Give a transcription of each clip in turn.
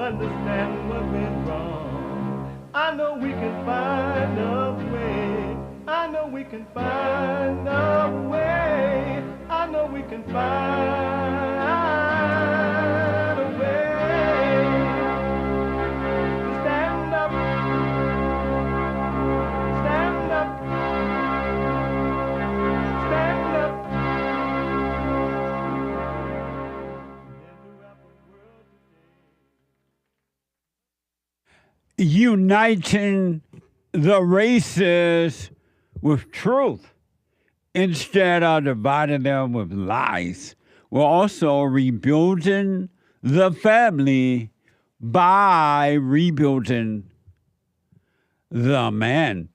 understand what went wrong. I know we can find a way. I know we can find a way. I know we can find a way to stand up, stand up, stand up. Uniting the races with truth instead of dividing them with lies. We're also rebuilding the family by rebuilding the man.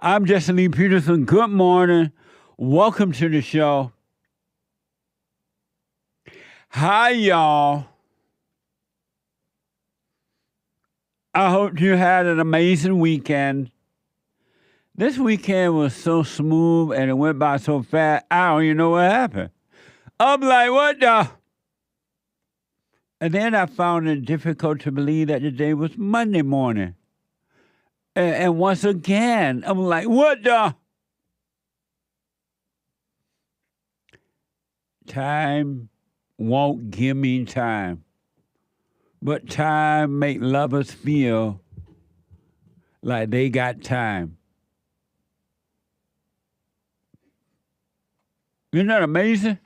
I'm JLP Peterson. Good morning. Welcome to the show. Hi, y'all. I hope you had an amazing weekend. This weekend was so smooth and it went by so fast, I don't even know what happened. I'm like, what the? And then I found it difficult to believe that the day was Monday morning. And once again, I'm like, what the? Time won't give me time. But time make lovers feel like they got time. Isn't that amazing?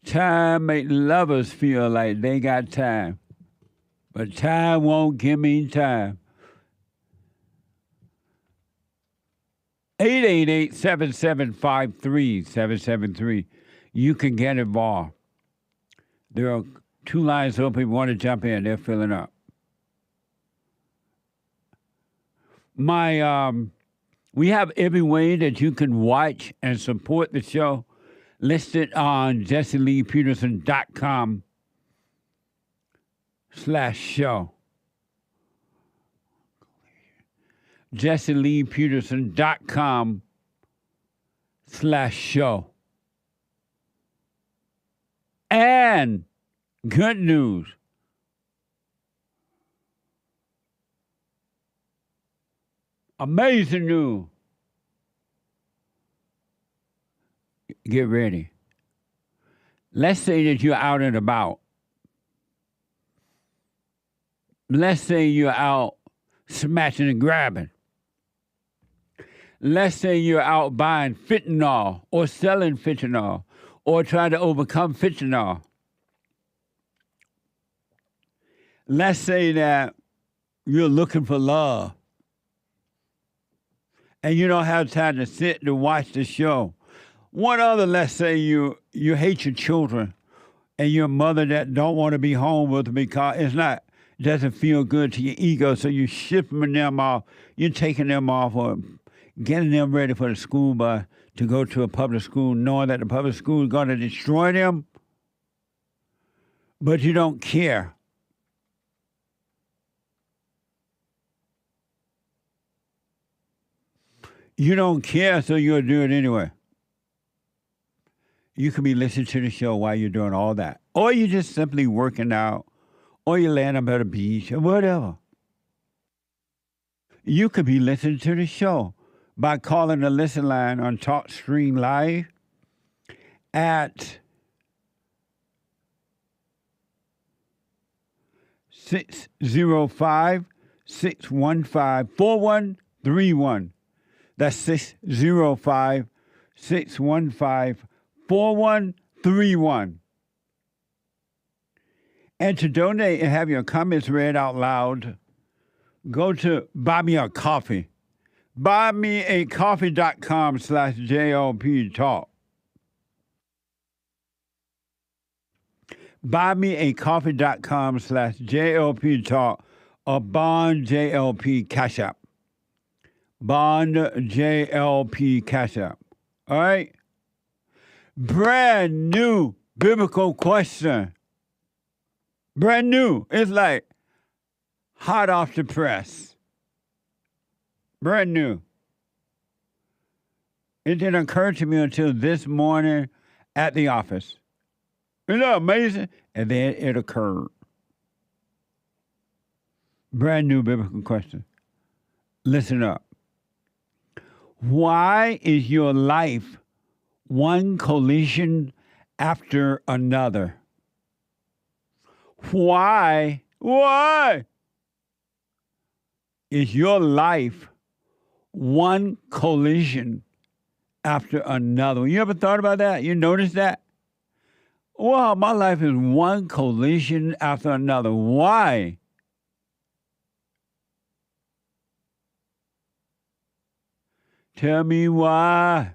Time make lovers feel like they got time. But time won't give me time. 888-775-3773. You can get involved. There are 2 lines open. If you want to jump in, they're filling up. We have every way that you can watch and support the show listed on JLPeterson.com/show. JLPeterson.com/show. And good news. Amazing news. Get ready. Let's say that you're out and about. Let's say you're out smashing and grabbing. Let's say you're out buying fentanyl or selling fentanyl or trying to overcome fentanyl. Let's say that you're looking for love and you don't have time to sit to watch the show. One other, let's say you hate your children and your mother that don't want to be home with them because it doesn't feel good to your ego, so you're shipping them off, you're taking them off or getting them ready for the school bus to go to a public school, knowing that the public school is going to destroy them, but you don't care. You don't care, so you'll do it anyway. You could be listening to the show while you're doing all that. Or you're just simply working out, or you're laying up at a beach, or whatever. You could be listening to the show by calling the listen line on TalkStream Live at 605-615-4131. That's 605-615-4131. And to donate and have your comments read out loud, go to Buy Me a Coffee. BuyMeACoffee.com/JLP Talk. BuyMeACoffee.com/JLP Talk or Bond JLP Cash App. Bond JLP Cash App. All right? Brand new biblical question. Brand new. It's like hot off the press. Brand new. It didn't occur to me until this morning at the office. Isn't that amazing? And then it occurred. Brand new biblical question. Listen up. Why is your life one collision after another? Why is your life one collision after another? You ever thought about that? You noticed that? Wow, my life is one collision after another. Why? Tell me why.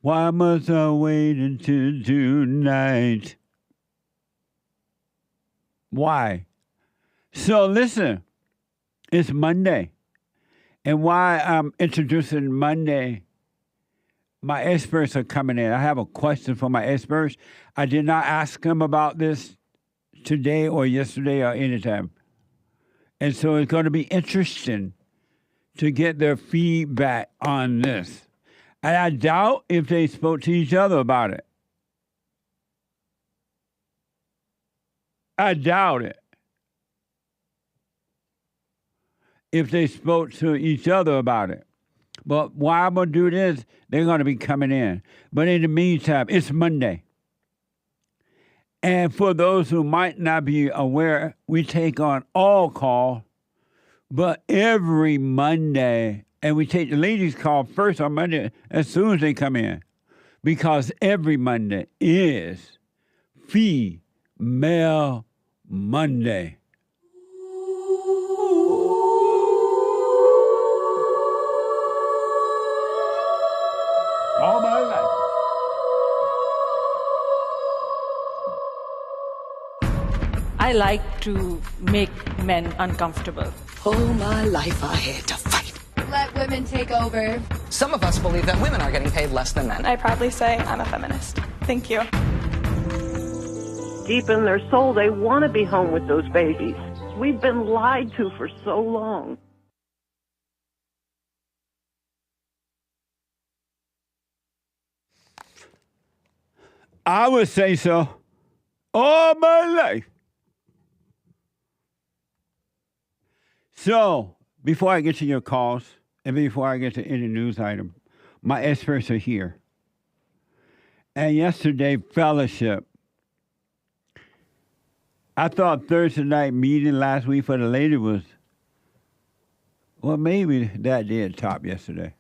Why must I wait until tonight? Why? So listen, it's Monday. And why I'm introducing Monday, my experts are coming in. I have a question for my experts. I did not ask them about this today or yesterday or anytime. And so it's going to be interesting to get their feedback on this. And I doubt if they spoke to each other about it. I doubt it. If they spoke to each other about it. But why I'm going to do this, they're going to be coming in. But in the meantime, it's Monday. And for those who might not be aware, we take on all calls, but every Monday, and we take the ladies' call first on Monday as soon as they come in, because every Monday is Female Monday. All my life. I like to make men uncomfortable. All my life I had to fight. Let women take over. Some of us believe that women are getting paid less than men. I proudly say I'm a feminist. Thank you. Deep in their soul, they want to be home with those babies. We've been lied to for so long. I would say so. All my life. So, before I get to your calls, and before I get to any news item, my experts are here. And yesterday, fellowship. I thought Thursday night meeting last week for the lady was, well, maybe that did top yesterday.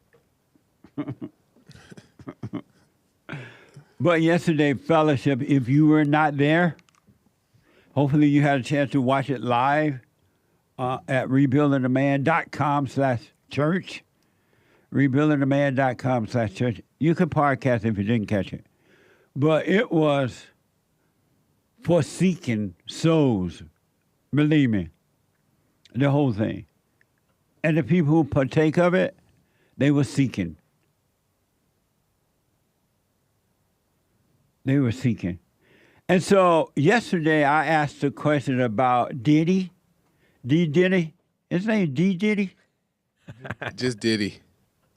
But yesterday, fellowship, if you were not there, hopefully you had a chance to watch it live at rebuildingtheman.com/church. Rebuildingtheman.com/church. You could podcast if you didn't catch it. But it was for seeking souls, believe me, the whole thing. And the people who partake of it, they were seeking. They were seeking. And so yesterday I asked a question about Diddy. Diddy? His name D. Diddy? Just Diddy.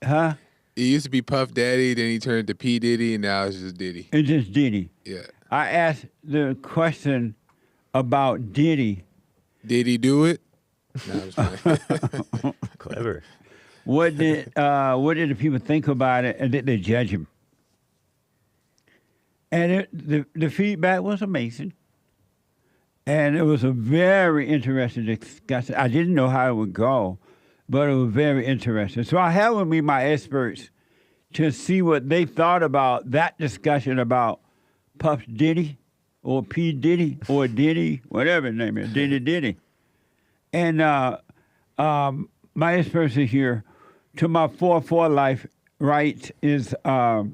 Huh? It used to be Puff Daddy, then he turned to P. Diddy, and now it's just Diddy. It's just Diddy. Yeah. I asked the question about Diddy. Did he do it? No, I'm just playing. Clever. What did the people think about it, and did they judge him? And the feedback was amazing. And it was a very interesting discussion. I didn't know how it would go, but it was very interesting. So I had with me my experts to see what they thought about that discussion about Puff Diddy or P. Diddy or Diddy, whatever his name is, Diddy. And my experts are here. To my 4-4 life right is the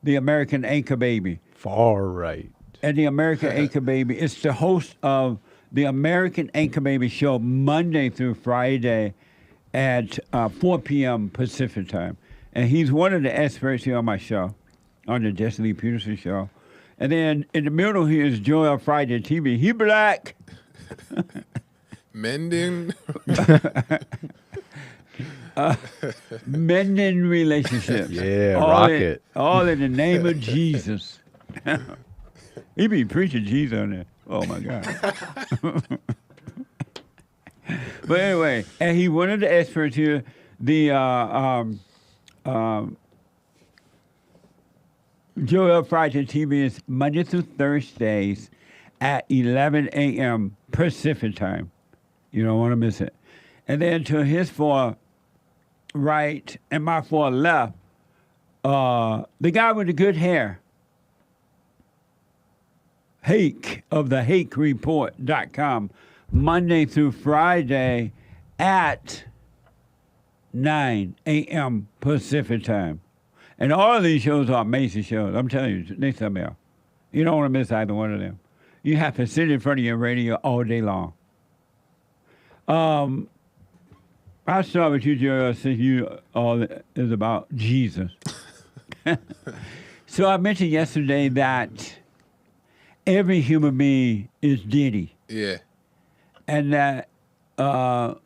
American Anchor Baby. Far right. And the American Anchor Baby is the host of the American Anchor Baby show Monday through Friday at 4 p.m. Pacific time. And he's one of the experts here on my show, on the Jesse Lee Peterson show. And then in the middle here is Joel Friday TV. He black. Mending. Mending relationships. Yeah, all rocket. All in the name of Jesus. He be preaching Jesus on there. Oh, my God. But anyway, and he one of the experts here, the Joel Friday TV is Monday through Thursdays at 11 a.m. Pacific time. You don't want to miss it. And then to his far right and my far left, the guy with the good hair, Hake of the HakeReport.com, Monday through Friday at 9 a.m. Pacific time. And all of these shows are amazing shows. I'm telling you, they something else. You don't want to miss either one of them. You have to sit in front of your radio all day long. I'll start with you, Gerald, since you all is about Jesus. So I mentioned yesterday that every human being is Diddy. Yeah. And that to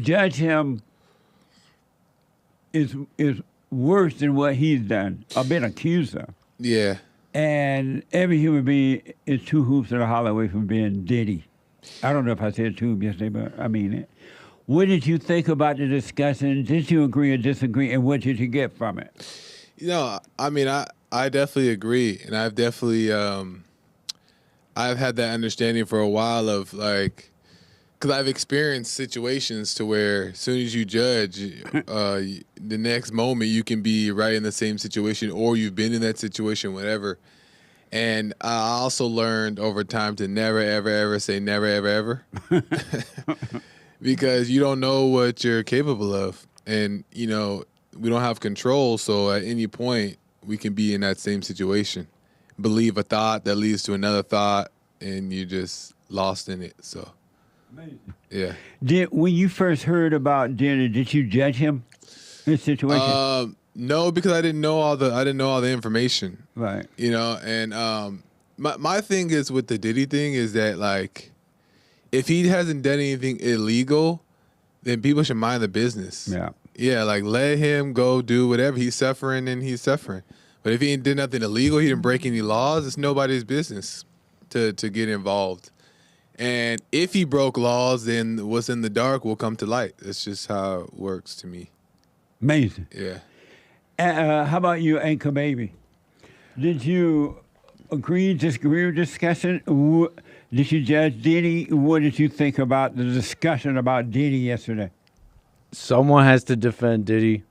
judge him is worse than what he's done or been accused of. Yeah. And every human being is two hoops and a holler away from being Diddy. I don't know if I said two yesterday, but I mean it. What did you think about the discussion? Did you agree or disagree? And what did you get from it? You know, I mean, I definitely agree. And I've definitely, I've had that understanding for a while of like, because I've experienced situations to where as soon as you judge, the next moment you can be right in the same situation or you've been in that situation, whatever. And I also learned over time to never, ever, ever say never, ever, ever. Because you don't know what you're capable of. And, you know, we don't have control. So at any point, we can be in that same situation. Believe a thought that leads to another thought, and you're just lost in it. So. Amazing. Yeah. When you first heard about Diddy, did you judge him in this situation? No, because I didn't know all the information. Right. You know, and my thing is with the Diddy thing is that like, if he hasn't done anything illegal, then people should mind the business. Yeah. Yeah, like let him go do whatever. He's suffering and he's suffering. But if he did nothing illegal, he didn't break any laws, it's nobody's business to get involved. And if he broke laws, then what's in the dark will come to light. That's just how it works to me. Amazing. Yeah. How about you, Anchor Baby? Did you agree, disagree with discussion? Did you judge Diddy? What did you think about the discussion about Diddy yesterday? Someone has to defend Diddy.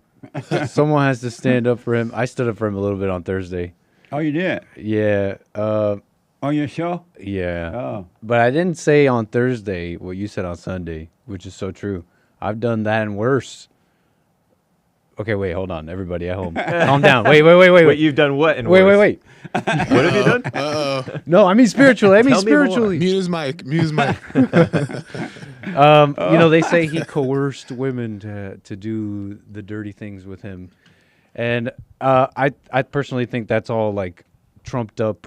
Someone has to stand up for him. I stood up for him a little bit on Thursday. Oh, you did? Yeah. On your show? Yeah. Oh. But I didn't say on Thursday what you said on Sunday, which is so true. I've done that and worse. Okay, wait, hold on, everybody at home. Calm down. Wait. Wait, you've done what and worse? Wait. What have you done? No, I mean spiritually. Spiritually. Mute his mic. You know, they say he coerced women to do the dirty things with him. And I personally think that's all like trumped up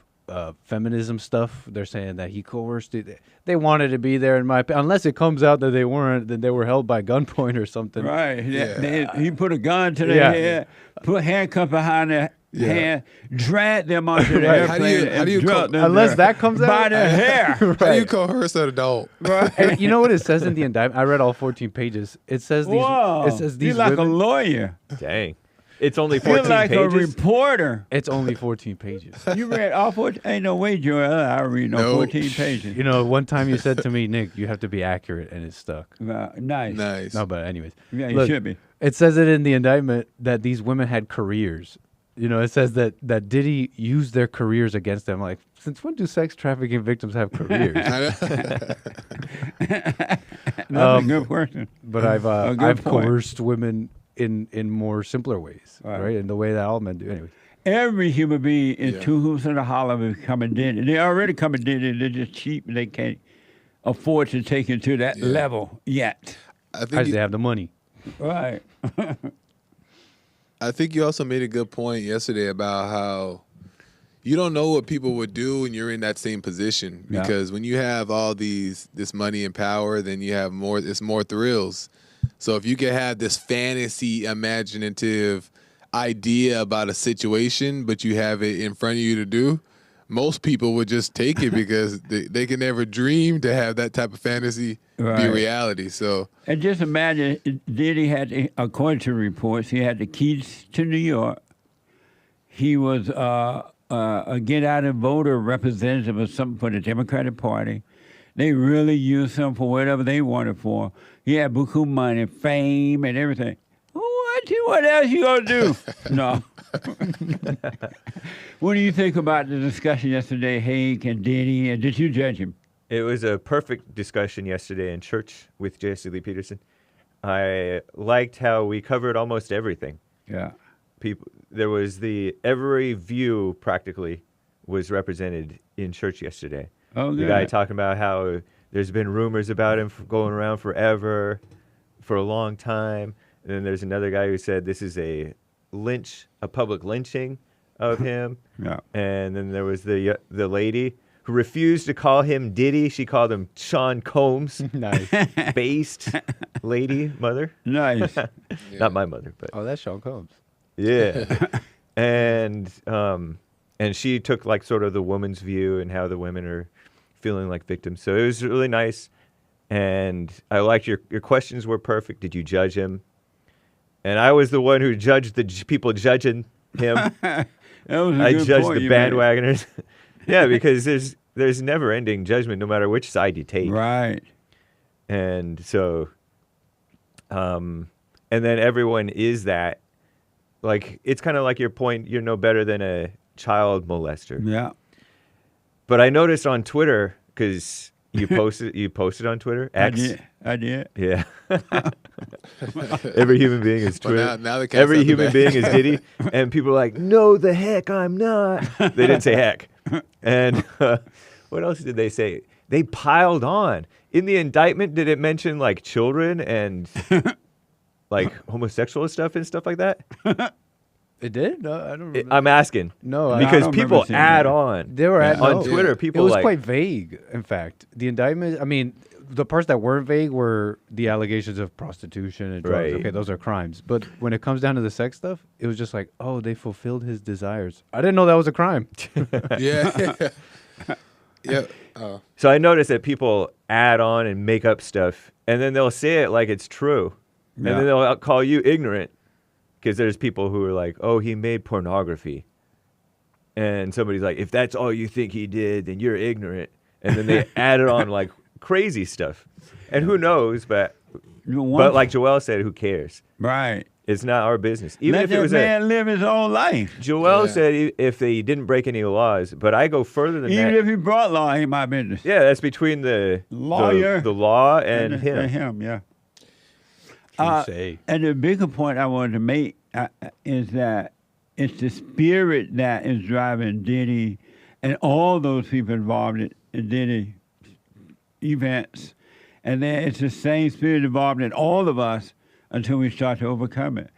feminism stuff. They're saying that he coerced it. They wanted to be there, in my opinion. Unless it comes out that they weren't, that they were held by gunpoint or something. Right. Yeah. He put a gun to their head, put handcuffs behind their hand, dragged them onto the airplane, how do you unless that comes out by their hair. How do you coerce an adult? Right. And you know what it says in the indictment? I read all 14 pages. It says these. Whoa. It says these. You're like women, a lawyer. Dang. It's only 14 You're like pages. a reporter. It's only 14 pages. You read all 14? Ain't no way, Joel. I read no 14 pages. You know, one time you said to me, Nick, you have to be accurate, and it stuck. Nice. No, but anyways. Yeah, you Look, should be. It says it in the indictment that these women had careers. You know, it says that Diddy used their careers against them. Like, since when do sex trafficking victims have careers? That's a good person. But I've coerced women in more simpler ways, right? In the way that all men do. Anyway, every human being is two hoops and a holler becoming Diddy. They already coming Diddy. They're just cheap. They can't afford to take it to that level yet. Because they have the money. Right. I think you also made a good point yesterday about how you don't know what people would do when you're in that same position. Because when you have all this money and power, then you have it's more thrills. So if you can have this fantasy, imaginative idea about a situation, but you have it in front of you to do, most people would just take it because they can never dream to have that type of fantasy be reality. So, and just imagine, Diddy had, according to reports, he had the keys to New York. He was a get-out-and-voter representative or something for the Democratic Party. They really used him for whatever they wanted for. He had buku money, fame, and everything. What else you gonna do? No. What do you think about the discussion yesterday, Hake and Diddy? And did you judge him? It was a perfect discussion yesterday in church with Jesse Lee Peterson. I liked how we covered almost everything. Yeah. There was every view practically was represented in church yesterday. Oh, the good. guy talking about how there's been rumors about him going around forever, for a long time. And then there's another guy who said this is a public lynching of him. Yeah. And then there was the lady who refused to call him Diddy. She called him Sean Combs. Nice. Based lady, mother. Nice. Not my mother, but. Oh, that's Sean Combs. Yeah. and she took like sort of the woman's view and how the women are feeling like victims. So it was really nice. And I liked your questions were perfect. Did you judge him? And I was the one who judged the people judging him. That was a I good judged point the you made. bandwagoners. Yeah, because there's never ending judgment no matter which side you take. Right. And so and then everyone is that. Like, it's kind of like your point, you're no better than a child molester. Yeah. But I noticed on Twitter, because you posted on Twitter, X. I did. Yeah. Every human being is Twitter. Well, now the cat's Every out the human bag. being is Diddy. And people are like, no, the heck, I'm not. They didn't say heck. And what else did they say? They piled on. In the indictment, did it mention, like, children and... like homosexual stuff and stuff like that? It did? No, I don't remember. I'm asking. No, because don't people remember seeing add that. on. They were on Twitter. People it was like quite vague. In fact, the indictment. I mean, the parts that weren't vague were the allegations of prostitution and drugs. Right. Okay, those are crimes. But when it comes down to the sex stuff, it was just like, oh, they fulfilled his desires. I didn't know that was a crime. Yeah. Yeah. Oh. So I noticed that people add on and make up stuff, and then they'll say it like it's true, and then they'll call you ignorant. Because there's people who are like, oh, he made pornography. And somebody's like, if that's all you think he did, then you're ignorant. And then they add it on like crazy stuff. And who knows, but like Joel said, who cares? Right. It's not our business. Even Let if it that was man live his own life. Joel said if they didn't break any laws, but I go further than Even that. if he brought law, ain't my business. Yeah, that's between the lawyer, the law and him. And him, yeah. Say. And the bigger point I wanted to make is that it's the spirit that is driving Diddy and all those people involved in Diddy events. And then it's the same spirit involved in all of us until we start to overcome it.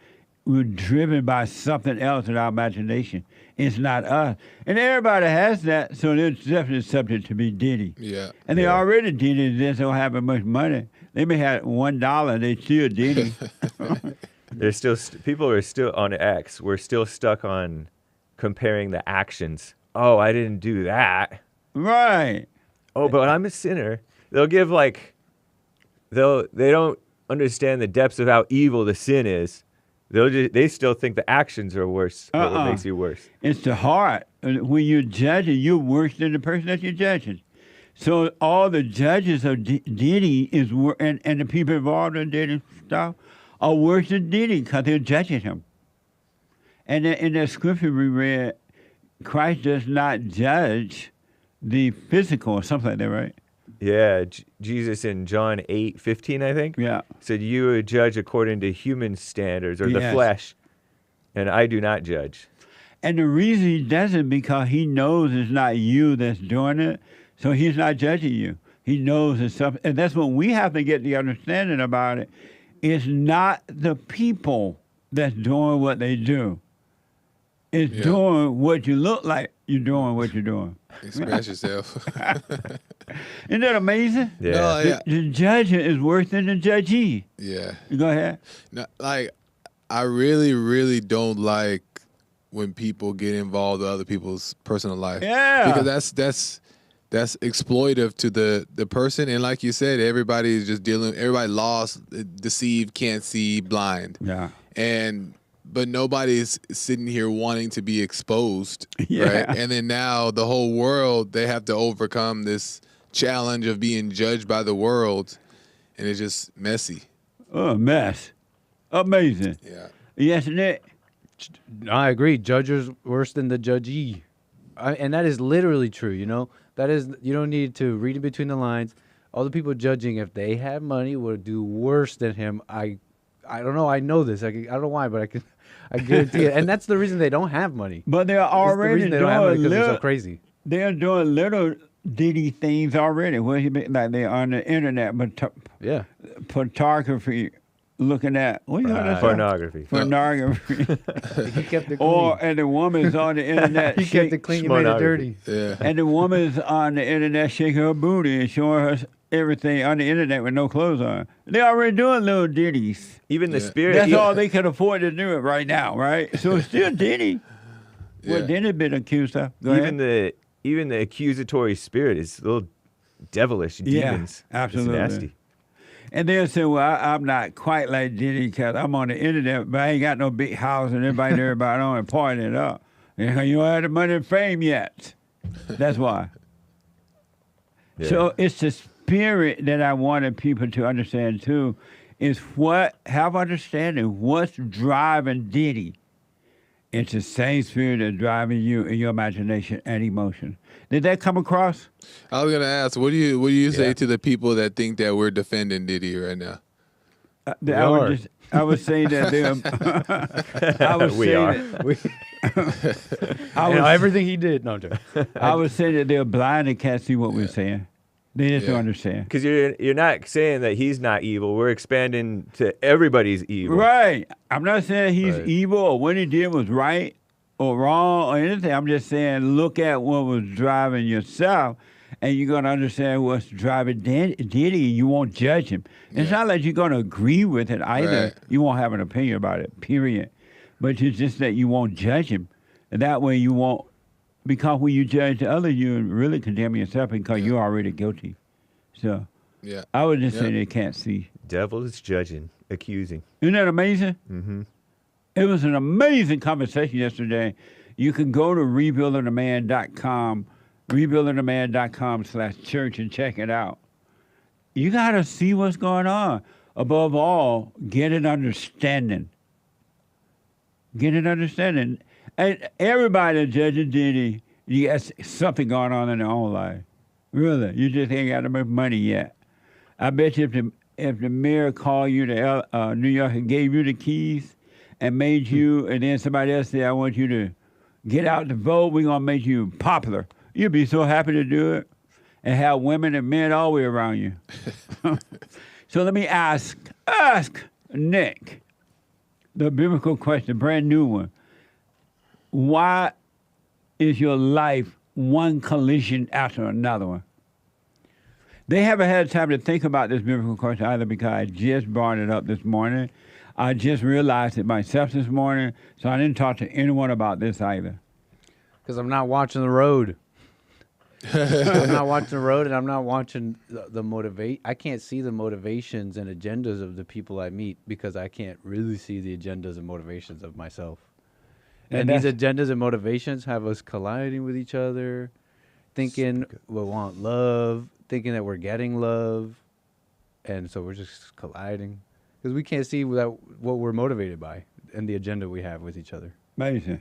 We're driven by something else in our imagination. It's not us. And everybody has that, so they're definitely subject to be Diddy. Yeah. And they already Diddy, they just don't have much money. They may have $1, they still Diddy. There's still people are still on X. We're still stuck on comparing the actions. Oh, I didn't do that. Right. Oh, but I'm a sinner. They'll give like they don't understand the depths of how evil the sin is. They still think the actions are worse. But what makes you worse? It's the heart. When you're judging, you're worse than the person that you're judging. So all the judges of Diddy and the people involved in Diddy stuff are worse than Diddy because they're judging him. And in that scripture we read, Christ does not judge the physical or something like that, right? Yeah, Jesus in John 8:15, I think. Yeah. Said you would judge according to human standards or the flesh, and I do not judge. And the reason he doesn't because he knows it's not you that's doing it, so he's not judging you. He knows it's something, and that's what we have to get the understanding about it. It's not the people that's doing what they do. It's doing what you look like you're doing what you're doing. Express yourself. Isn't that amazing? Yeah. No, The judging is worse than the judgee. Yeah. Go ahead. No, like, I really, really don't like when people get involved with other people's personal life. Yeah. Because that's exploitive to the person. And like you said, everybody is just everybody lost, deceived, can't see, blind. Yeah. But nobody's sitting here wanting to be exposed, Yeah. right? And then now the whole world, they have to overcome this challenge of being judged by the world, and it's just messy. Oh, a mess. Amazing. Yeah. Yes, Nick? I agree. Judges worse than the judgee. And that is literally true, you know? That is, you don't need to read in between the lines. all the people judging if they have money would do worse than him. I don't know. I know this. I don't know why, but I guarantee it. And that's the reason they don't have money. But they're already they don't have money doing because they're little, so crazy. they're doing little Diddy things already. Where he be, like they're on the internet, but Yeah. photography, looking at Pornography. pornography. He kept it clean. Or and the woman's on the internet. He kept it clean. He made it dirty. Yeah. And the woman's on the internet shaking her booty and showing her everything on the internet with no clothes on. They're already doing little ditties. Even the spirit. That's all they can afford to do it right now, right? So it's still Diddy. Yeah. What Diddy been accused of? Go ahead. Even the accusatory spirit is a little devilish. Demons. absolutely. It's nasty. And they'll say, well, I'm not quite like Diddy because I'm on the internet, but I ain't got no big house and everybody on and partying it up. You don't have the money and fame yet. That's why. Yeah. So it's the spirit that I wanted people to understand too, is have understanding what's driving Diddy. It's the same spirit that's driving you in your imagination and emotion. Did that come across? I was gonna ask, what do you say to the people that think that we're defending Diddy right now? I would say that they're. I would We say are. that, Everything he did. No, I'm joking. I would say that they're blind and can't see what we're saying. They just don't understand. Because you're not saying that he's not evil. We're expanding to everybody's evil. Right. I'm not saying he's Right. evil or what he did was right or wrong or anything. I'm just saying look at what was driving yourself, and you're going to understand what's driving Diddy. You won't judge him. It's not like you're going to agree with it either. Right. You won't have an opinion about it, period. But it's just that you won't judge him. And that way you won't, because when you judge the other, you really condemn yourself because you're already guilty. So I would just say they can't see. Devil is judging, accusing. Isn't that amazing? Mm-hmm. It was an amazing conversation yesterday. You can go to rebuildingtheman.com, rebuildingtheman.com/church and check it out. You got to see what's going on. Above all, get an understanding. Get an understanding. And everybody judging Diddy, you got something going on in their own life. Really, you just ain't got enough money yet. I bet you if the mayor called you to New York and gave you the keys and made you, and then somebody else said, I want you to get out to vote, we're going to make you popular. You'd be so happy to do it and have women and men all the way around you. So let me ask Nick the biblical question, brand new one. Why is your life one collision after another one? They haven't had time to think about this biblical question either because I just brought it up this morning. I just realized it myself this morning, so I didn't talk to anyone about this either. Because I'm not watching the road. I'm not watching the road, and I'm not watching the motivate. I can't see the motivations and agendas of the people I meet because I can't really see the agendas and motivations of myself. And these agendas and motivations have us colliding with each other, thinking we want love, thinking that we're getting love, and so we're just colliding because we can't see what we're motivated by and the agenda we have with each other. Amazing.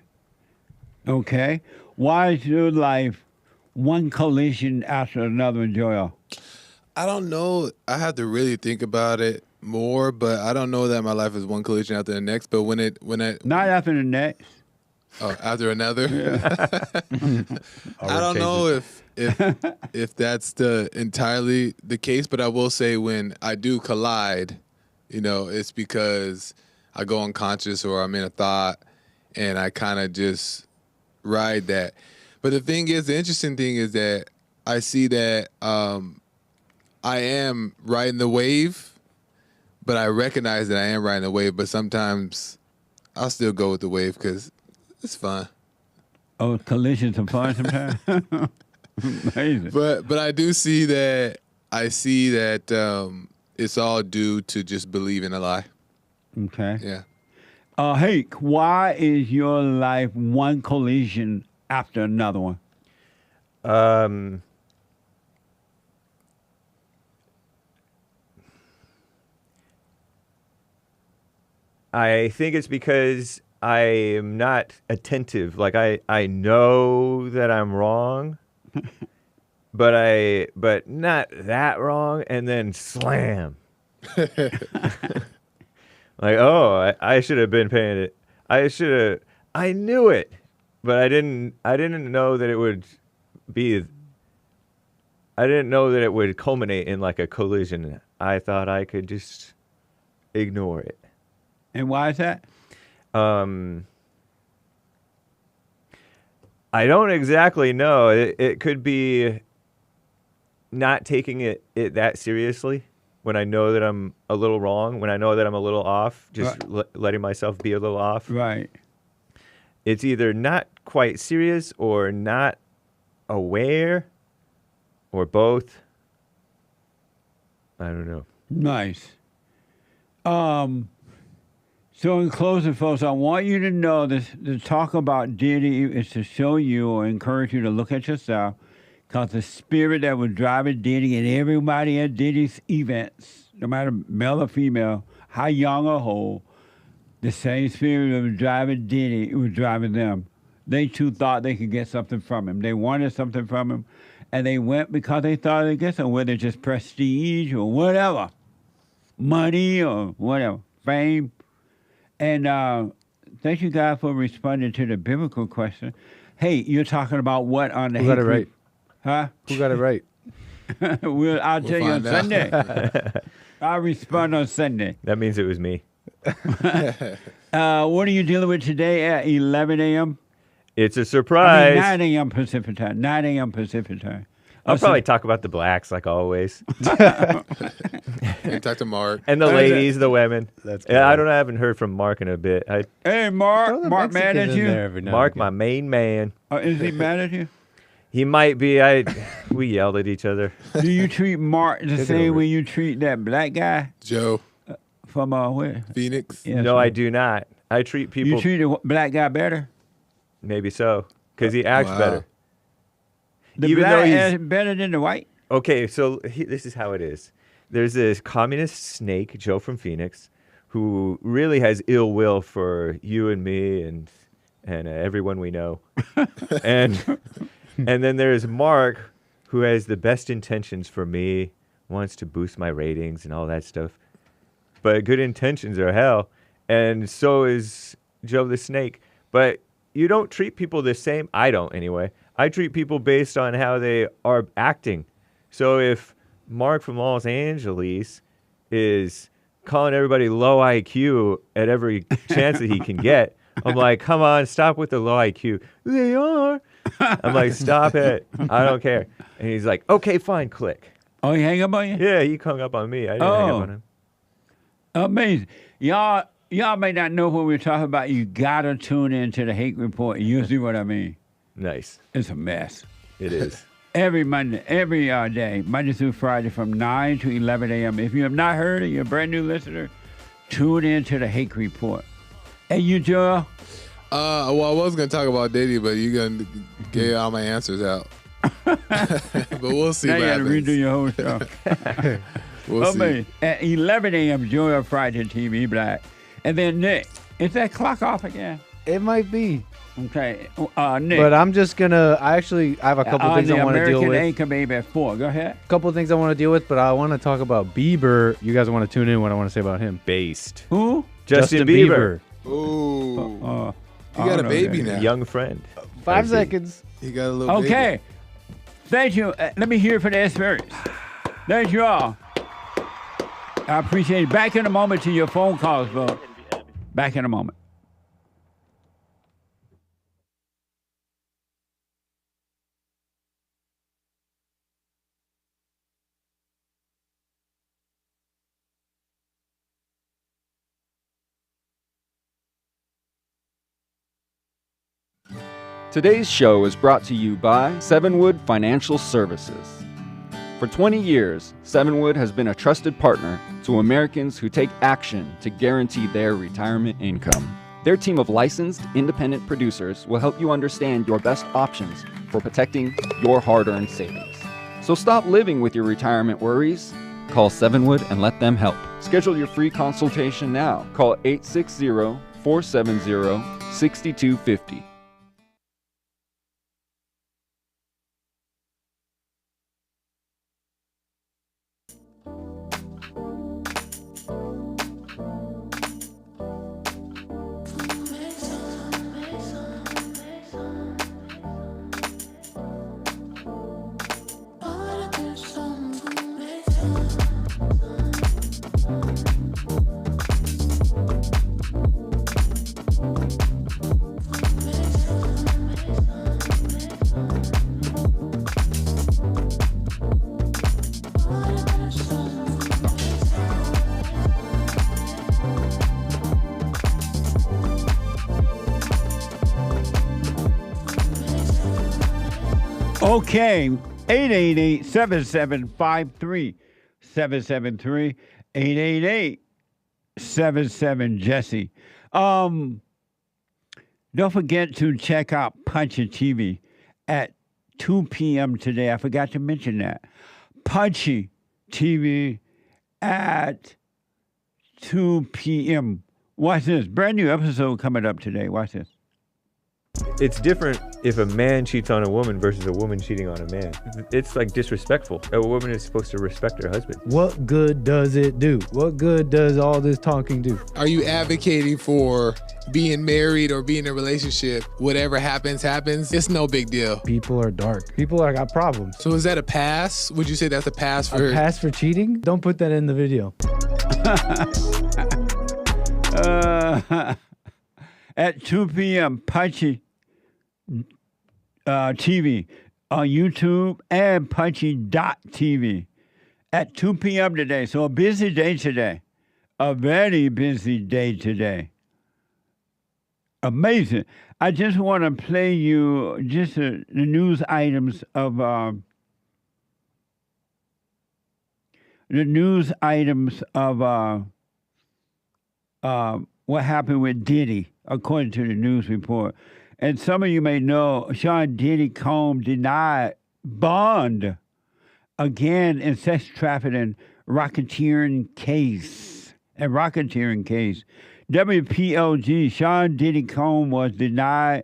Okay. Why is your life one collision after another, Joel? I don't know. I have to really think about it more, but I don't know that my life is one collision after the next. But when it not after the next. Oh, after another. Yeah. I don't know if that's entirely the case, but I will say when I do collide, it's because I go unconscious or I'm in a thought, and I kind of just ride that. But the interesting thing is that I see that I am riding the wave, but I recognize that I am riding the wave. But sometimes I'll still go with the wave because it's fun. Oh, collisions are fun sometimes. Amazing. But I do see that. I see that it's all due to just believing a lie. Okay. Yeah. Hake, why is your life one collision after another one? I think it's because I am not attentive. Like I know that I'm wrong, but not that wrong, and then slam. Like, oh, I should have been paying it. I knew it, but I didn't know that it would be. I didn't know that it would culminate in like a collision. I thought I could just ignore it. And why is that? I don't exactly know. It could be not taking it that seriously when I know that I'm a little wrong, when I know that I'm a little off, just letting myself be a little off. Right. It's either not quite serious or not aware or both. I don't know. Nice. So in closing, folks, I want you to know this: the talk about Diddy is to show you or encourage you to look at yourself, because the spirit that was driving Diddy and everybody at Diddy's events, no matter male or female, how young or old, the same spirit that was driving Diddy was driving them. They too thought they could get something from him. They wanted something from him, and they went because they thought they'd get something, whether it's just prestige or whatever, money or whatever, fame. And thank you, guys, for responding to the biblical question. Hey, you're talking about what on the Who got it right? Huh? Who got it right? I'll tell you on Sunday. I'll respond on Sunday. That means it was me. What are you dealing with today at 11 a.m.? It's a surprise. 9 a.m. Pacific time. 9 a.m. Pacific time. I'll probably talk about the blacks like always. And talk to Mark. And the ladies, the women. That's yeah, I haven't heard from Mark in a bit. Hey, Mark. Mark mad at you? Mark, my main man. Is he mad at you? He might be. We yelled at each other. Do you treat Mark the same way you treat that black guy? Joe. From where? Phoenix. Yes, no, I do not. I treat people. You treat the black guy better? Maybe so, because he acts better. The Even black though is better than the white? Okay, so this is how it is. There's this communist snake, Joe from Phoenix, who really has ill will for you and me and everyone we know. and then there's Mark, who has the best intentions for me, wants to boost my ratings and all that stuff. But good intentions are hell. And so is Joe the Snake. But you don't treat people the same. I don't, anyway. I treat people based on how they are acting. So if Mark from Los Angeles is calling everybody low IQ at every chance that he can get, I'm like, come on, stop with the low IQ. They are. I'm like, stop it. I don't care. And he's like, okay, fine, click. Oh, he hang up on you? Yeah, he hung up on me. I didn't hang up on him. Amazing. Y'all may not know what we're talking about. You got to tune in to the Hake Report. You'll see what I mean. Nice. It's a mess. It is. Every Monday, every day, Monday through Friday from 9 to 11 a.m. If you have not heard it, you're a brand new listener, tune in to the Hake Report. Hey, you, Joel? Well, I was going to talk about Diddy, but you're going to get all my answers out. But we'll see now what you got to happens. redo your whole show. We'll see. At 11 a.m., Joel Friday TV Black. And then Nick, is that clock off again? It might be. Okay, Nick. But I'm just gonna. I have a couple things I want to deal with. American Anchor Baby at 4. Go ahead. A couple of things I want to deal with, but I want to talk about Bieber. You guys want to tune in what I want to say about him? Based. Who? Justin Bieber. Ooh. He got a baby now. Young friend. 5 seconds. He got a little baby. Okay. Thank you. Let me hear it for the experience. Thank you all. I appreciate it. Back in a moment to your phone calls, bro. Back in a moment. Today's show is brought to you by Sevenwood Financial Services. For 20 years, Sevenwood has been a trusted partner to Americans who take action to guarantee their retirement income. Their team of licensed, independent producers will help you understand your best options for protecting your hard-earned savings. So stop living with your retirement worries. Call Sevenwood and let them help. Schedule your free consultation now. Call 860-470-6250. Okay, 888-7753. 773-888-77-JESSE. Don't forget to check out Punchy TV at 2 p.m. today. I forgot to mention that. Punchy TV at 2 p.m. Watch this. Brand new episode coming up today. Watch this. It's different if a man cheats on a woman versus a woman cheating on a man. It's like disrespectful. A woman is supposed to respect her husband. What good does it do? What good does all this talking do? Are you advocating for being married or being in a relationship? Whatever happens, happens. It's no big deal. People are dark. People are got problems. So is that a pass? Would you say that's a pass for... A pass for cheating? Don't put that in the video. At 2 p.m., Punchy TV on YouTube and Punchy.tv at 2 p.m. today. So a busy day today. A very busy day today. Amazing. I just want to play you just the news items of what happened with Diddy, according to the news report. And some of you may know Sean Diddy Combs denied bond again in sex trafficking racketeering case. WPLG, Sean Diddy Combs was denied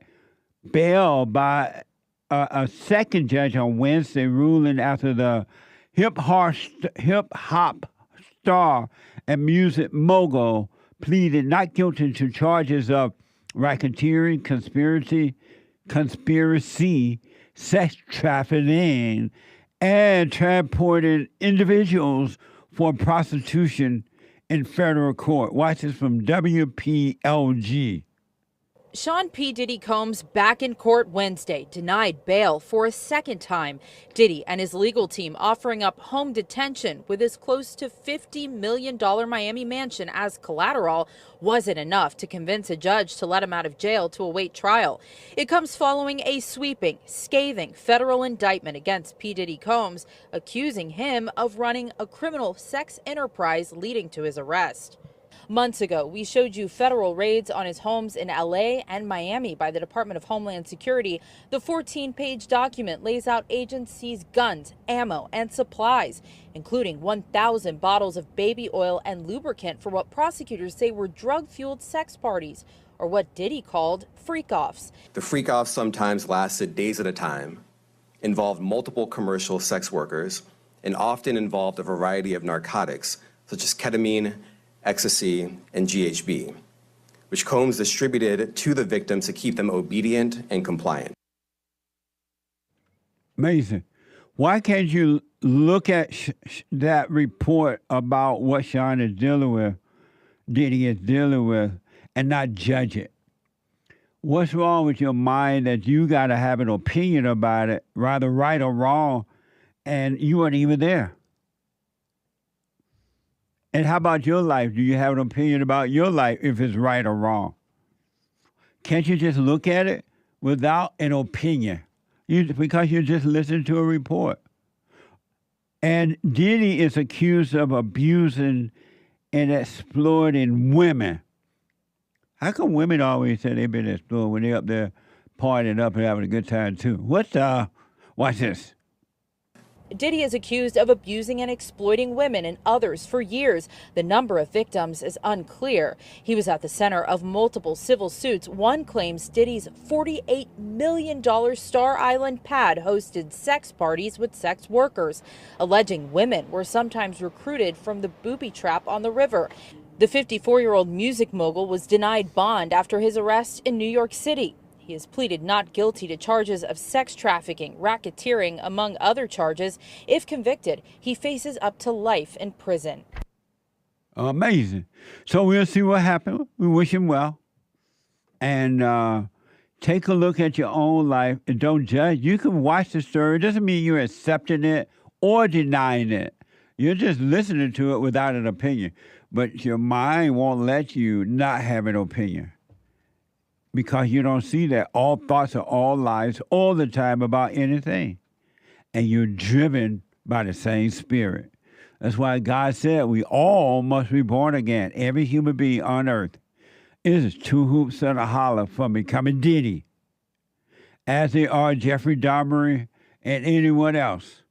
bail by a second judge on Wednesday, ruling after the hip-hop star and music mogul pleaded not guilty to charges of racketeering, conspiracy, sex trafficking, and transporting individuals for prostitution in federal court. Watch this from WPLG. Sean P. Diddy Combs back in court Wednesday, denied bail for a second time. Diddy and his legal team offering up home detention with his close to $50 million Miami mansion as collateral wasn't enough to convince a judge to let him out of jail to await trial. It comes following a sweeping, scathing federal indictment against P. Diddy Combs, accusing him of running a criminal sex enterprise leading to his arrest. Months ago, we showed you federal raids on his homes in LA and Miami by the Department of Homeland Security. The 14-page document lays out agents seize guns, ammo, and supplies, including 1,000 bottles of baby oil and lubricant for what prosecutors say were drug-fueled sex parties, or what Diddy called freak-offs. The freak-offs sometimes lasted days at a time, involved multiple commercial sex workers, and often involved a variety of narcotics, such as ketamine, ecstasy, and GHB, which Combs distributed to the victims to keep them obedient and compliant. Amazing. Why can't you look at that report about what Sean is dealing with, Diddy is dealing with, and not judge it? What's wrong with your mind that you got to have an opinion about it, rather right or wrong, and you weren't even there? And how about your life? Do you have an opinion about your life if it's right or wrong? Can't you just look at it without an opinion? Because you just listened to a report. And Diddy is accused of abusing and exploiting women. How come women always say they've been exploited when they're up there partying up and having a good time too? Watch this. Diddy is accused of abusing and exploiting women and others for years. The number of victims is unclear. He was at the center of multiple civil suits. One claims Diddy's $48 million Star Island pad hosted sex parties with sex workers, alleging women were sometimes recruited from the booby trap on the river. The 54-year-old music mogul was denied bond after his arrest in New York City. He has pleaded not guilty to charges of sex trafficking, racketeering, among other charges. If convicted, he faces up to life in prison. Amazing. So we'll see what happens. We wish him well. And take a look at your own life and don't judge. You can watch the story. It doesn't mean you're accepting it or denying it. You're just listening to it without an opinion. But your mind won't let you not have an opinion. Because you don't see that all thoughts are all lies all the time about anything. and you're driven by the same spirit. That's why God said we all must be born again. Every human being on earth is two hoops and a holler from becoming Diddy, as they are Jeffrey Dahmer and anyone else.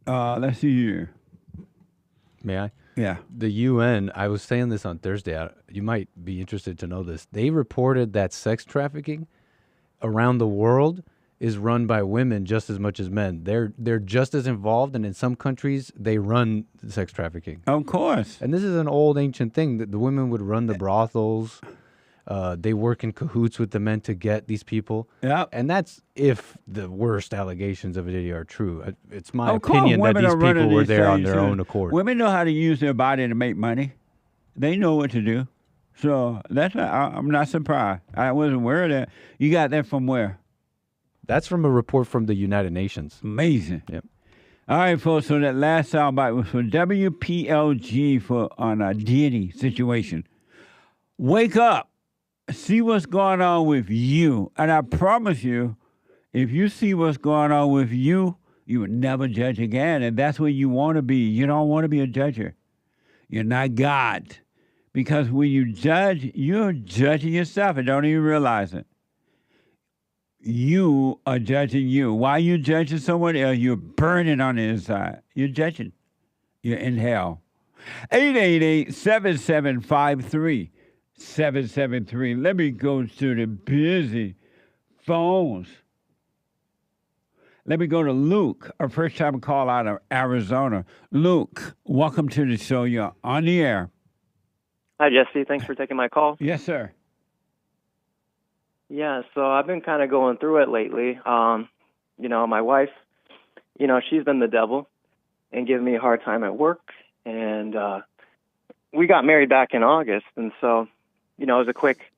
Let's see here. May I? Yeah. The UN, I was saying this on Thursday. You might be interested to know this. They reported that sex trafficking around the world is run by women just as much as men. They're just as involved, and in some countries, they run sex trafficking. Of course. And this is an old ancient thing. The women would run the brothels. They work in cahoots with the men to get these people. Yeah. And that's if the worst allegations of it are true. It's my Of course, opinion that women these are running people were these there on things, their too. own accord. Women know how to use their body to make money. They know what to do. So I'm not surprised. I wasn't aware of that. You got that from where? That's from a report from the United Nations. Amazing. Yep. All right, folks. So that last soundbite was from WPLG on a Diddy situation. Wake up. See what's going on with you. And I promise you, if you see what's going on with you, you will never judge again. And that's what you want to be. You don't want to be a judger. You're not God. Because when you judge, you're judging yourself and don't even realize it. You are judging you. Why are you judging someone else? You're burning on the inside. You're judging. You're in hell. 888-7753-773. Let me go to the busy phones. Let me go to Luke, our first time call out of Arizona. Luke, welcome to the show. You're on the air. Hi, Jesse. Thanks for taking my call. Yes, sir. Yeah, so I've been kind of going through it lately. My wife, she's been the devil and giving me a hard time at work. And we got married back in August. And so, it was a quick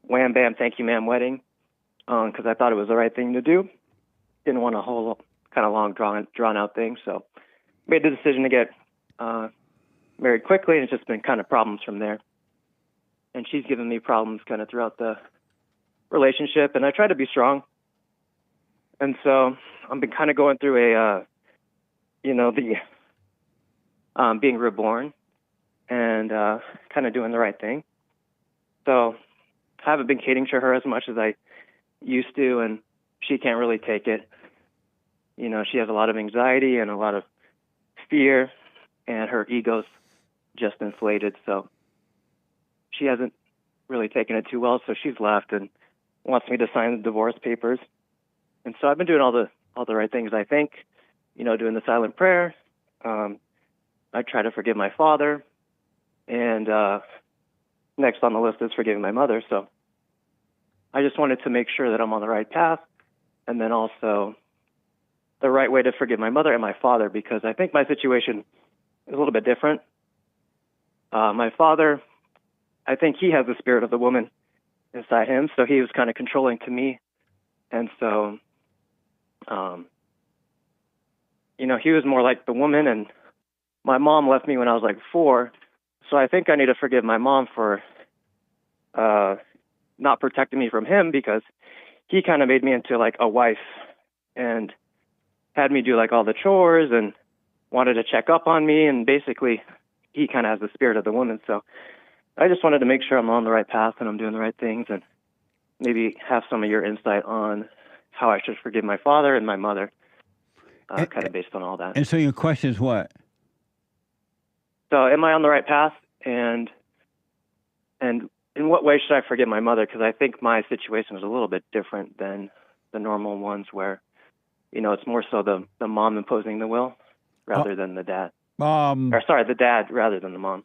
wham, bam, thank you, ma'am wedding because I thought it was the right thing to do. Didn't want a whole kind of long, drawn out thing. So made the decision to get married quickly, and it's just been kind of problems from there. And she's given me problems kind of throughout the relationship, and I try to be strong. And so I've been kind of going through being reborn and kind of doing the right thing. So I haven't been catering to her as much as I used to, and she can't really take it. She has a lot of anxiety and a lot of fear, and her ego's just inflated. So she hasn't really taken it too well, so she's left and wants me to sign the divorce papers. And so I've been doing all the right things, I think, doing the silent prayer. I try to forgive my father, and next on the list is forgiving my mother. So I just wanted to make sure that I'm on the right path, and then also the right way to forgive my mother and my father, because I think my situation is a little bit different. My father, I think he has the spirit of the woman inside him, so he was kind of controlling to me. And so, he was more like the woman, and my mom left me when I was like 4, so I think I need to forgive my mom for not protecting me from him, because he kind of made me into like a wife and had me do like all the chores and wanted to check up on me, and basically he kind of has the spirit of the woman. So I just wanted to make sure I'm on the right path and I'm doing the right things, and maybe have some of your insight on how I should forgive my father and my mother, kind of based on all that. And so your question is what? So am I on the right path, and in what way should I forgive my mother? Because I think my situation is a little bit different than the normal ones where, it's more so the mom imposing the will rather than the dad. The dad rather than the mom.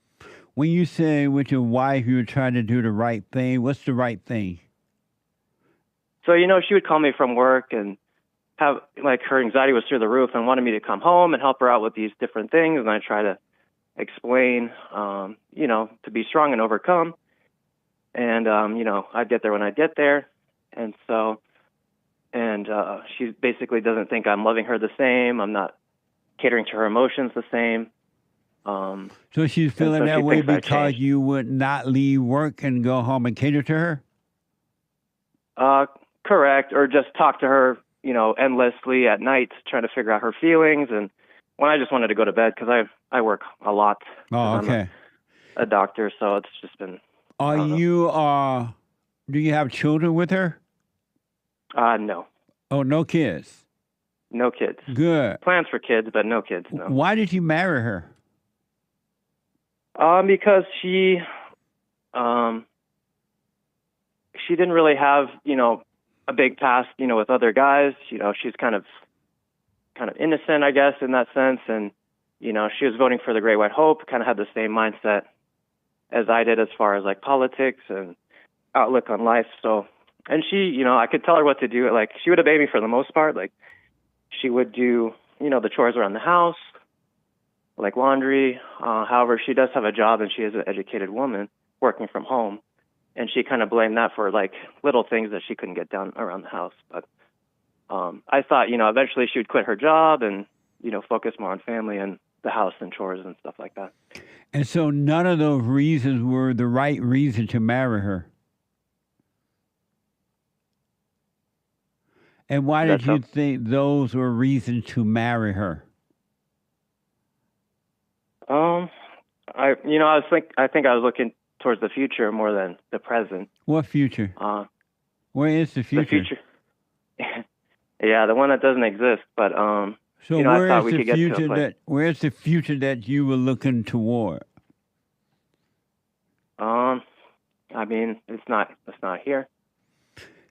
When you say with your wife you were trying to do the right thing, what's the right thing? So, she would call me from work and have, like, her anxiety was through the roof and wanted me to come home and help her out with these different things. And I try to explain, to be strong and overcome. And, I'd get there when I get there. And so, she basically doesn't think I'm loving her the same. I'm not catering to her emotions the same. So she's so feeling that she way thinks I because changed. you would not leave work and go home and cater to her? Correct, or just talk to her, endlessly at night, trying to figure out her feelings. And when I just wanted to go to bed because I work a lot. Oh, 'Cause okay. I'm a doctor, so it's just been. Do you have children with her? No. Oh, no kids. No kids. Good. Plans for kids, but no kids. No. Why did you marry her? Because she didn't really have, a big past, with other guys. She's kind of innocent, I guess, in that sense. And, she was voting for the Great White Hope, kind of had the same mindset as I did as far as like politics and outlook on life. So, and she, I could tell her what to do. Like, she would obey me for the most part. Like, she would do, the chores around the house, like laundry. However, she does have a job and she is an educated woman working from home. And she kind of blamed that for like little things that she couldn't get done around the house. But I thought, eventually she would quit her job and, focus more on family and the house and chores and stuff like that. And so none of those reasons were the right reason to marry her. And why did you think those were reasons to marry her? I think I was looking towards the future more than the present. What future? Where is the future? The future. Yeah, the one that doesn't exist. But so I thought we could get to a place. Where's the future that you were looking toward? I mean, it's not here.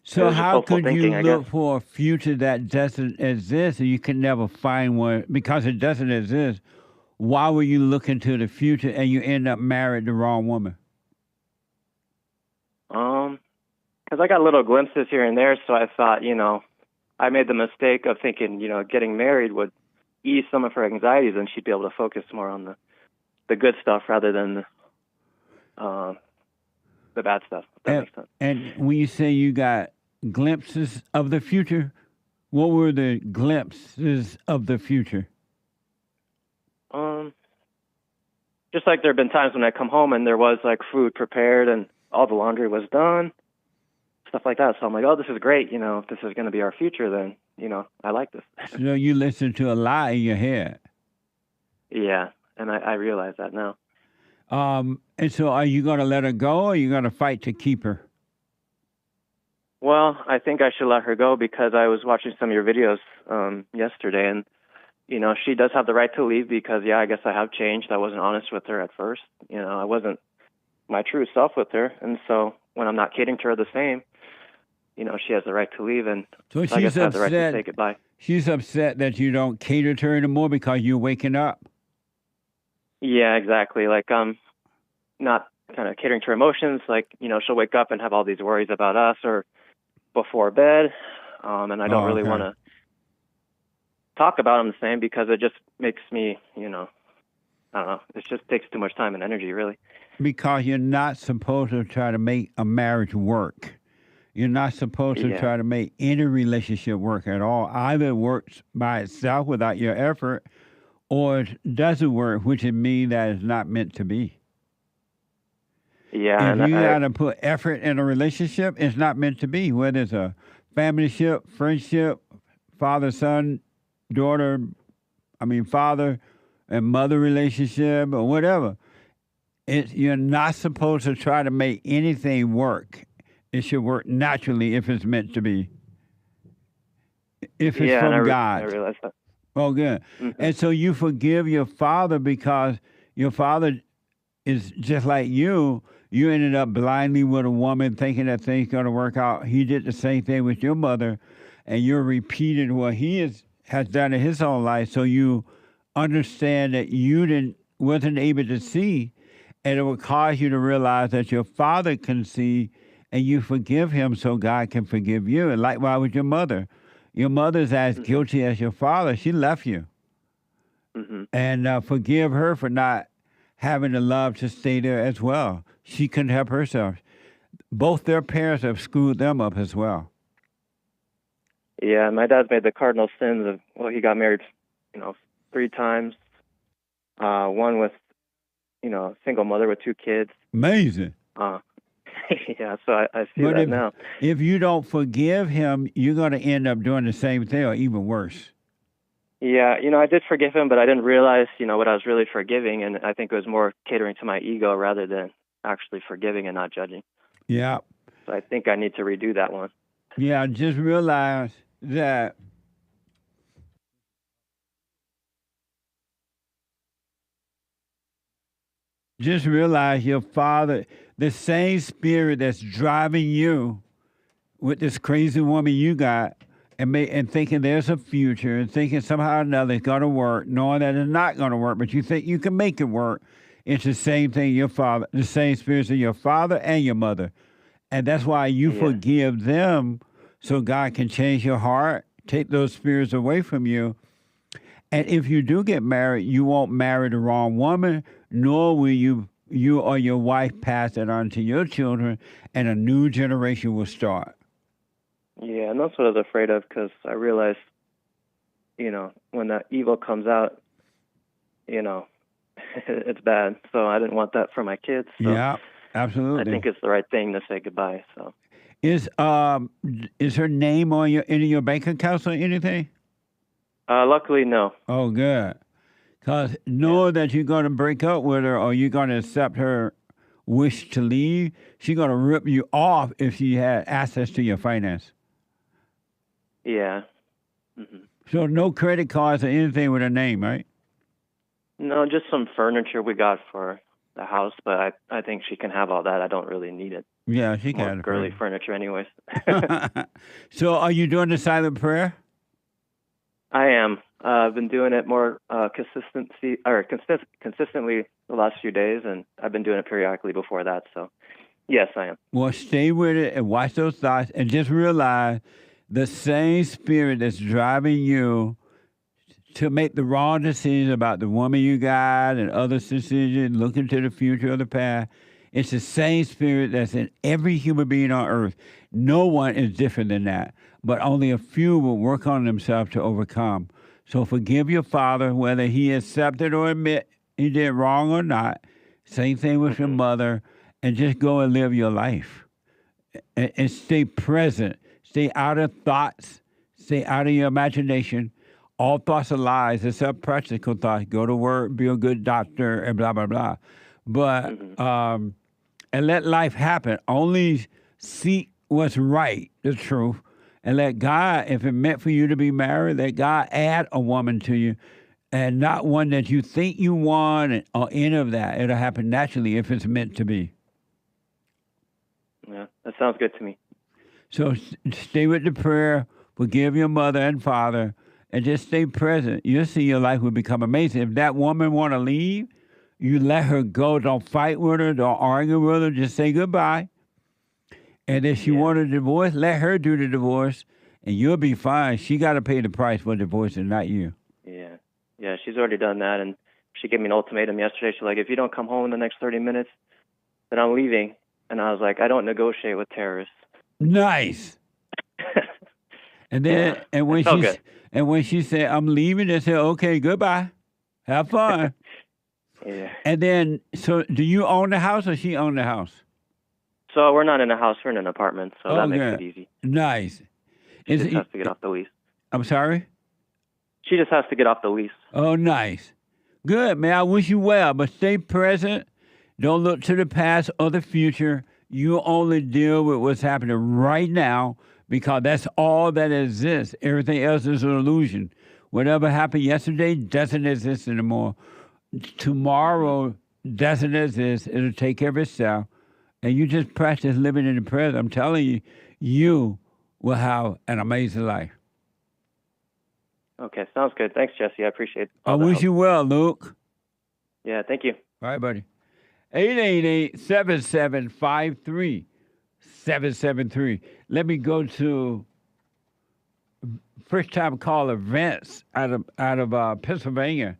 So how could you look for a future that doesn't exist and you can never find one because it doesn't exist? Why were you looking to the future and you end up married the wrong woman? Because I got little glimpses here and there, so I thought, I made the mistake of thinking, getting married would ease some of her anxieties and she'd be able to focus more on the good stuff rather than the bad stuff. If that makes sense. And when you say you got glimpses of the future, what were the glimpses of the future? Just like there have been times when I come home and there was like food prepared and all the laundry was done, stuff like that. So I'm like, oh, this is great. If this is going to be our future, then, I like this. So you listen to a lie in your head. Yeah, and I realize that now. And so are you going to let her go or are you going to fight to keep her? Well, I think I should let her go because I was watching some of your videos yesterday and, she does have the right to leave because, I guess I have changed. I wasn't honest with her at first. I wasn't my true self with her. And so when I'm not catering to her the same, she has the right to leave. And so I guess I have the right to say goodbye. She's upset that you don't cater to her anymore because you're waking up. Yeah, exactly. Like, not kind of catering to her emotions. Like, she'll wake up and have all these worries about us or before bed. And I don't really want to talk about them the same because it just makes me, I don't know. It just takes too much time and energy, really. Because you're not supposed to try to make a marriage work. You're not supposed to try to make any relationship work at all. Either it works by itself without your effort or it doesn't work, which would mean that it's not meant to be. Yeah. If you got to put effort in a relationship, it's not meant to be. Whether it's a family ship, friendship, father, son, daughter, father and mother relationship or whatever. You're not supposed to try to make anything work. It should work naturally if it's meant to be. If it's from God. I realize that. Oh, good. Mm-hmm. And so you forgive your father because your father is just like you. You ended up blindly with a woman thinking that things going to work out. He did the same thing with your mother, and you're repeating what he has done in his own life. So you understand that you wasn't able to see, and it will cause you to realize that your father can see, and you forgive him so God can forgive you. And likewise with your mother. Your mother's as guilty as your father. She left you. Mm-hmm. And forgive her for not having the love to stay there as well. She couldn't help herself. Both their parents have screwed them up as well. Yeah, my dad's made the cardinal sins of, he got married, 3 times. One with single mother with 2 kids. Amazing. Yeah, so I see But that now. if you don't forgive him, you're going to end up doing the same thing or even worse. Yeah, I did forgive him, but I didn't realize, what I was really forgiving, and I think it was more catering to my ego rather than actually forgiving and not judging. Yeah. So I think I need to redo that one. Yeah, just realize that your father, the same spirit that's driving you with this crazy woman you got and thinking there's a future and thinking somehow or another it's going to work, knowing that it's not going to work, but you think you can make it work. It's the same thing your father, the same spirits of your father and your mother. And that's why you forgive them so God can change your heart, take those spirits away from you. And if you do get married, you won't marry the wrong woman, nor will you or your wife pass it on to your children, and a new generation will start. Yeah, and that's what I was afraid of, because I realized, when that evil comes out, it's bad. So I didn't want that for my kids. So yeah, absolutely. I think it's the right thing to say goodbye. So is her name on any of your bank accounts or anything? Luckily, no. Oh, good. Because knowing that you're going to break up with her or you're going to accept her wish to leave, she's going to rip you off if she had access to your finance. Yeah. Mm-hmm. So no credit cards or anything with her name, right? No, just some furniture we got for the house, but I think she can have all that. I don't really need it. Yeah, she More can. girly furniture anyways. So are you doing the silent prayer? I am. I've been doing it more consistently the last few days, and I've been doing it periodically before that. So, yes, I am. Well, stay with it and watch those thoughts, and just realize the same spirit that's driving you to make the wrong decisions about the woman you got and other decisions, looking to the future or the past. It's the same spirit that's in every human being on earth. No one is different than that, but only a few will work on themselves to overcome. So forgive your father, whether he accepted or admit he did wrong or not. Same thing with your mother, and just go and live your life. And stay present. Stay out of thoughts. Stay out of your imagination. All thoughts are lies, except practical thoughts. Go to work, be a good doctor, and blah, blah, blah. But, and let life happen. Only seek what's right, the truth. And let God, if it meant for you to be married, let God add a woman to you, and not one that you think you want or any of that. It'll happen naturally if it's meant to be. Yeah, that sounds good to me. So stay with the prayer, forgive your mother and father, and just stay present. You'll see your life will become amazing. If that woman want to leave, you let her go. Don't fight with her. Don't argue with her. Just say goodbye. And if she want a divorce, let her do the divorce, and you'll be fine. She got to pay the price for divorce and not you. Yeah. Yeah, she's already done that, and she gave me an ultimatum yesterday. She's like, if you don't come home in the next 30 minutes, then I'm leaving. And I was like, I don't negotiate with terrorists. Nice. And then, and when she said, I'm leaving, they said, okay, goodbye. Have fun. Yeah. And then, so do you own the house or she own the house? So we're not in a house, we're in an apartment, so that makes it easy. Nice. She just has to get off the lease. I'm sorry? She just has to get off the lease. Oh, nice. Good, man. I wish you well, but stay present. Don't look to the past or the future. You only deal with what's happening right now, because that's all that exists. Everything else is an illusion. Whatever happened yesterday doesn't exist anymore. Tomorrow doesn't exist. It'll take care of itself. And you just practice living in the present. I'm telling you, you will have an amazing life. Okay, sounds good. Thanks, Jesse. I appreciate it. I wish you well, Luke. Yeah, thank you. All right, buddy. 888-7753-773. Let me go to first-time caller Vince out of Pennsylvania.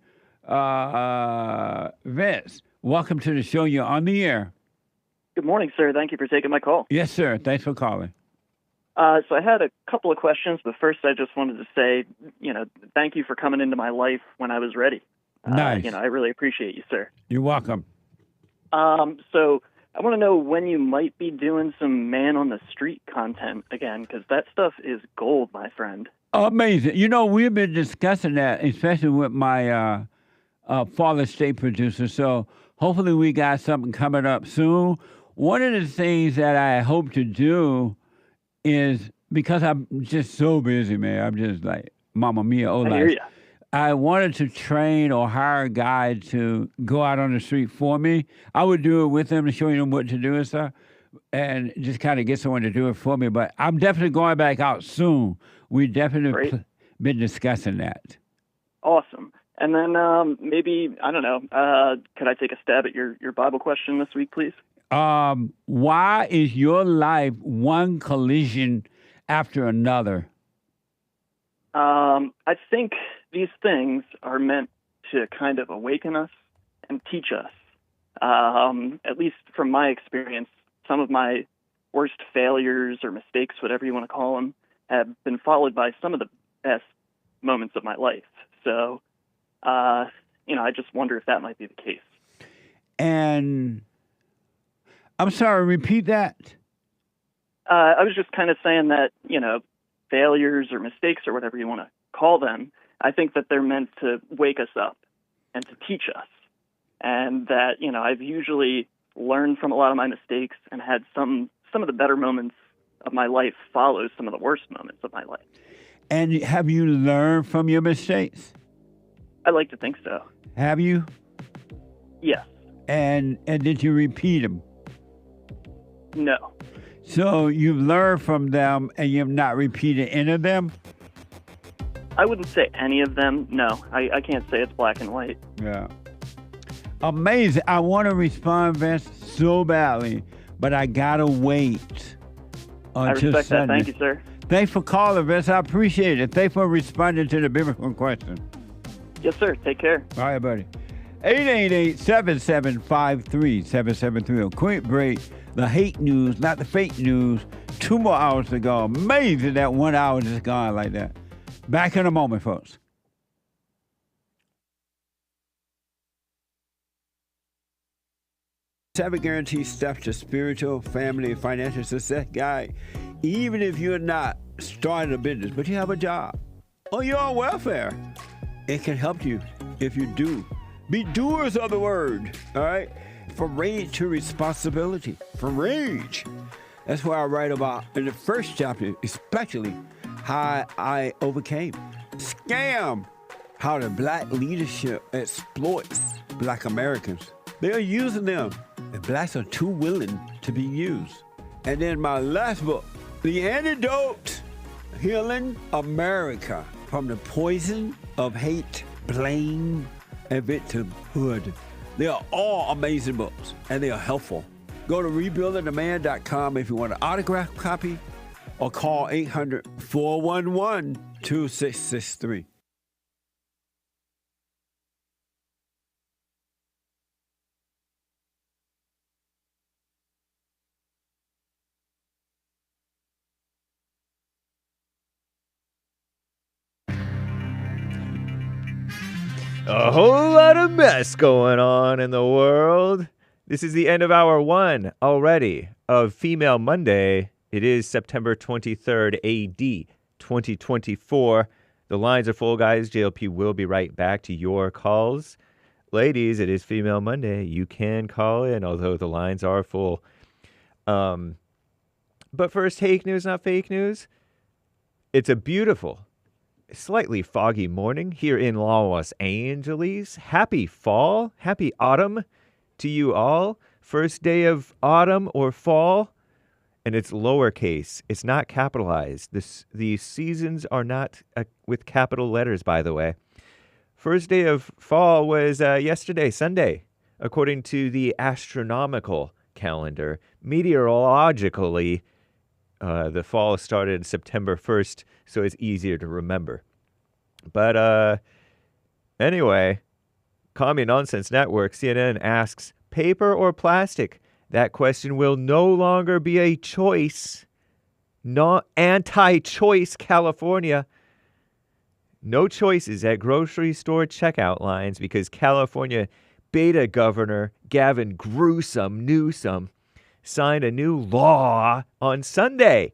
Vince, welcome to the show. You're on the air. Good morning, sir. Thank you for taking my call. Yes, sir. Thanks for calling. So I had a couple of questions, but first I just wanted to say, thank you for coming into my life when I was ready. Nice. I really appreciate you, sir. You're welcome. So I want to know when you might be doing some man on the street content again, because that stuff is gold, my friend. Amazing. You know, we've been discussing that, especially with my father state producer. So hopefully we got something coming up soon. One of the things that I hope to do is, because I'm just so busy, man, I'm just like, Mama Mia, oh, I hear ya. I wanted to train or hire a guy to go out on the street for me. I would do it with them to show them what to do and stuff, and just kind of get someone to do it for me. But I'm definitely going back out soon. We definitely been discussing that. Awesome. And then maybe, I don't know, could I take a stab at your Bible question this week, please? Why is your life one collision after another? I think these things are meant to kind of awaken us and teach us. At least from my experience, some of my worst failures or mistakes, whatever you want to call them, have been followed by some of the best moments of my life. So, I just wonder if that might be the case. And I'm sorry, repeat that. I was just kind of saying that, failures or mistakes or whatever you want to call them, I think that they're meant to wake us up and to teach us. And that, I've usually learned from a lot of my mistakes and had some of the better moments of my life follow some of the worst moments of my life. And have you learned from your mistakes? I like to think so. Have you? Yes. And did you repeat them? No. So you've learned from them and you've not repeated any of them? I wouldn't say any of them. No, I can't say it's black and white. Yeah. Amazing. I want to respond, Vince, so badly, but I got to wait I until respect Sunday. that. Thank you, sir. Thanks for calling, Vince. I appreciate it. Thanks for responding to the biblical question. Yes, sir. Take care. All right, buddy. 888-7753-773. A quick break. The hate news, not the fake news. 2 more hours to go. Amazing that 1 hour just gone like that. Back in a moment, folks. Seven guarantees stuff to spiritual, family, and financial success guide. Even if you're not starting a business, but you have a job or you're on welfare, it can help you if you do. Be doers of the word, all right? From rage to responsibility. From rage. That's what I write about in the first chapter, especially how I overcame. Scam. How the black leadership exploits black Americans. They're using them. And blacks are too willing to be used. And then my last book, The Antidote, Healing America from the Poison of Hate, Blame, and Victimhood. They are all amazing books, and they are helpful. Go to rebuildingtheman.com if you want an autographed copy, or call 800-411-2663. A whole lot of mess going on in the world. This is the end of hour 1 already of Female Monday. It is September 23rd, AD 2024. The lines are full, guys. JLP will be right back to your calls. Ladies, it is Female Monday. You can call in, although the lines are full. But first, Hake news, not fake news. It's a beautiful, slightly foggy morning here in Los Angeles. Happy fall, happy autumn to you all. First day of autumn or fall, and it's lowercase. It's not capitalized. The seasons are not with capital letters, by the way. First day of fall was yesterday, Sunday, according to the astronomical calendar. Meteorologically, the fall started September 1st, so it's easier to remember. But anyway, Commie Nonsense Network, CNN asks, paper or plastic? That question will no longer be a choice. Not anti-choice California. No choices at grocery store checkout lines because California beta governor Gavin Newsom signed a new law on Sunday.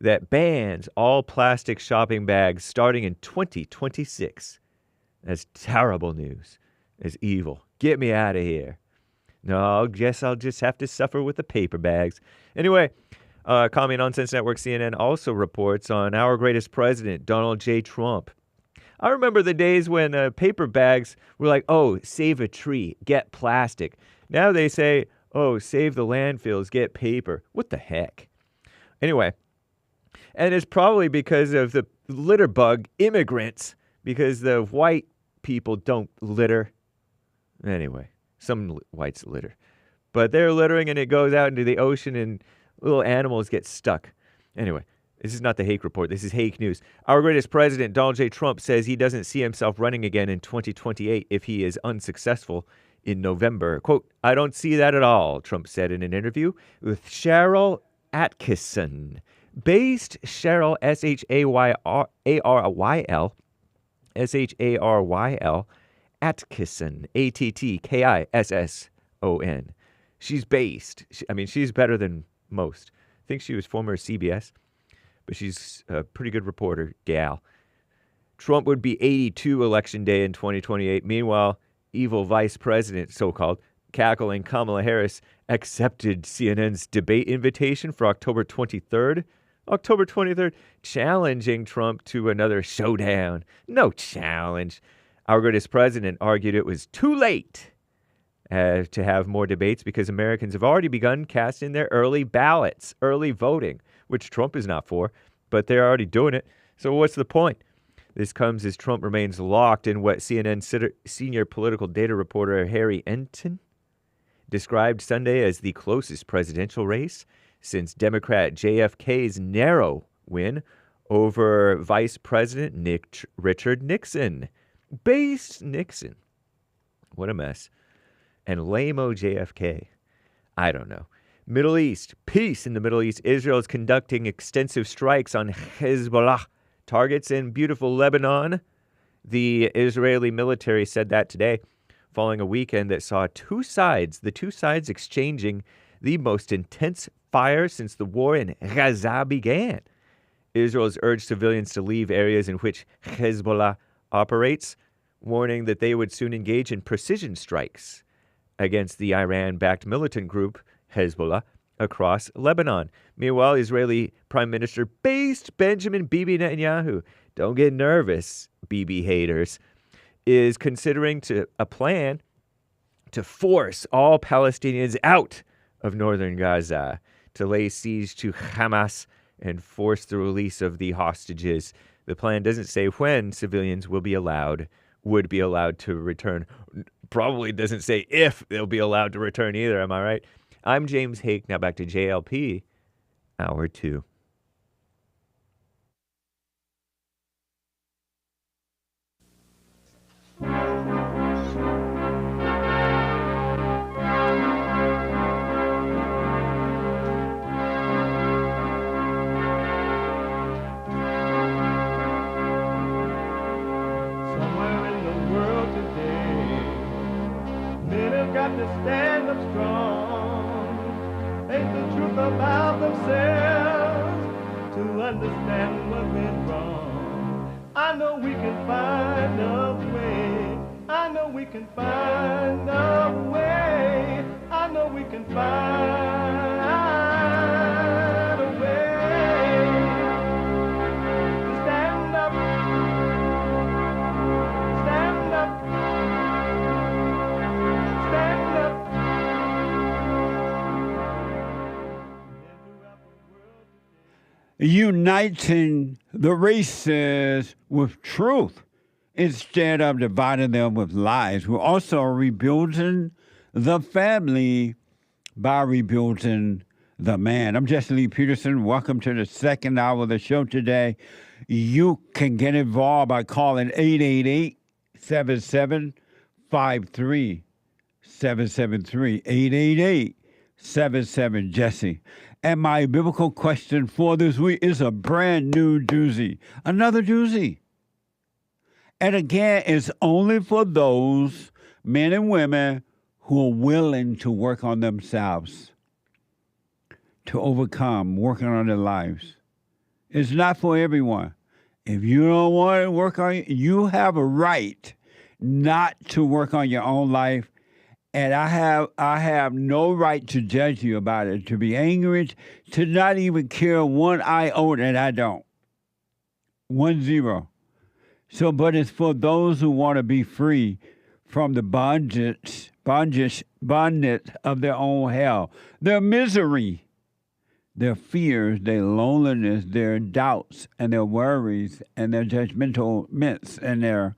That bans all plastic shopping bags starting in 2026. That's terrible news. It's evil. Get me out of here. No, I guess I'll just have to suffer with the paper bags. Anyway, Commie Nonsense Network CNN also reports on our greatest president, Donald J. Trump. I remember the days when paper bags were like, oh, save a tree, get plastic. Now they say, oh, save the landfills, get paper. What the heck? Anyway, and it's probably because of the litter bug immigrants, because the white people don't litter. Anyway, some whites litter. But they're littering and it goes out into the ocean and little animals get stuck. Anyway, this is not the Hake Report. This is Hake News. Our greatest president, Donald J. Trump, says he doesn't see himself running again in 2028 if he is unsuccessful in November. Quote, I don't see that at all, Trump said in an interview with Cheryl Atkinson. Based Cheryl, S-H-A-R-Y-L, Atkinson, Attkisson. She's based. She's better than most. I think she was former CBS, but she's a pretty good reporter, gal. Trump would be 82 election day in 2028. Meanwhile, evil vice president, so-called, cackling Kamala Harris accepted CNN's debate invitation for October 23rd. October 23rd, challenging Trump to another showdown. No challenge. Our greatest president argued it was too late to have more debates because Americans have already begun casting their early ballots, early voting, which Trump is not for, but they're already doing it. So what's the point? This comes as Trump remains locked in what CNN senior political data reporter Harry Enton described Sunday as the closest presidential race since Democrat JFK's narrow win over Vice President Richard Nixon. Based Nixon. What a mess. And lame-o JFK. I don't know. Middle East. Peace in the Middle East. Israel is conducting extensive strikes on Hezbollah targets in beautiful Lebanon. The Israeli military said that today, following a weekend that saw the two sides exchanging the most intense fire since the war in Gaza began. Israel has urged civilians to leave areas in which Hezbollah operates, warning that they would soon engage in precision strikes against the Iran-backed militant group Hezbollah across Lebanon. Meanwhile, Israeli Prime Minister based Benjamin Bibi Netanyahu, don't get nervous, Bibi haters, is considering a plan to force all Palestinians out of northern Gaza, to lay siege to Hamas and force the release of the hostages. The plan doesn't say when civilians would be allowed to return. Probably doesn't say if they'll be allowed to return either, am I right? I'm James Hake. Now back to JLP, Hour 2. Got to stand up strong, face the truth about themselves, to understand what went wrong. I know we can find a way. I know we can find a way. I know we can find a way to stand up, stand up. Uniting the races with truth instead of dividing them with lies. We're also rebuilding the family by rebuilding the man. I'm Jesse Lee Peterson. Welcome to the second hour of the show today. You can get involved by calling 888-7753-773, 888-77-JESSE. And my biblical question for this week is a brand new doozy. Another doozy. And again, it's only for those men and women who are willing to work on themselves, to overcome, working on their lives. It's not for everyone. If you don't want to work on it, you have a right not to work on your own life. And I have no right to judge you about it, to be angry, to not even care one iota, and I don't. 10. So, but it's for those who want to be free from the bondage of their own hell, their misery, their fears, their loneliness, their doubts, and their worries, and their judgmental mints, and their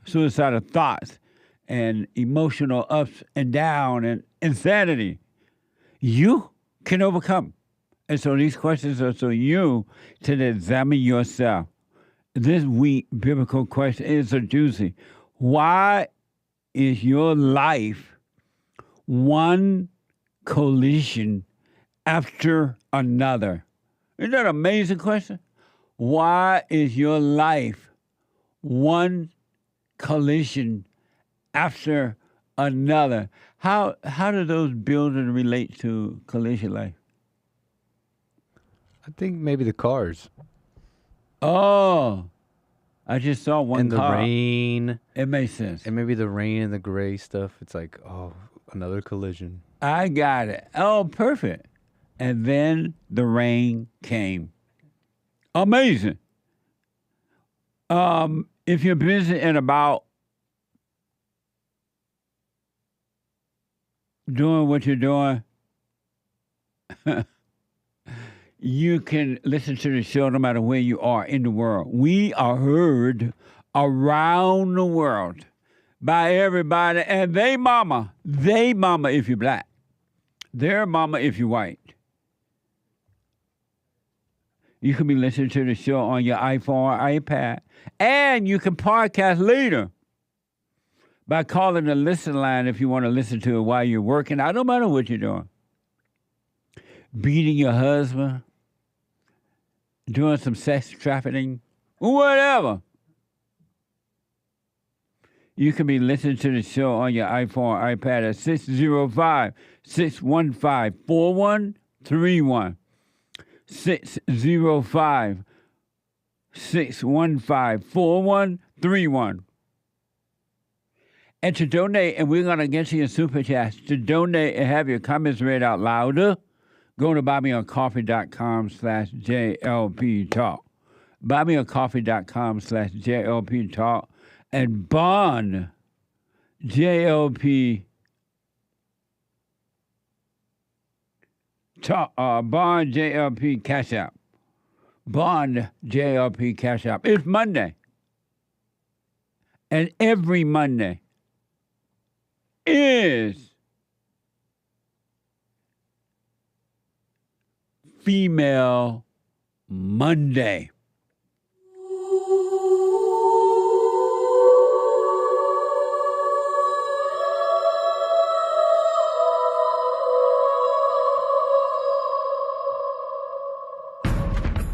suicidal thoughts, and emotional ups and down, and insanity. You can overcome. And so these questions are so you to examine yourself. This week, biblical question is a doozy. Why is your life one collision after another? Isn't that an amazing question? Why is your life one collision after another? How do those build and relate to collision life? I think maybe the cars. Oh, I just saw one and the car. rain. It makes sense. And maybe the rain and the gray stuff. It's like, oh, another collision. I got it. Oh, perfect. And then the rain came. Amazing. If you're busy and about doing what you're doing, you can listen to the show no matter where you are in the world. We are heard around the world by everybody, and they mama if you're black, their mama if you're white. You can be listening to the show on your iPhone or iPad, and you can podcast later by calling the listen line if you want to listen to it while you're working. I don't matter what you're doing. Beating your husband, doing some sex trafficking, whatever. You can be listening to the show on your iPhone or iPad at 605-615-4131. 605-615-4131. And to donate, and we're going to get to your super chats, to donate and have your comments read out louder, go to buymeacoffee.com/JLP Talk. Buymeacoffee.com/JLP Talk. And bond JLP Talk, bond JLP Cash App. Bond JLP Cash App. It's Monday. And every Monday is Female Monday.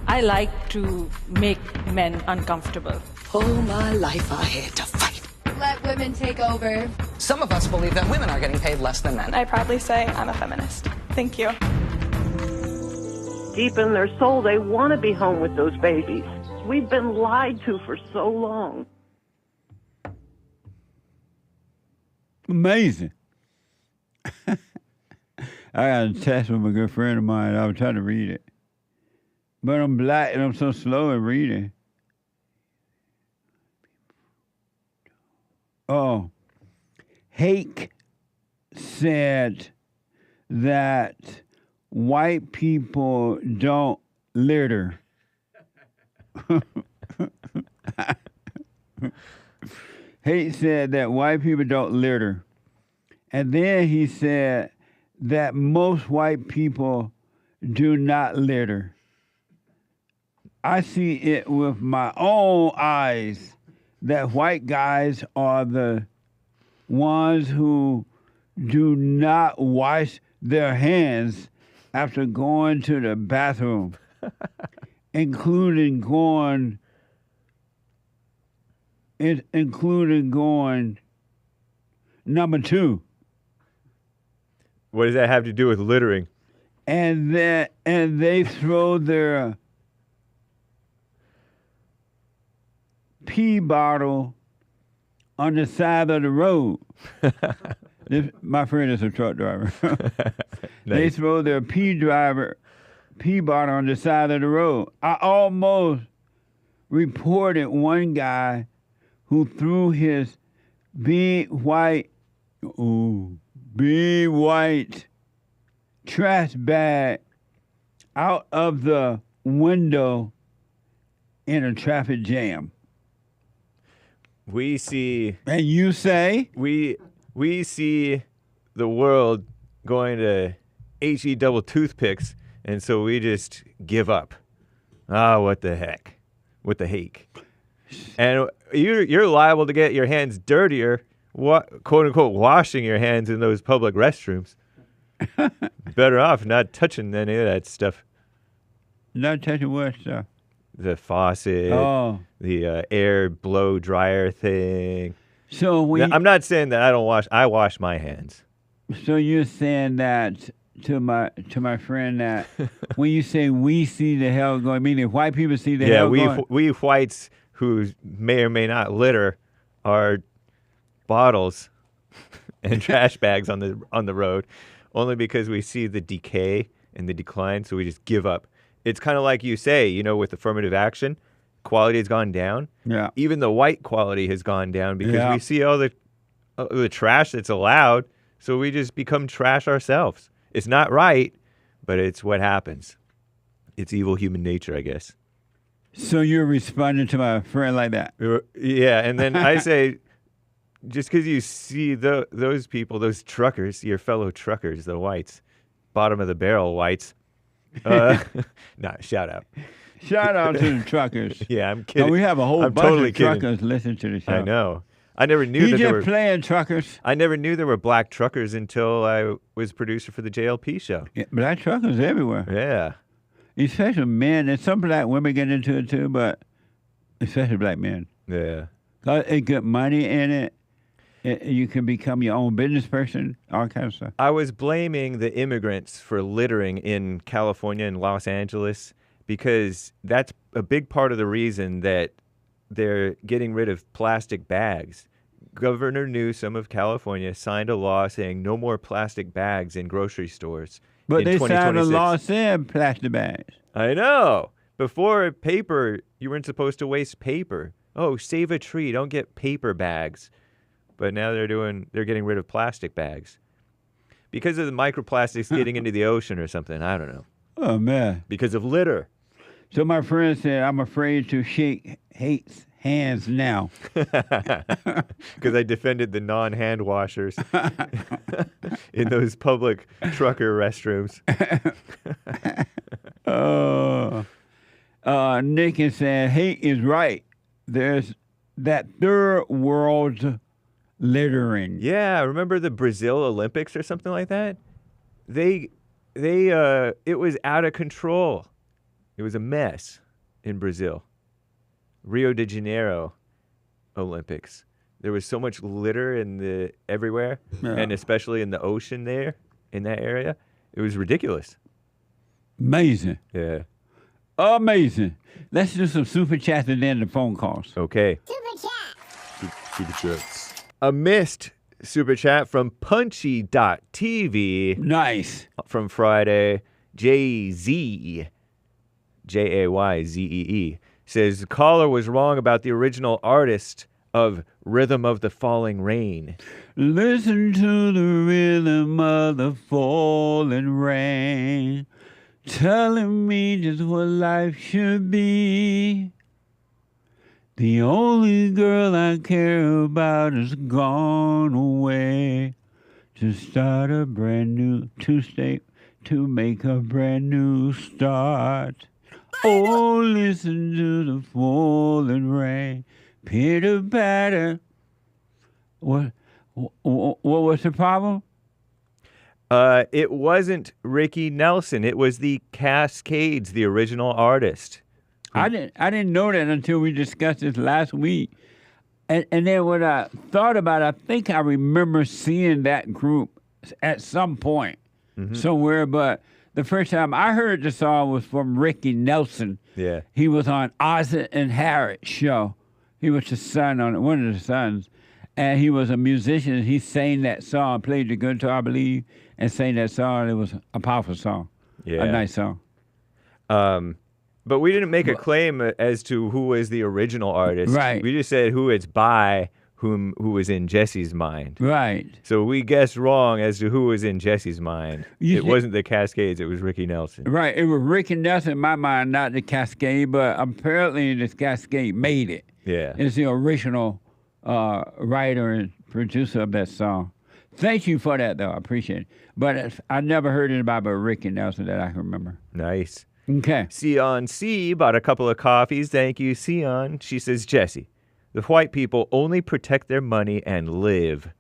I like to make men uncomfortable. All my life I had to fight. Let women take over. Some of us believe that women are getting paid less than men. I proudly say I'm a feminist. Thank you. Deep in their soul, they want to be home with those babies. We've been lied to for so long. Amazing. I got a text from a good friend of mine. I was trying to read it. But I'm black and I'm so slow at reading. Oh, Hake said that white people don't litter. Hake said that white people don't litter. And then he said that most white people do not litter. I see it with my own eyes that white guys are the ones who do not wash their hands after going to the bathroom, including going it included going number 2. What does that have to do with littering? And they throw their pee bottle on the side of the road. My friend is a truck driver. They throw their pee bottle on the side of the road. I almost reported one guy who threw his big white trash bag out of the window in a traffic jam. We see... And you say? We see the world going to HE double toothpicks, and so we just give up. What the heck? What the hake? And you're liable to get your hands dirtier, quote unquote, washing your hands in those public restrooms. Better off not touching any of that stuff. Not touching what stuff? The faucet, the air blow dryer thing. So I'm not saying that I don't wash. I wash my hands. So you're saying that to my friend that when you say we see the hell going, meaning white people see the hell going. Yeah, we whites who may or may not litter our bottles and trash bags on the road, only because we see the decay and the decline, so we just give up. It's kind of like you say, with affirmative action, quality has gone down. Yeah. Even the white quality has gone down because we see all the trash that's allowed, so we just become trash ourselves. It's not right, but it's what happens. It's evil human nature, I guess. So you're responding to my friend like that? Yeah, and then I say, just because you see those people, those truckers, your fellow truckers, the whites, bottom of the barrel whites, shout out. Shout out to the truckers. Yeah, I'm kidding. No, we have a whole bunch totally of truckers listen to the show. I know. I never knew that there were playing truckers. I never knew there were black truckers until I was producer for the JLP show. Yeah, black truckers everywhere. Yeah. Especially men, and some black women get into it too, but especially black men. Yeah. Cause it got money in it. You can become your own business person, all kinds of stuff. I was blaming the immigrants for littering in California and Los Angeles because that's a big part of the reason that they're getting rid of plastic bags. Governor Newsom of California signed a law saying no more plastic bags in grocery stores. But they signed a law saying plastic bags. I know. Before paper, you weren't supposed to waste paper. Oh, save a tree. Don't get paper bags. But now they're getting rid of plastic bags. Because of the microplastics getting into the ocean or something. I don't know. Oh, man. Because of litter. So my friend said, I'm afraid to shake Hake's hands now. Because I defended the non-hand washers in those public trucker restrooms. Nick is saying, Hake is right. There's that third world littering. Yeah, remember the Brazil Olympics or something like that? It was out of control. It was a mess in Brazil. Rio de Janeiro Olympics. There was so much litter everywhere, and especially in the ocean there, in that area. It was ridiculous. Amazing. Yeah. Amazing. Let's do some super chats and then the phone calls. Okay. Super chats. A missed super chat from Punchy.tv. Nice. From Friday. Jayzee. Jayzee. Says, the caller was wrong about the original artist of Rhythm of the Falling Rain. Listen to the rhythm of the falling rain, telling me just what life should be. The only girl I care about is gone away to start a brand new to make a brand new start. Oh, listen to the falling rain, pitter patter. What was the problem? It wasn't Ricky Nelson. It was the Cascades, the original artist. I didn't know that until we discussed this last week. And then when I thought about it, I think I remember seeing that group at some point somewhere. But the first time I heard the song was from Ricky Nelson. Yeah. He was on Ozzy and Harriet's show. He was the son on one of the sons. And he was a musician. He sang that song, played the guitar, I believe, and sang that song. It was a powerful song. Yeah. A nice song. But we didn't make a claim as to who was the original artist. Right. We just said who it's by who was in Jesse's mind. Right. So we guessed wrong as to who was in Jesse's mind. It wasn't the Cascades, it was Ricky Nelson. Right. It was Ricky Nelson in my mind, not the Cascade, but apparently the Cascade made it. Yeah. It's the original writer and producer of that song. Thank you for that, though. I appreciate it. But I never heard anybody but Ricky Nelson that I can remember. Nice. Okay. Sion C bought a couple of coffees. Thank you, Sion. She says, Jesse, the white people only protect their money and live,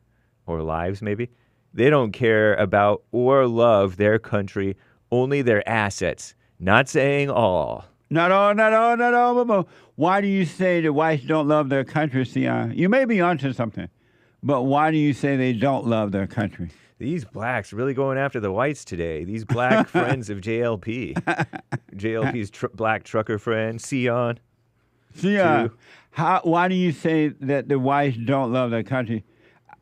or lives maybe. They don't care about or love their country, only their assets. Not saying all. Not all. Why do you say the whites don't love their country, Sion? You may be onto something, but why do you say they don't love their country? These blacks really going after the whites today. These black friends of JLP. JLP's black trucker friend, Sion. Sion, why do you say that the whites don't love their country?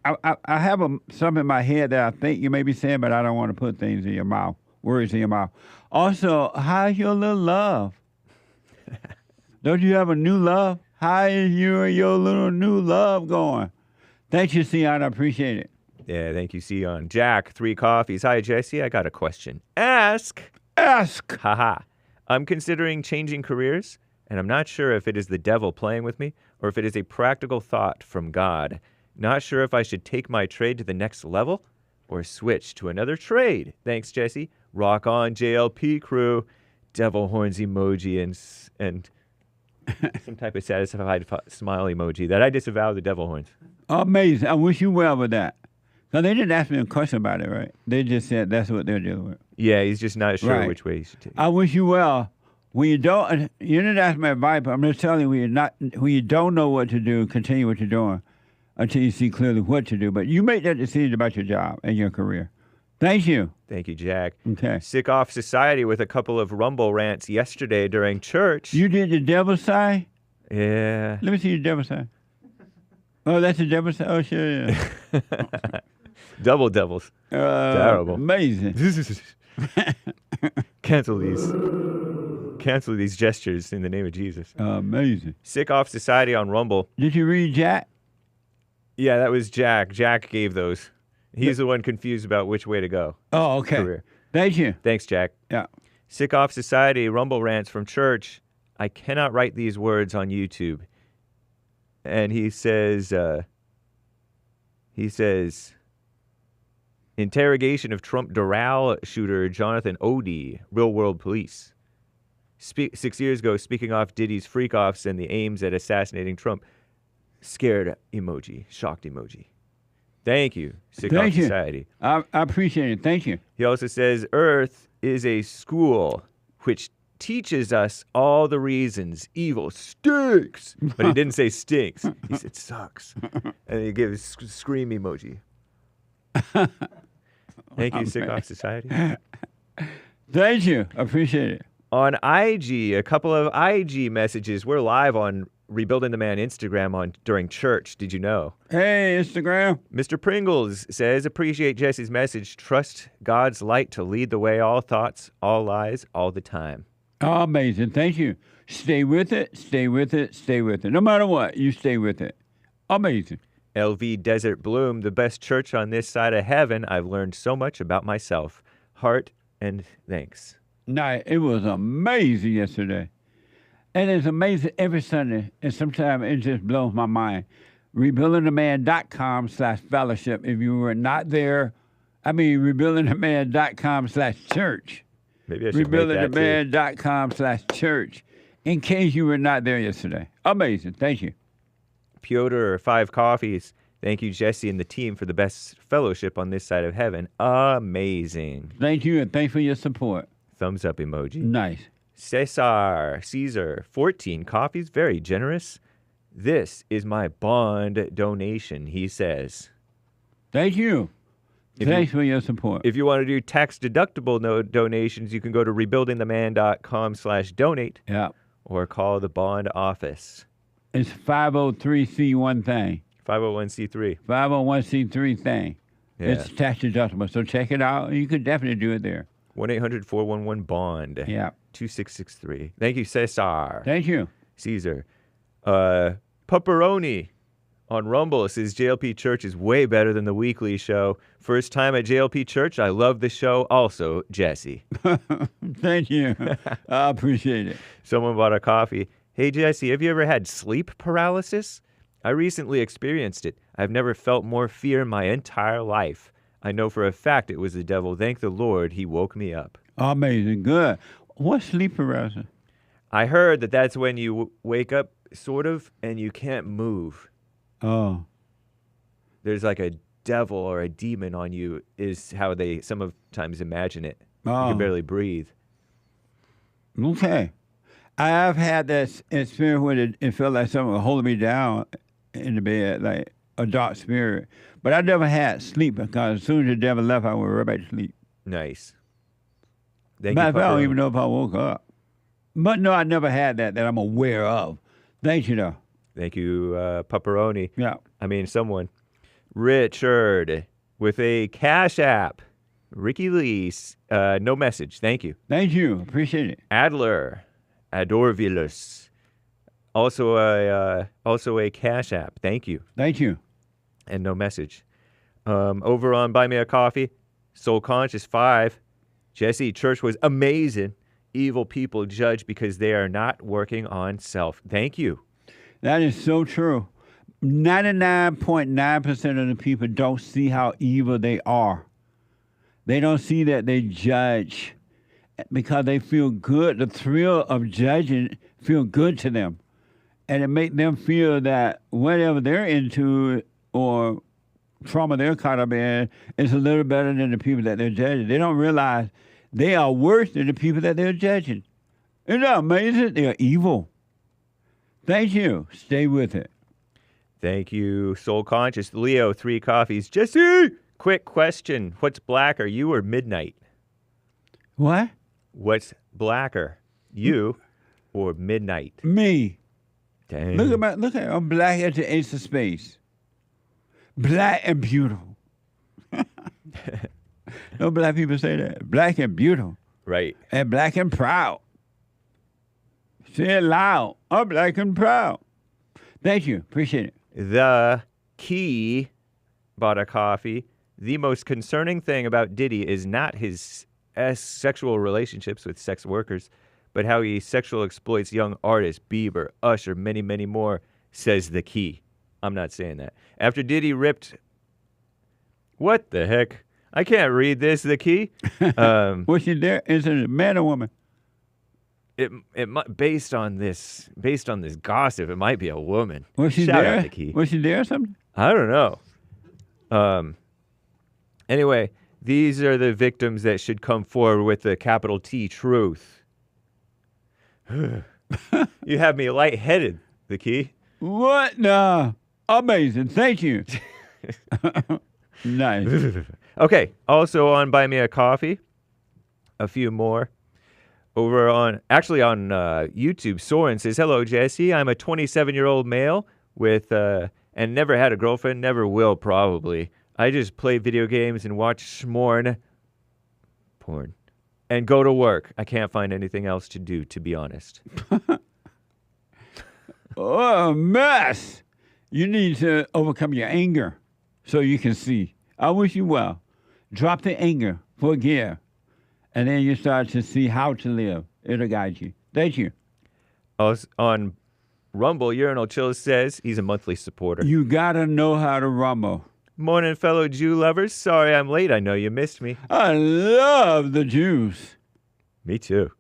I have something in my head that I think you may be saying, but I don't want to put things in your mouth, words in your mouth. Also, how's your little love? Don't you have a new love? How is you and your little new love going? Thank you, Sion. I appreciate it. Yeah, thank you, Sion. Jack, 3 coffees. Hi, Jesse. I got a question. Ask. Haha. I'm considering changing careers, and I'm not sure if it is the devil playing with me or if it is a practical thought from God. Not sure if I should take my trade to the next level or switch to another trade. Thanks, Jesse. Rock on, JLP crew. Devil horns emoji and some type of satisfied smile emoji that I disavow the devil horns. Amazing. I wish you well with that. No, they didn't ask me a question about it, right? They just said that's what they're doing with. Yeah, he's just not sure which way he should take it. I wish you well. When you didn't ask my advice, but I'm just telling you, when you don't know what to do, continue what you're doing until you see clearly what to do. But you make that decision about your job and your career. Thank you. Thank you, Jack. Okay. Sick off society with a couple of Rumble rants yesterday during church. You did the devil sign? Yeah. Let me see the devil sign. Oh, that's the devil sign? Oh, sure, yeah. Double devils. Terrible. Amazing. Cancel these gestures in the name of Jesus. Amazing. Sick off society on Rumble. Did you read Jack? Yeah, that was Jack. Jack gave those. He's the one confused about which way to go. Oh, okay. Career. Thank you. Thanks, Jack. Yeah. Sick off society, Rumble rants from church. I cannot write these words on YouTube. And he says, interrogation of Trump Doral shooter Jonathan Odie, real world police. 6 years ago, speaking off Diddy's freak-offs and the aims at assassinating Trump. Scared emoji, shocked emoji. Thank you, Sick Off Society. I appreciate it. Thank you. He also says, Earth is a school which teaches us all the reasons evil stinks. But he didn't say stinks. He said sucks. And he gives scream emoji. Thank you, Sick Off Society. Thank you. Appreciate it. On IG, a couple of IG messages. We're live on Rebuilding the Man Instagram during church. Did you know? Hey, Instagram. Mr. Pringles says, appreciate Jesse's message. Trust God's light to lead the way, all thoughts, all lies, all the time. Oh, amazing. Thank you. Stay with it. Stay with it. Stay with it. No matter what, you stay with it. Amazing. LV Desert Bloom, the best church on this side of heaven. I've learned so much about myself. Heart and thanks. No, it was amazing yesterday. And it's amazing every Sunday, and sometimes it just blows my mind. RebuildingTheMan.com/fellowship. If you were not there, RebuildingTheMan.com/church. Maybe I should make that too. RebuildingTheMan.com/church. In case you were not there yesterday. Amazing. Thank you. Piotr, 5 coffees. Thank you, Jesse, and the team for the best fellowship on this side of heaven. Amazing. Thank you, and thanks for your support. Thumbs up emoji. Nice. Caesar, 14 coffees, very generous. This is my bond donation, he says. Thank you. Thanks for your support. If you want to do tax-deductible donations, you can go to rebuildingtheman.com/donate. Yeah. Or call the bond office. It's 503c1 thing. 501c3. 501c3 thing. Yeah. It's tax deductible. So check it out. You could definitely do it there. 1-800-411-BOND. Yeah. 2663. Thank you, Cesar. Thank you. Caesar. Pepperoni on Rumble says JLP Church is way better than the weekly show. First time at JLP Church. I love the show. Also, Jesse. Thank you. I appreciate it. Someone bought a coffee. Hey, Jesse, have you ever had sleep paralysis? I recently experienced it. I've never felt more fear in my entire life. I know for a fact it was the devil. Thank the Lord he woke me up. Amazing. Good. What's sleep paralysis? I heard that that's when you wake up, sort of, and you can't move. Oh. There's like a devil or a demon on you is how they sometimes imagine it. Oh. You can barely breathe. Okay. I have had that experience when it felt like someone was holding me down in the bed, like a dark spirit. But I never had sleep because as soon as the devil left, I went right back to sleep. Nice. Matter of fact, I don't even know if I woke up. But no, I never had that I'm aware of. Thank you, though. Thank you, Pepperoni. Yeah. I mean, someone. Richard with a Cash App. Ricky Lee, no message. Thank you. Thank you. Appreciate it. Adler, Adorvilus. Also a Cash App. Thank you. Thank you. And no message. Over on Buy Me a Coffee, Soul Conscious 5. Jesse, church was amazing. Evil people judge because they are not working on self. Thank you. That is so true. 99.9% of the people don't see how evil they are. They don't see that they judge because they feel good. The thrill of judging feel good to them. And it makes them feel that whatever they're into or trauma they're caught up in is a little better than the people that they're judging. They don't realize they are worse than the people that they're judging. Isn't that amazing? They're evil. Thank you. Stay with it. Thank you, Soul Conscious. Leo, 3 coffees. Jesse, quick question. What's blacker, you or midnight? What? What's blacker, you or midnight? Me. Dang. Look at I'm black as the ace of space. Black and beautiful. No black people say that. Black and beautiful. Right. And black and proud. Say it loud. I'm black and proud. Thank you. Appreciate it. The Key bought a coffee. The most concerning thing about Diddy is not his sexual relationships with sex workers, but how he sexually exploits young artists, Bieber, Usher, many, many more, says The Key. I'm not saying that. After Diddy ripped... What the heck? I can't read this, The Key. Was she there? Is it a man or woman? It might, based on this gossip, it might be a woman. Was she Shout there? out The Key. Was she there or something? I don't know. Anyway, these are the victims that should come forward with the capital T truth. You have me lightheaded, The Key. What? No. Amazing. Thank you. Nice. Okay. Also on Buy Me a Coffee, a few more. Over on YouTube, Soren says, "Hello, Jesse. I'm a 27-year-old male with and never had a girlfriend, never will probably. I just play video games and watch porn and go to work. I can't find anything else to do, to be honest." Oh, a mess. You need to overcome your anger so you can see. I wish you well. Drop the anger, forgive, and then you start to see how to live. It'll guide you. Thank you. On Rumble, Urinal Chill says he's a monthly supporter. You got to know how to rumble. Morning, fellow Jew lovers. Sorry I'm late. I know you missed me. I love the Jews. Me too.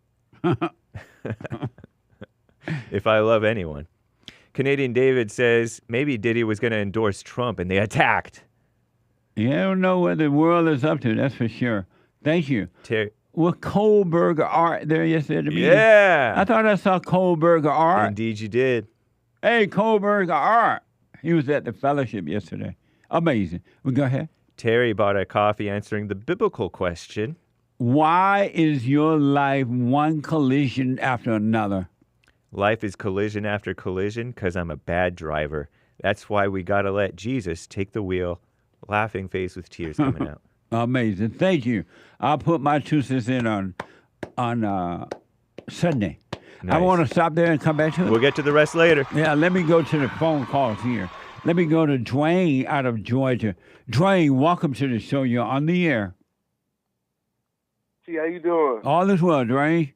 If I love anyone. Canadian David says maybe Diddy was going to endorse Trump and they attacked. You don't know what the world is up to, that's for sure. Thank you. Was Kohlberger art there yesterday at the meeting? Yeah. I thought I saw Kohlberger art. Indeed you did. Hey, Kohlberg Art. He was at the fellowship yesterday. Amazing. Well, go ahead. Terry bought a coffee answering the biblical question. Why is your life one collision after another? Life is collision after collision because I'm a bad driver. That's why we got to let Jesus take the wheel. Laughing face with tears coming out. Amazing. Thank you. I'll put my 2 cents in on Sunday. Nice. I want to stop there and come back to it. We'll get to the rest later. Yeah, let me go to the phone calls here. Let me go to Dwayne out of Georgia. Dwayne, welcome to the show. You're on the air. See, how you doing? All is well, Dwayne.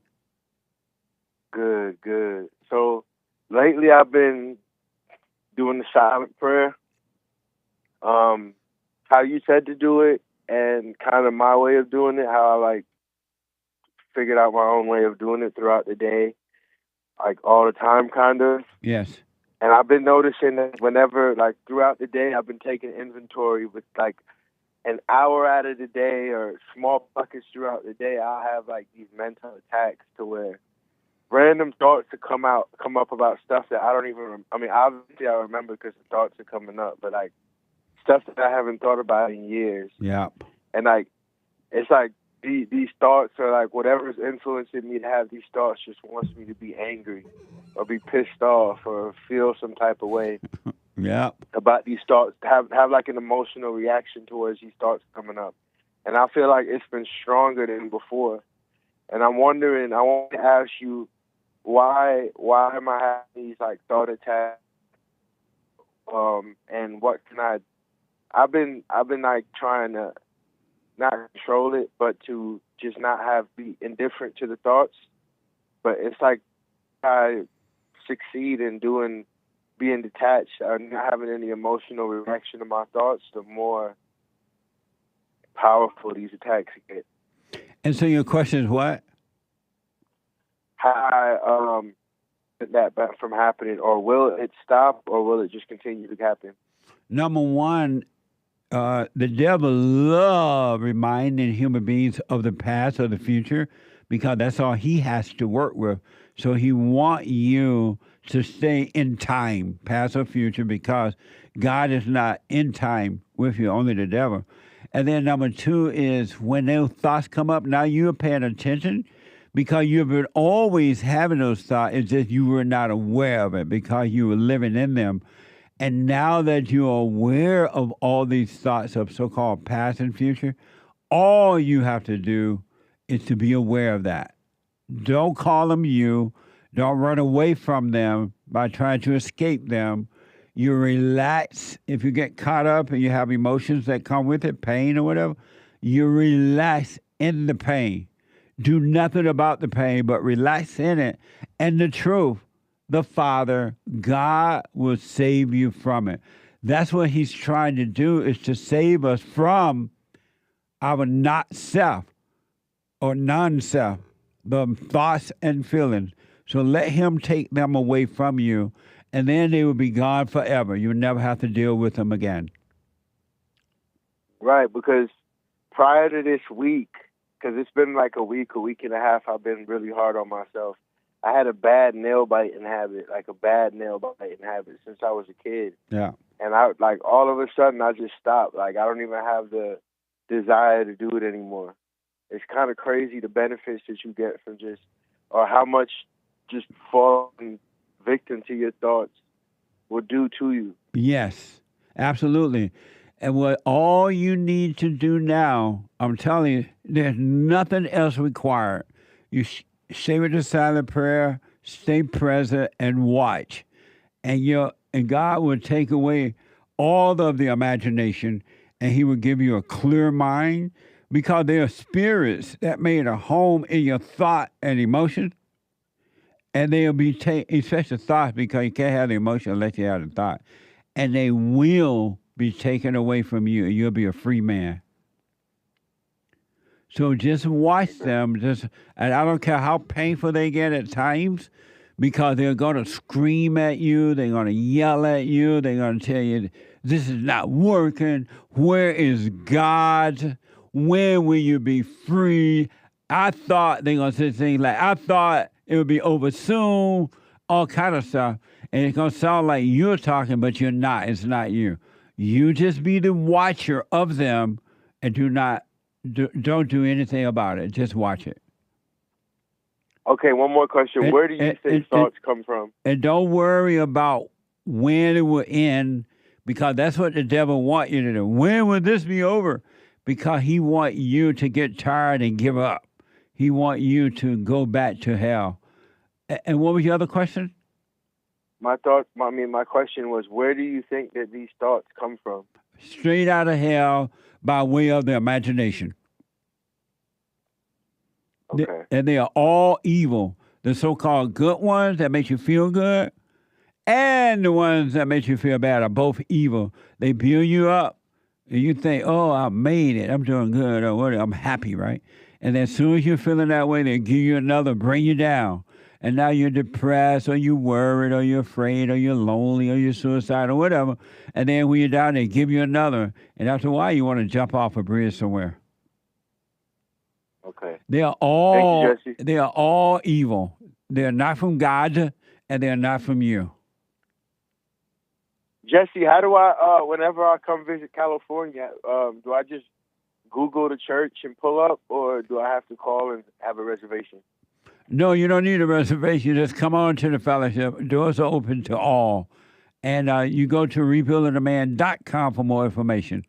Good, good. So lately I've been doing the silent prayer. How you said to do it and kind of my way of doing it, how I figured out my own way of doing it throughout the day, all the time kind of. Yes. And I've been noticing that whenever, throughout the day, I've been taking inventory with, an hour out of the day or small buckets throughout the day, I'll have, these mental attacks to where random thoughts to come up about stuff that I don't even, obviously I remember because the thoughts are coming up, but, stuff that I haven't thought about in years. Yeah. And, it's these thoughts are whatever's influencing me to have these thoughts just wants me to be angry or be pissed off or feel some type of way about these thoughts, have an emotional reaction towards these thoughts coming up. And I feel like it's been stronger than before. And I'm wondering, I want to ask you, why am I having these thought attacks? And what can I've been trying to not control it, but to just not be indifferent to the thoughts. But it's I succeed in being detached or not having any emotional reaction to my thoughts, the more powerful these attacks get. And so your question is what? How that from happening, or will it stop, or will it just continue to happen? Number one, the devil loves reminding human beings of the past or the future because that's all he has to work with. So he wants you to stay in time, past or future, because God is not in time with you, only the devil. And then number two is when those thoughts come up, now you're paying attention because you've been always having those thoughts. It's just you were not aware of it because you were living in them. And now that you're aware of all these thoughts of so-called past and future, all you have to do is to be aware of that. Don't call them you. Don't run away from them by trying to escape them. You relax. If you get caught up and you have emotions that come with it, pain or whatever, you relax in the pain. Do nothing about the pain, but relax in it. And the truth, the Father, God will save you from it. That's what he's trying to do, is to save us from our not self or non-self, the thoughts and feelings. So let him take them away from you, and then they will be gone forever. You'll never have to deal with them again. Right, because prior to this week, because it's been a week and a half, I've been really hard on myself. I had a bad nail biting habit since I was a kid. Yeah. And I all of a sudden I just stopped. I don't even have the desire to do it anymore. It's kind of crazy the benefits that you get from or how much just falling victim to your thoughts will do to you. Yes, absolutely. And what all you need to do now, I'm telling you, there's nothing else required. You stay with the silent prayer, stay present, and watch. And God will take away all of the imagination, and he will give you a clear mind, because there are spirits that made a home in your thought and emotion, and they'll be especially thoughts, because you can't have the emotion unless you have the thought, and they will be taken away from you, and you'll be a free man. So just watch them, and I don't care how painful they get at times, because they're going to scream at you, they're going to yell at you, they're going to tell you, this is not working, where is God, when will you be free? They're going to say things like, I thought it would be over soon, all kind of stuff. And it's going to sound like you're talking, but you're not. It's not you. You just be the watcher of them and don't do anything about it. Just watch it. Okay, one more question. Where do you think thoughts come from? And don't worry about when it will end, because that's what the devil want you to do. When will this be over? Because he want you to get tired and give up. He want you to go back to hell. And what was your other question? My question was, where do you think that these thoughts come from? Straight out of hell by way of the imagination. Okay. And they are all evil. The so-called good ones that make you feel good and the ones that make you feel bad are both evil. They build you up and you think, oh, I made it. I'm doing good or whatever. I'm happy, right? And then as soon as you're feeling that way, they give you another, bring you down. And now you're depressed or you're worried or you're afraid or you're lonely or you're suicidal or whatever. And then when you're down, they give you another. And after a while, you want to jump off a bridge somewhere. Okay. They are all Thank you, Jesse. They are all evil. They are not from God and they are not from you. Jesse, how do I, whenever I come visit California, do I just Google the church and pull up, or do I have to call and have a reservation? No, you don't need a reservation. Just come on to the fellowship. Doors are open to all. And you go to rebuildingtheman.com for more information.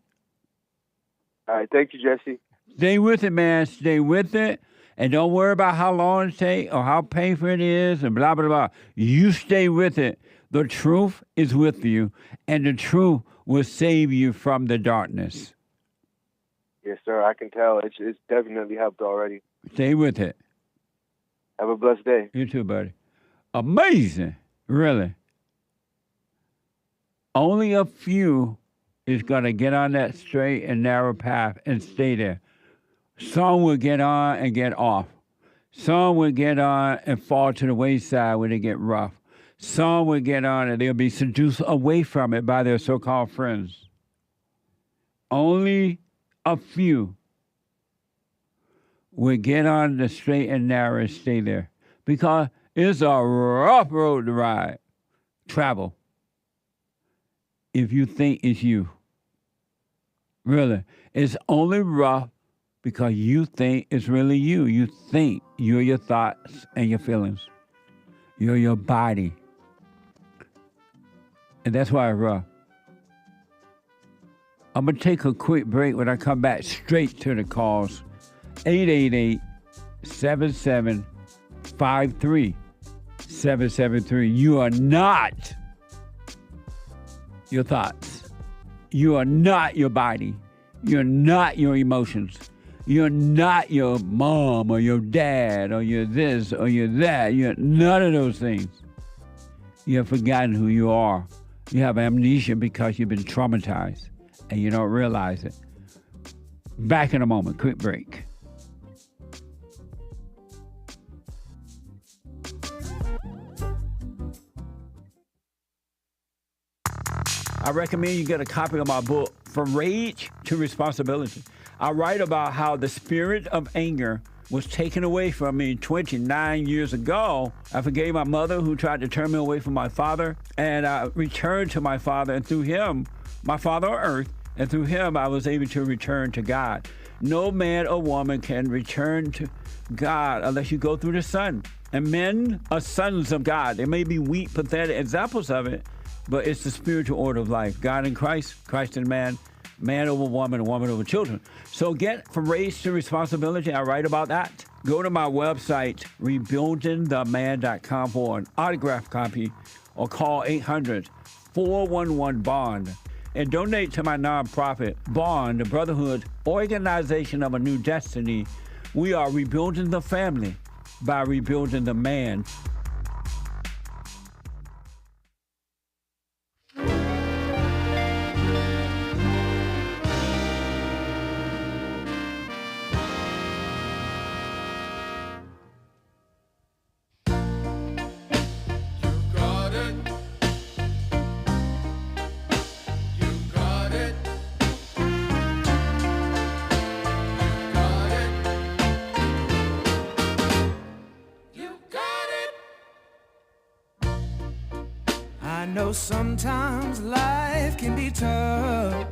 All right. Thank you, Jesse. Stay with it, man. Stay with it. And don't worry about how long it takes or how painful it is and blah, blah, blah. You stay with it. The truth is with you, and the truth will save you from the darkness. Yes, sir. I can tell. It's definitely helped already. Stay with it. Have a blessed day. You too, buddy. Amazing. Really. Only a few is going to get on that straight and narrow path and stay there. Some will get on and get off. Some will get on and fall to the wayside when they get rough. Some will get on and they'll be seduced away from it by their so-called friends. Only a few will get on the straight and narrow and stay there. Because it's a rough road to ride. Travel. If you think it's you. Really. It's only rough because you think it's really you. You think you're your thoughts and your feelings. You're your body. And that's why it's rough. I'm going to take a quick break. When I come back, straight to the calls. 888-7753-773. You are not your thoughts. You are not your body. You're not your emotions. You're not your mom or your dad or you're this or you're that. You're none of those things. You have forgotten who you are. You have amnesia because you've been traumatized and you don't realize it. Back in a moment. Quick break. I recommend you get a copy of my book, From Rage to Responsibility. I write about how the spirit of anger was taken away from me 29 years ago. I forgave my mother who tried to turn me away from my father, and I returned to my father, and through him, my father on earth, and through him, I was able to return to God. No man or woman can return to God unless you go through the Son. And men are sons of God. They may be weak, pathetic examples of it, but it's the spiritual order of life. God in Christ, Christ in man, man over woman, and woman over children. So get From Rage to Responsibility. I write about that. Go to my website, rebuildingtheman.com for an autographed copy or call 800-411-BOND and donate to my nonprofit, Bond, the Brotherhood Organization of a New Destiny. We are rebuilding the family by rebuilding the man. know sometimes life can be tough,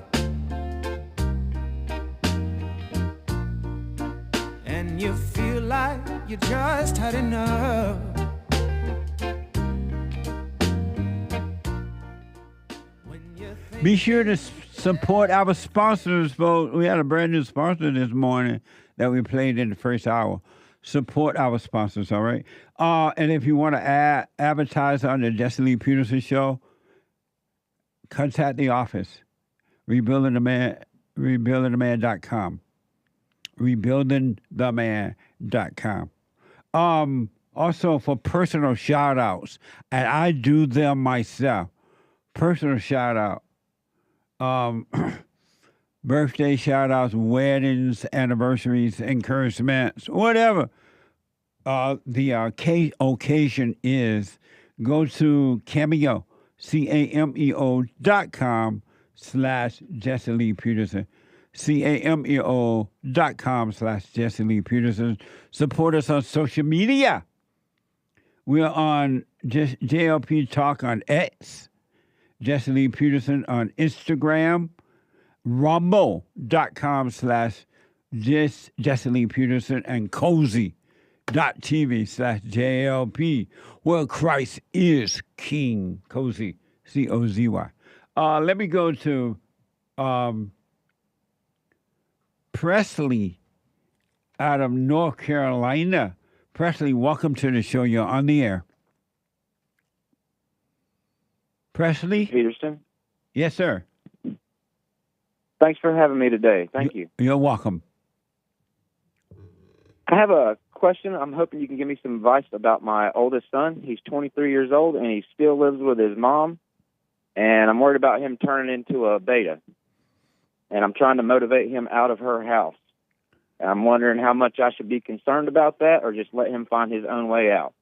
and you feel like you just had enough. Be sure to support our sponsors, folks. We had a brand new sponsor this morning that we played in the first hour. Support our sponsors, all right? And if you want to advertise on the Jesse Lee Peterson show, contact the office. rebuildingtheman.com. rebuildingtheman.com. Also for personal shout outs, and I do them myself. Personal shout out. Birthday shout outs, weddings, anniversaries, encouragements, whatever the occasion is, go to Cameo, CAMEO.com/Jesse Lee Peterson. CAMEO.com/Jesse Lee Peterson. Support us on social media. We're on JLP Talk on X, Jesse Lee Peterson on Instagram, rumble.com/Jesse Lee Peterson, and cozy.tv/JLP, where Christ is King. Cozy, COZY. Let me go to Presley out of North Carolina. Presley, welcome to the show. You're on the air. Presley? Peterson? Yes, sir. Thanks for having me today. Thank you. You're welcome. I have a question. I'm hoping you can give me some advice about my oldest son. He's 23 years old, and he still lives with his mom, and I'm worried about him turning into a beta, and I'm trying to motivate him out of her house. And I'm wondering how much I should be concerned about that or just let him find his own way out.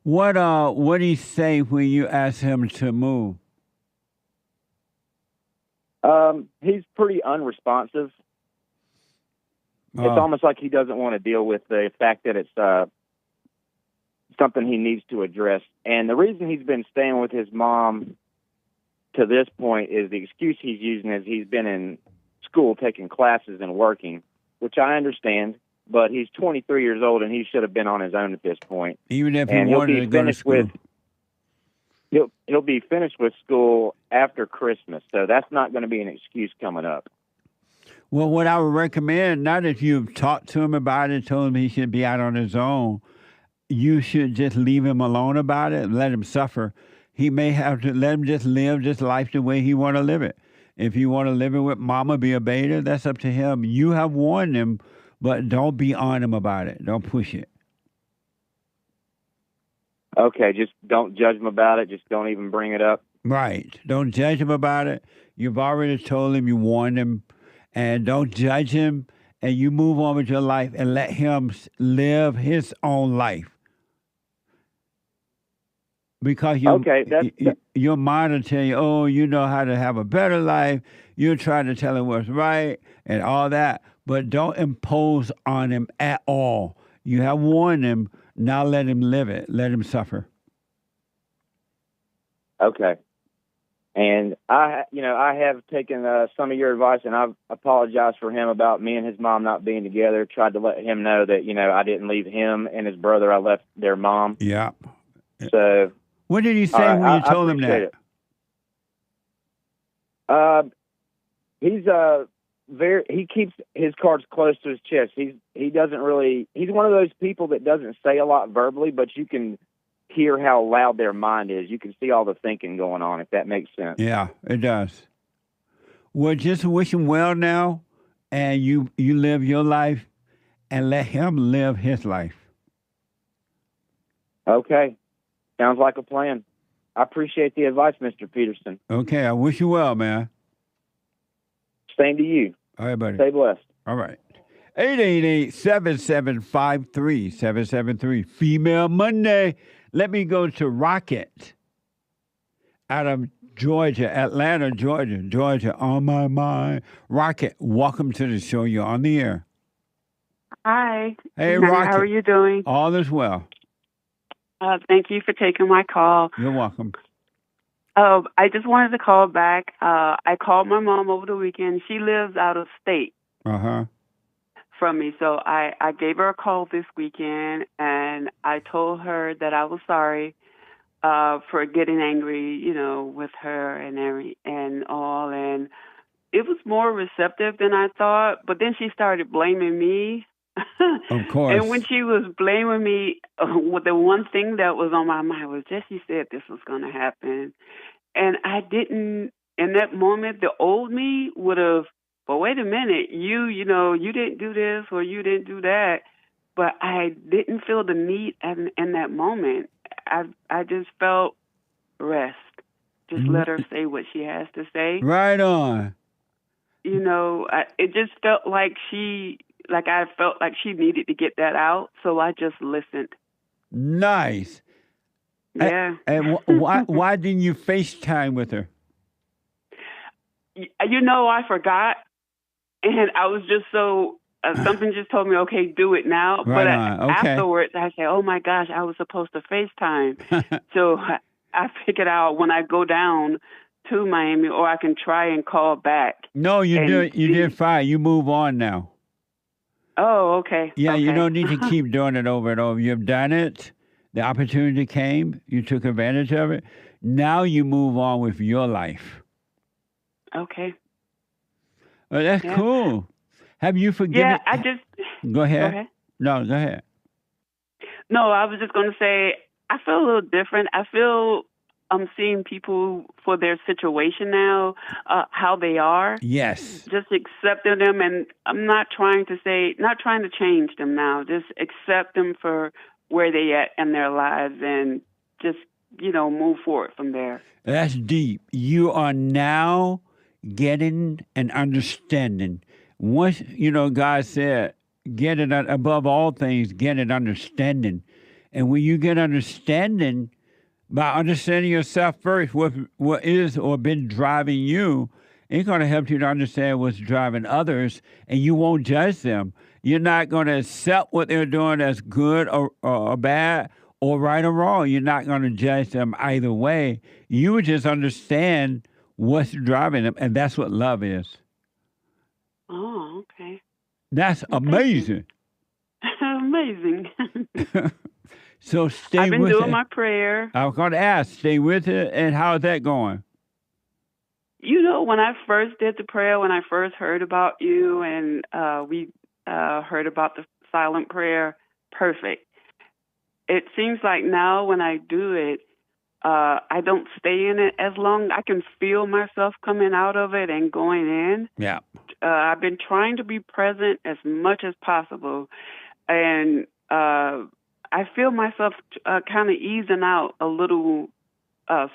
What do you say when you ask him to move? He's pretty unresponsive. It's almost like he doesn't want to deal with the fact that it's something he needs to address. And the reason he's been staying with his mom to this point is the excuse he's using is he's been in school taking classes and working, which I understand. But he's 23 years old, and he should have been on his own at this point. Even if he wanted to go to school. He'll be finished with school after Christmas, so that's not going to be an excuse coming up. Well, what I would recommend, now that you've talked to him about it, told him he should be out on his own, you should just leave him alone about it and let him suffer. He may have to let him just live this life the way he want to live it. If you want to live it with mama, be a beta, that's up to him. You have warned him, but don't be on him about it. Don't push it. Okay, just don't judge him about it. Just don't even bring it up. Right. Don't judge him about it. You've already told him, you warned him, and don't judge him, and you move on with your life and let him live his own life. Because your mind will tell you, oh, you know how to have a better life. You're trying to tell him what's right and all that, but don't impose on him at all. You have warned him. Now let him live it. Let him suffer. Okay. And I have taken some of your advice, and I've apologized for him about me and his mom not being together. Tried to let him know that, I didn't leave him and his brother. I left their mom. Yeah. So. What did you say when you told him that? He keeps his cards close to his chest. He's one of those people that doesn't say a lot verbally, but you can hear how loud their mind is. You can see all the thinking going on, if that makes sense. Yeah, it does. Well, just wish him well now, and you live your life, and let him live his life. Okay. Sounds like a plan. I appreciate the advice, Mr. Peterson. Okay, I wish you well, man. Same to you. All right, buddy. Stay blessed. All right. 888-7753-773. Female Monday. Let me go to Rocket out of Georgia, Atlanta, Georgia. Georgia, on my mind. Rocket, welcome to the show. You're on the air. Hi. Hey, Rocket. How are you doing? All is well. Thank you for taking my call. You're welcome. I just wanted to call back. I called my mom over the weekend. She lives out of state from me, so I gave her a call this weekend, and I told her that I was sorry for getting angry, you know, with her and all, and it was more receptive than I thought. But then she started blaming me. Of course. And when she was blaming me, the one thing that was on my mind was Jesse said this was going to happen. And I didn't, in that moment, the old me would have, but wait a minute, you know, you didn't do this or you didn't do that. But I didn't feel the need in that moment. I just felt rest. Just let her say what she has to say. Right on. You know, it just felt like I felt like she needed to get that out, so I just listened. Nice. Yeah. And why didn't you FaceTime with her? You know, I forgot, and I was just so something just told me, okay, do it now. Right but on. Okay. Afterwards, I said, oh my gosh, I was supposed to FaceTime. So I figured out when I go down to Miami, or I can try and call back. No, you did fine. You move on now. Oh, okay. Yeah, okay. You don't need to keep doing it over and over. You've done it. The opportunity came. You took advantage of it. Now you move on with your life. Okay. Well, that's cool. Have you forgiven? Yeah, I just... Go ahead. Go ahead. No, go ahead. No, I was just going to say, I feel a little different. I feel I'm seeing people for their situation now, how they are. Yes. Just accepting them, and I'm not trying to change them now. Just accept them for where they at in their lives, and just, you know, move forward from there. That's deep. You are now getting an understanding. Once, you know, God said, get it above all things, get an understanding. And when you get understanding, by understanding yourself first, what is or been driving you, it's going to help you to understand what's driving others, and you won't judge them. You're not going to accept what they're doing as good or bad or right or wrong. You're not going to judge them either way. You just understand what's driving them, and that's what love is. Oh, okay. That's amazing. Amazing. So stay with it. I've been doing my prayer. I was going to ask, stay with it, and how's that going? You know, when I first did the prayer, when I first heard about you, and we heard about the silent prayer, perfect. It seems like now when I do it, I don't stay in it as long. I can feel myself coming out of it and going in. Yeah. I've been trying to be present as much as possible, and I feel myself kind of easing out a little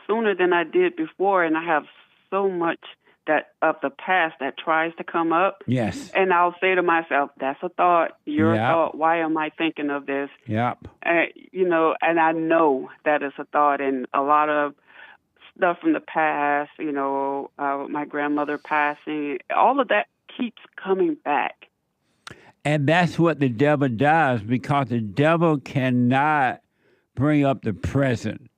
sooner than I did before, and I have so much that of the past that tries to come up. Yes. And I'll say to myself, that's a thought. You're a thought. Why am I thinking of this? Yep. You know, and I know that it's a thought, and a lot of stuff from the past, you know, my grandmother passing, all of that keeps coming back. And that's what the devil does, because the devil cannot bring up the present.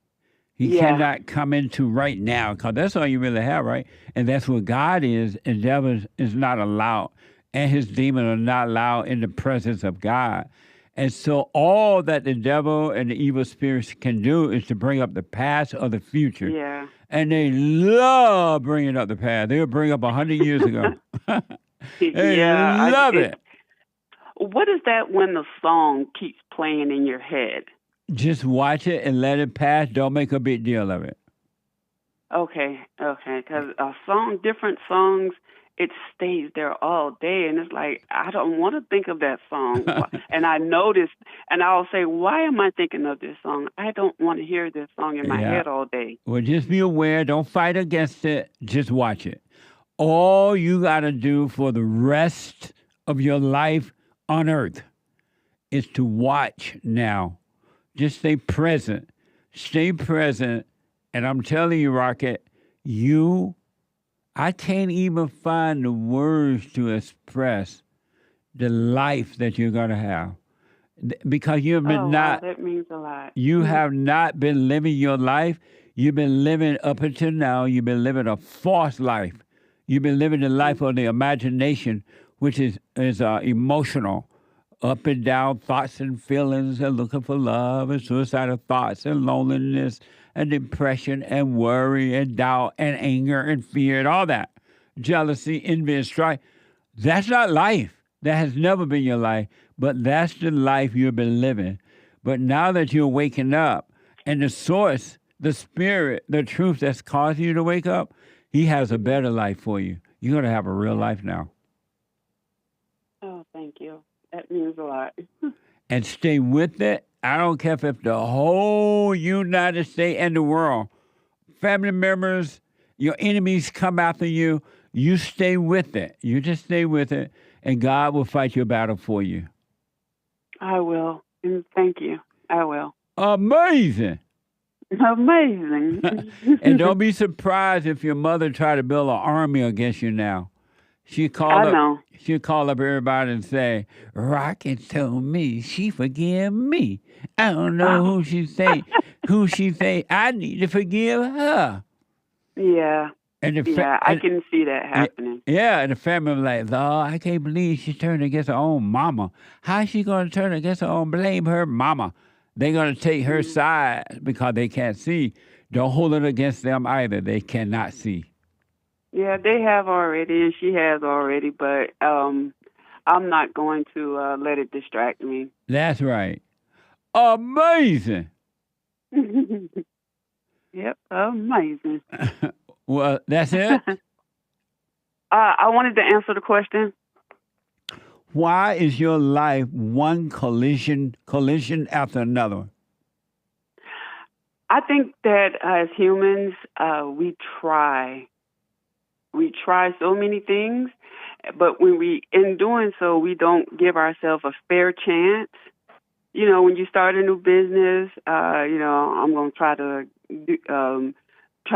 He cannot come into right now, because that's all you really have, right? And that's what God is, and the devil is not allowed, and his demons are not allowed in the presence of God. And so all that the devil and the evil spirits can do is to bring up the past or the future. Yeah. And they love bringing up the past. They'll bring up 100 years ago. They love it. What is that when the song keeps playing in your head? Just watch it and let it pass. Don't make a big deal of it. Okay. Because different songs, it stays there all day. And it's like, I don't want to think of that song. And I noticed, and I'll say, why am I thinking of this song? I don't want to hear this song in my head all day. Well, just be aware. Don't fight against it. Just watch it. All you got to do for the rest of your life on earth is to watch now. Just stay present. Stay present. And I'm telling you, Rocket, I can't even find the words to express the life that you're going to have. Because you have been that means a lot. You have not been living your life. You've been living up until now, you've been living a false life. You've been living the life of the imagination, which is emotional, up and down thoughts and feelings, and looking for love and suicidal thoughts and loneliness and depression and worry and doubt and anger and fear and all that. Jealousy, envy, and strife. That's not life. That has never been your life, but that's the life you've been living. But now that you're waking up, and the source, the spirit, the truth that's causing you to wake up, he has a better life for you. You're going to have a real life now. Oh, thank you. That means a lot. And stay with it. I don't care if the whole United States and the world, family members, your enemies come after you, you stay with it. You just stay with it, and God will fight your battle for you. I will. And thank you. I will. Amazing. Amazing. And don't be surprised if your mother tried to build an army against you now. She'll call up everybody and say, Rocket told me she forgive me. I don't know who she say I need to forgive her. Yeah. I can see that happening. Yeah, and the family was like, Lord, I can't believe she turned against her own mama. How is she going to turn against her own? Blame her mama. They're going to take her side because they can't see. Don't hold it against them either. They cannot see. Yeah, they have already, and she has already, but I'm not going to let it distract me. That's right. Amazing. Yep, amazing. Well, that's it? I wanted to answer the question. Why is your life one collision after another? I think that as humans, we try so many things, but in doing so, we don't give ourselves a fair chance. You know, when you start a new business, I'm going to try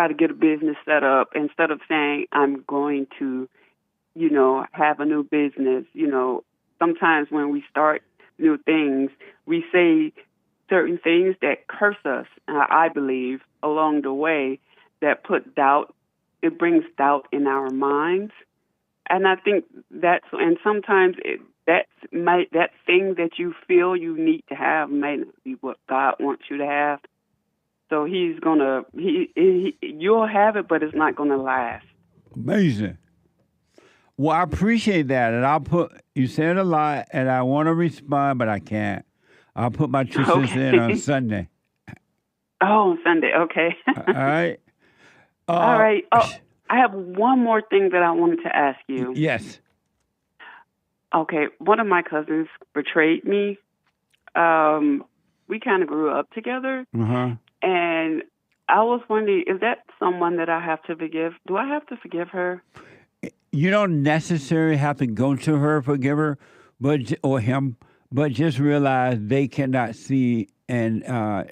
to get a business set up instead of saying I'm going to, have a new business. Sometimes when we start new things, we say certain things that curse us, I believe, along the way that put doubt. It brings doubt in our minds. And I think and sometimes that thing that you feel you need to have may not be what God wants you to have. So you'll have it, but it's not gonna last. Amazing. Well, I appreciate that, and you said a lot, and I want to respond, but I can't. I'll put my 2 cents in on Sunday. Oh, Sunday, okay. All right. All right. Oh, I have one more thing that I wanted to ask you. Yes. Okay, one of my cousins betrayed me. We kind of grew up together. Uh-huh. And I was wondering, is that someone that I have to forgive? Do I have to forgive her? You don't necessarily have to go to her, forgive her, or him, but just realize they cannot see. And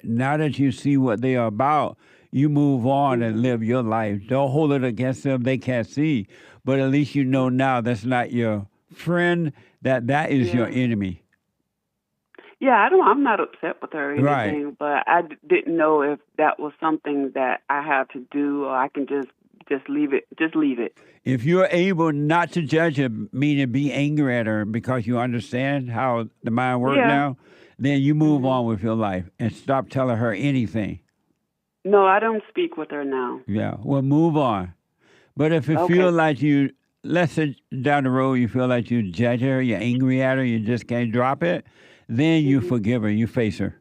now that you see what they are about, you move on and live your life. Don't hold it against them. They can't see. But at least you know now that's not your friend, that is your enemy. Yeah, I'm not upset with her or anything, but I didn't know if that was something that I have to do, or I can just leave it. Just leave it. If you're able not to judge her, meaning be angry at her because you understand how the mind works now, then you move on with your life and stop telling her anything. No, I don't speak with her now. Yeah, well, move on. But if it feels like let's say down the road, you feel like you judge her, you're angry at her, you just can't drop it, then you forgive her, you face her.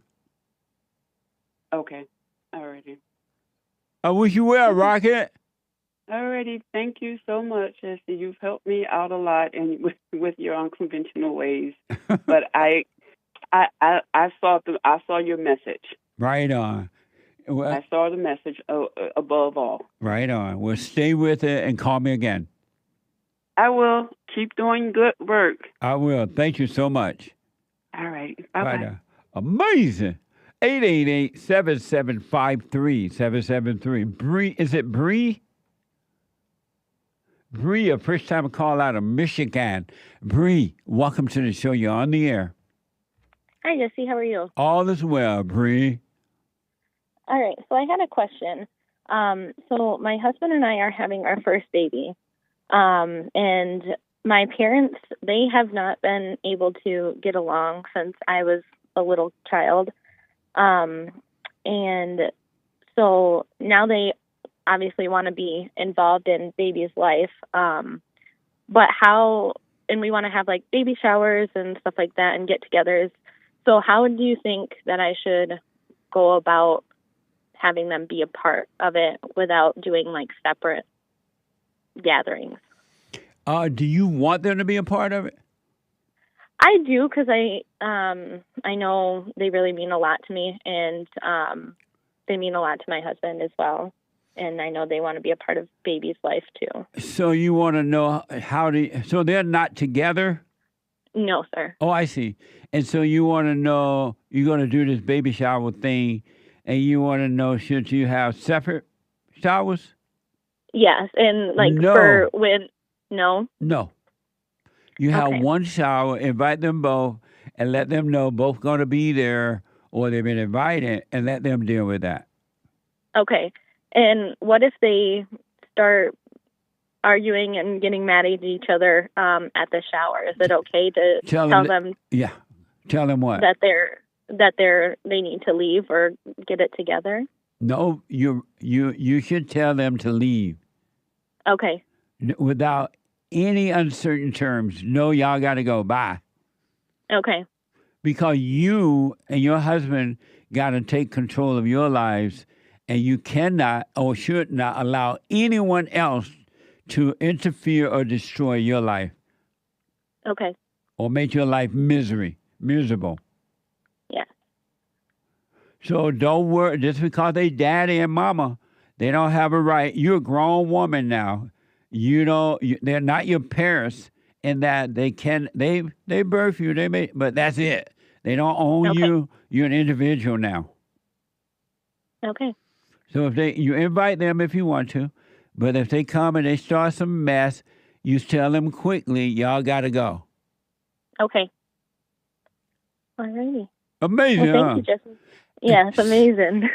Okay, alrighty. I wish you well, Rocket. Alrighty, thank you so much, Jesse. You've helped me out a lot and with your unconventional ways. But I saw your message. Right on. Well, I saw the message above all. Right on. Well, stay with it and call me again. I will. Keep doing good work. I will. Thank you so much. All right. Bye-bye. Amazing. 888-7753-773. Bree, is it Bree? Bree, a first time call out of Michigan. Bree, welcome to the show. You're on the air. Hi, Jesse. How are you? All is well, Bree. All right. So I had a question. So my husband and I are having our first baby. And my parents, they have not been able to get along since I was a little child. And so now they obviously want to be involved in baby's life. But how, and we want to have like baby showers and stuff like that and get-togethers. So how do you think that I should go about having them be a part of it without doing like separate gatherings? Do you want them to be a part of it? I do, because I know they really mean a lot to me, and they mean a lot to my husband as well. And I know they want to be a part of baby's life too. So you want to know so they're not together? No, sir. Oh, I see. And so you want to know, you're going to do this baby shower thing, and you want to know, should you have separate showers? Yes, and like for when, no? No. You have one shower, invite them both, and let them know both going to be there, or they've been invited, and let them deal with that. Okay. And what if they start arguing and getting mad at each other at the shower? Is it okay to tell them? Yeah. Tell them what? That they need to leave or get it together? No, you should tell them to leave. Okay. Without any uncertain terms. No, y'all got to go. Bye. Okay. Because you and your husband got to take control of your lives, and you cannot or should not allow anyone else to interfere or destroy your life. Okay. Or make your life miserable. Yeah. So don't worry. Just because they daddy and mama, they don't have a right. You're a grown woman now. They're not your parents in that they birth you, but that's it. They don't own you. You're an individual now. Okay. So you invite them if you want to, but if they come and they start some mess, you tell them quickly, y'all got to go. Okay. Alrighty. Amazing, well, thank you, Jesse. Yeah, it's amazing.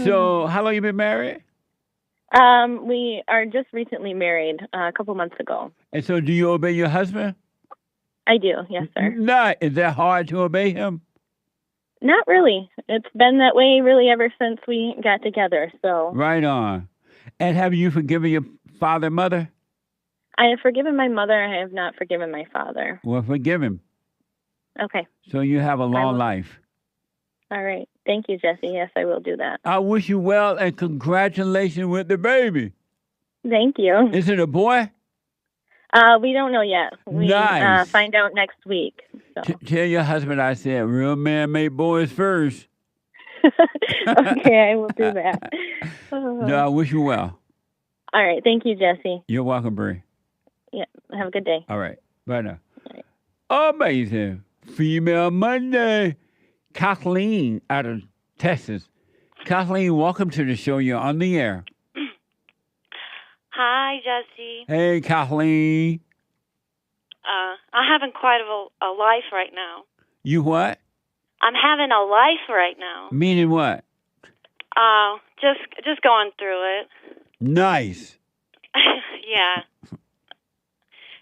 So, how long you been married? We are just recently married a couple months ago. And so, do you obey your husband? I do, yes, sir. No, is that hard to obey him? Not really. It's been that way really ever since we got together. So. Right on. And have you forgiven your father and mother? I have forgiven my mother. I have not forgiven my father. Well, forgive him. Okay. So you have a long life. All right. Thank you, Jesse. Yes, I will do that. I wish you well and congratulations with the baby. Thank you. Is it a boy? We don't know yet. We nice. Find out next week. So. Tell your husband I said real man make boys first. Okay, I will do that. No, I wish you well. All right. Thank you, Jesse. You're welcome, Bree. Yeah. Have a good day. All right. Bye now. Amazing. Female Monday. Kathleen out of Texas. Kathleen, welcome to the show. You're on the air. Hi, Jesse. Hey, Kathleen. I'm having quite a life right now. You what? I'm having a life right now. Meaning what? Just going through it. Nice. Yeah.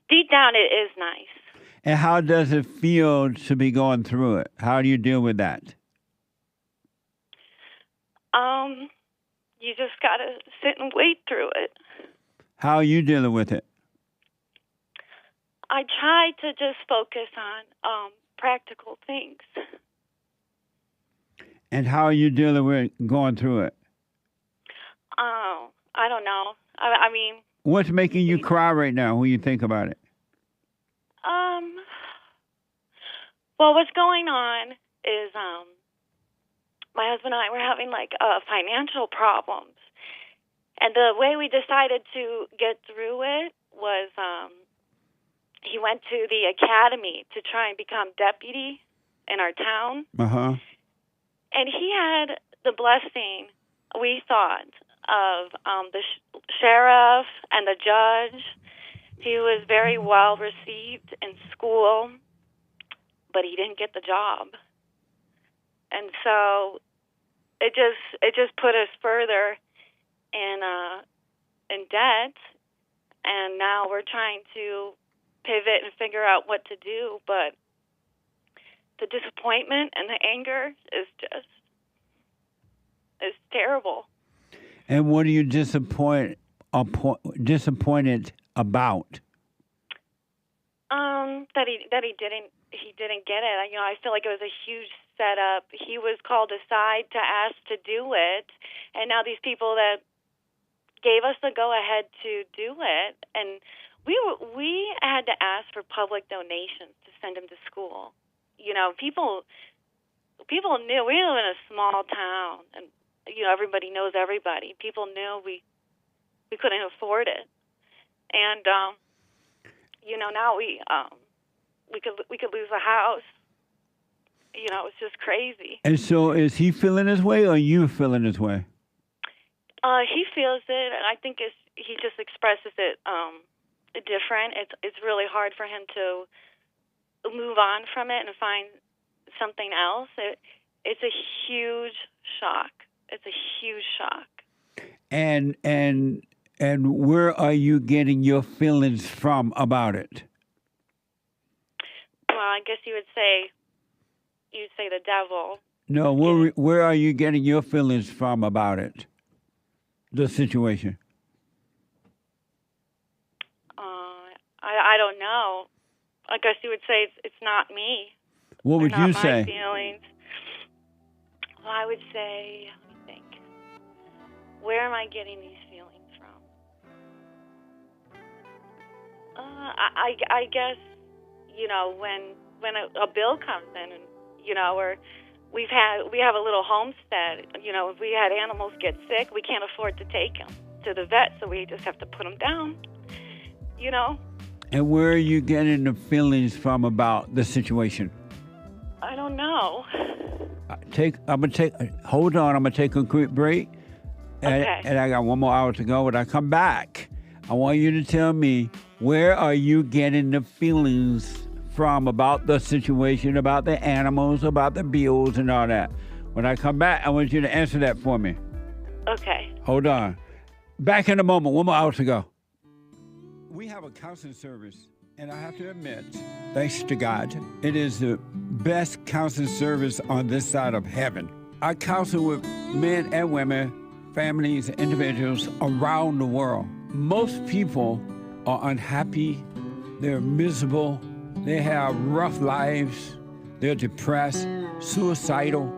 Deep down, it is nice. And how does it feel to be going through it? How do you deal with that? You just gotta sit and wait through it. How are you dealing with it? I try to just focus on practical things. And how are you dealing with going through it? I don't know. I mean... What's making you cry right now when you think about it? Well, what's going on is my husband and I were having like financial problems. And the way we decided to get through it was he went to the academy to try and become deputy in our town. Uh-huh. And he had the blessing, we thought, of the sheriff and the judge. He was very well received in school, but he didn't get the job. And so it just put us further in debt, and now we're trying to pivot and figure out what to do. But the disappointment and the anger is terrible. And what are you disappointed about? That he didn't get it. You know, I feel like it was a huge setup. He was called aside to ask to do it, and now these people that gave us the go ahead to do it, and we had to ask for public donations to send him to school. You know, people knew we live in a small town, and you know everybody knows everybody. People knew we couldn't afford it, and you know now we could lose a house. You know, it's just crazy. And so, is he feeling his way, or you feeling his way? He feels it, and I think he just expresses it different. It's really hard for him to move on from it and find something else. It's a huge shock. It's a huge shock. And where are you getting your feelings from about it? Well, I guess you'd say the devil. No, where are you getting your feelings from about it? The situation. I don't know. I guess you would say it's not me. What would you say? My feelings. Well, I would say, let me think. Where am I getting these feelings from? I guess, you know, when a bill comes in, and you know, we have a little homestead. You know, if we had animals get sick, we can't afford to take them to the vet, so we just have to put them down. You know. And where are you getting the feelings from about the situation? I don't know. Hold on, I'm gonna take a quick break. Okay. And I got 1 more hour to go. When I come back, I want you to tell me, where are you getting the feelings from about the situation, about the animals, about the bills and all that? When I come back, I want you to answer that for me. Okay. Hold on. Back in a moment. 1 more hour to go. We have a counseling service, and I have to admit, thanks to God, it is the best counseling service on this side of heaven. I counsel with men and women, families, individuals around the world. Most people are unhappy, they're miserable, they have rough lives, they're depressed, suicidal,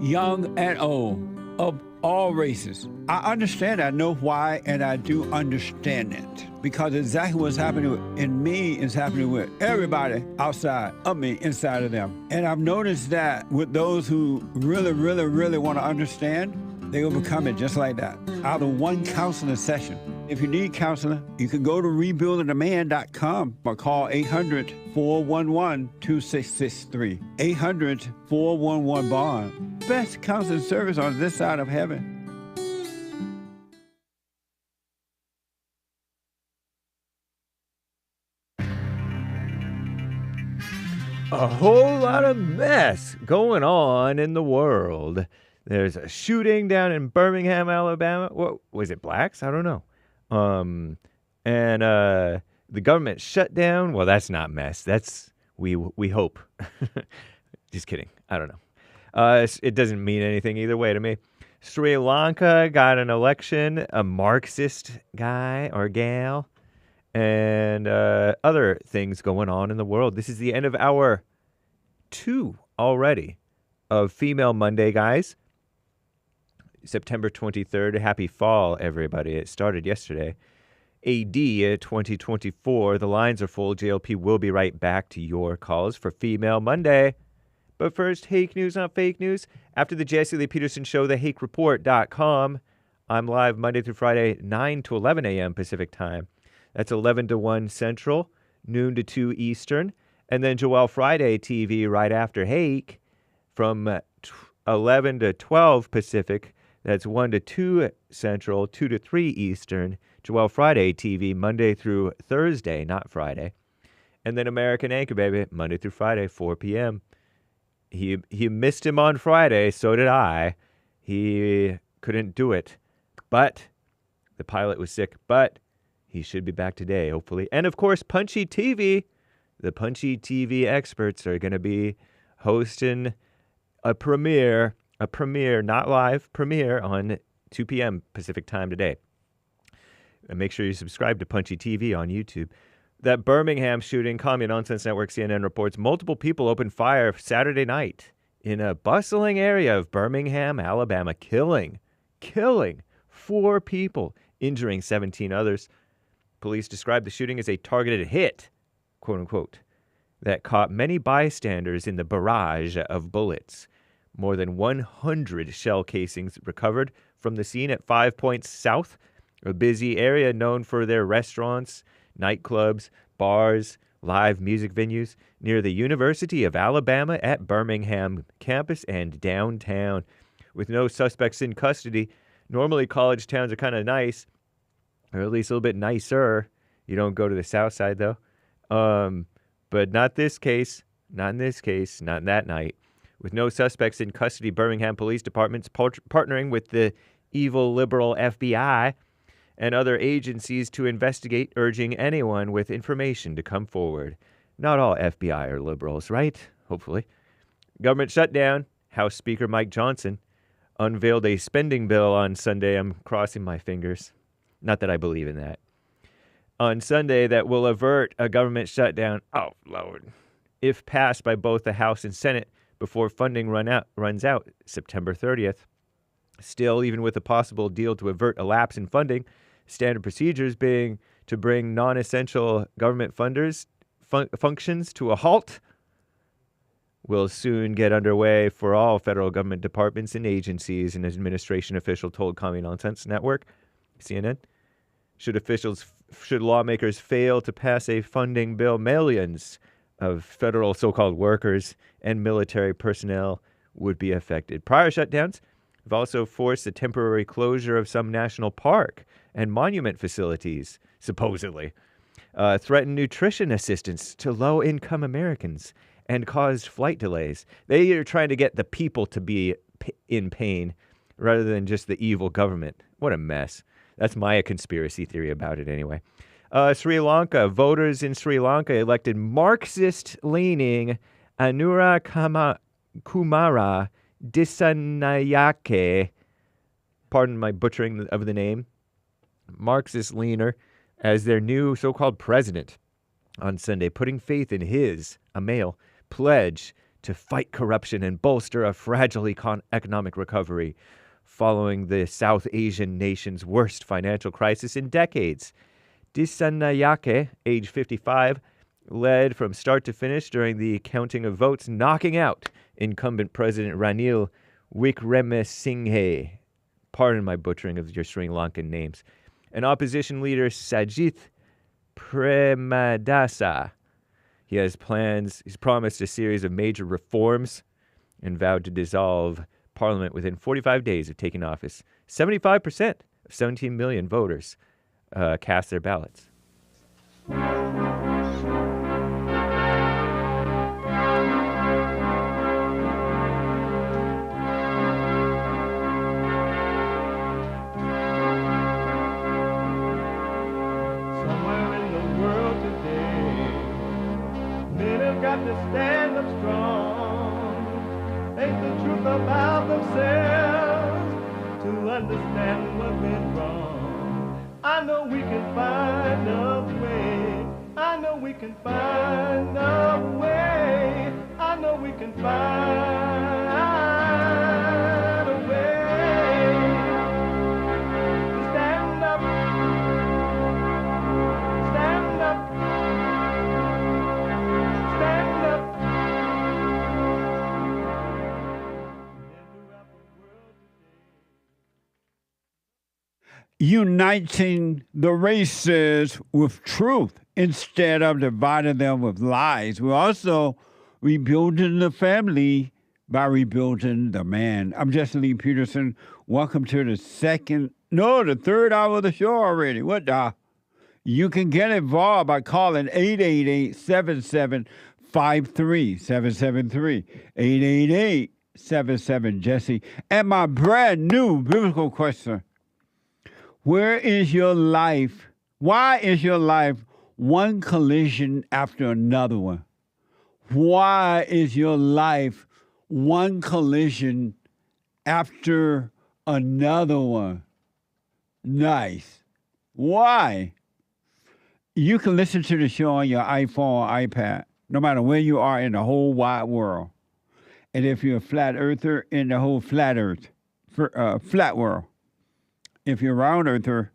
young and old, of all races. I understand, I know why, and I do understand it. Because exactly what's happening in me is happening with everybody outside of me, inside of them. And I've noticed that with those who really, really, really want to understand, they will become it just like that, out of one counseling session. If you need counseling, you can go to rebuildingaman.com or call 800-411-2663. 800-411-BOND. Best counseling service on this side of heaven. A whole lot of mess going on in the world. There's a shooting down in Birmingham, Alabama. What was it, blacks? I don't know. And the government shutdown. Well, that's not mess. That's we hope. Just kidding. I don't know. It doesn't mean anything either way to me. Sri Lanka got an election, a Marxist guy or gal, and other things going on in the world. This is the end of hour 2 already of Female Monday, guys. September 23rd. Happy fall, everybody. It started yesterday. AD 2024. The lines are full. JLP will be right back to your calls for Female Monday. But first, Hake News, not fake news. After the Jesse Lee Peterson Show, thehakereport.com. I'm live Monday through Friday, 9 to 11 a.m. Pacific time. That's 11 to 1 Central, noon to 2 Eastern. And then Joel Friday TV right after Hake from 11 to 12 Pacific. That's 1 to 2 Central, 2 to 3 Eastern. Joel Friday TV, Monday through Thursday, not Friday. And then American Anchor, baby, Monday through Friday, 4 p.m. He missed him on Friday, so did I. He couldn't do it, but the pilot was sick, but he should be back today, hopefully. And of course, Punchy TV, the Punchy TV experts are going to be hosting a premiere, not live, premiere on 2 p.m. Pacific time today. And make sure you subscribe to Punchy TV on YouTube. That Birmingham shooting, Commie Nonsense Network CNN reports multiple people opened fire Saturday night in a bustling area of Birmingham, Alabama, killing 4 people, injuring 17 others. Police described the shooting as a targeted hit, quote unquote, that caught many bystanders in the barrage of bullets. More than 100 shell casings recovered from the scene at 5 Points South, a busy area known for their restaurants, nightclubs, bars, live music venues near the University of Alabama at Birmingham campus and downtown. With no suspects in custody, normally college towns are kind of nice, or at least a little bit nicer. You don't go to the south side, though. But not this case, not in that night. With no suspects in custody, Birmingham Police Department's partnering with the evil liberal FBI and other agencies to investigate, urging anyone with information to come forward. Not all FBI are liberals, right? Hopefully. Government shutdown. House Speaker Mike Johnson unveiled a spending bill on Sunday. I'm crossing my fingers. Not that I believe in that. On Sunday, that will avert a government shutdown. Oh, Lord. If passed by both the House and Senate before funding runs out September 30th. Still, even with a possible deal to avert a lapse in funding, standard procedures being to bring non-essential government functions to a halt will soon get underway for all federal government departments and agencies, an administration official told Commie Nonsense Network, CNN. Should lawmakers fail to pass a funding bill, millions of federal so-called workers and military personnel would be affected. Prior shutdowns have also forced the temporary closure of some national park and monument facilities, supposedly, threatened nutrition assistance to low-income Americans, and caused flight delays. They are trying to get the people to be in pain rather than just the evil government. What a mess. That's my conspiracy theory about it anyway. Sri Lanka. Voters in Sri Lanka elected Marxist-leaning Anura Kumara Dissanayake, pardon my butchering of the name, Marxist-leaner, as their new so-called president on Sunday, putting faith in his, a male, pledge to fight corruption and bolster a fragile economic recovery following the South Asian nation's worst financial crisis in decades. Dissanayake, age 55, led from start to finish during the counting of votes, knocking out incumbent President Ranil Wickremesinghe. Pardon my butchering of your Sri Lankan names. And opposition leader Sajith Premadasa. He's promised a series of major reforms and vowed to dissolve Parliament within 45 days of taking office. 75% of 17 million voters cast their ballots. To stand up strong, face the truth about themselves, to understand what went wrong. I know we can find a way. I know we can find a way. I know we can find a way to stand up, stand up. Uniting the races with truth instead of dividing them with lies. We're also rebuilding the family by rebuilding the man. I'm Jesse Lee Peterson. Welcome to the third hour of the show already. What the? You can get involved by calling 888-7753, 773, 877 Jesse. And my brand new biblical question: where is your life? Why is your life one collision after another one? Why is your life one collision after another one? Nice. Why? You can listen to the show on your iPhone or iPad, no matter where you are in the whole wide world. And if you're a flat earther, in the whole flat world. If you're a round earther,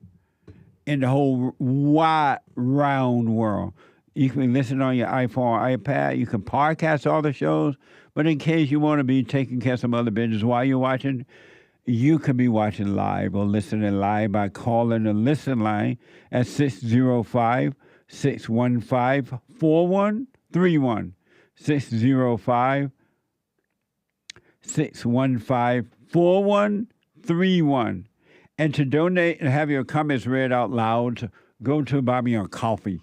in the whole wide, round world. You can listen on your iPhone or iPad. You can podcast all the shows. But in case you want to be taking care of some other business while you're watching, you can be watching live or listening live by calling the listen line at 605-615-4131. 605-615-4131. And to donate and have your comments read out loud, go to Buy Me a Coffee.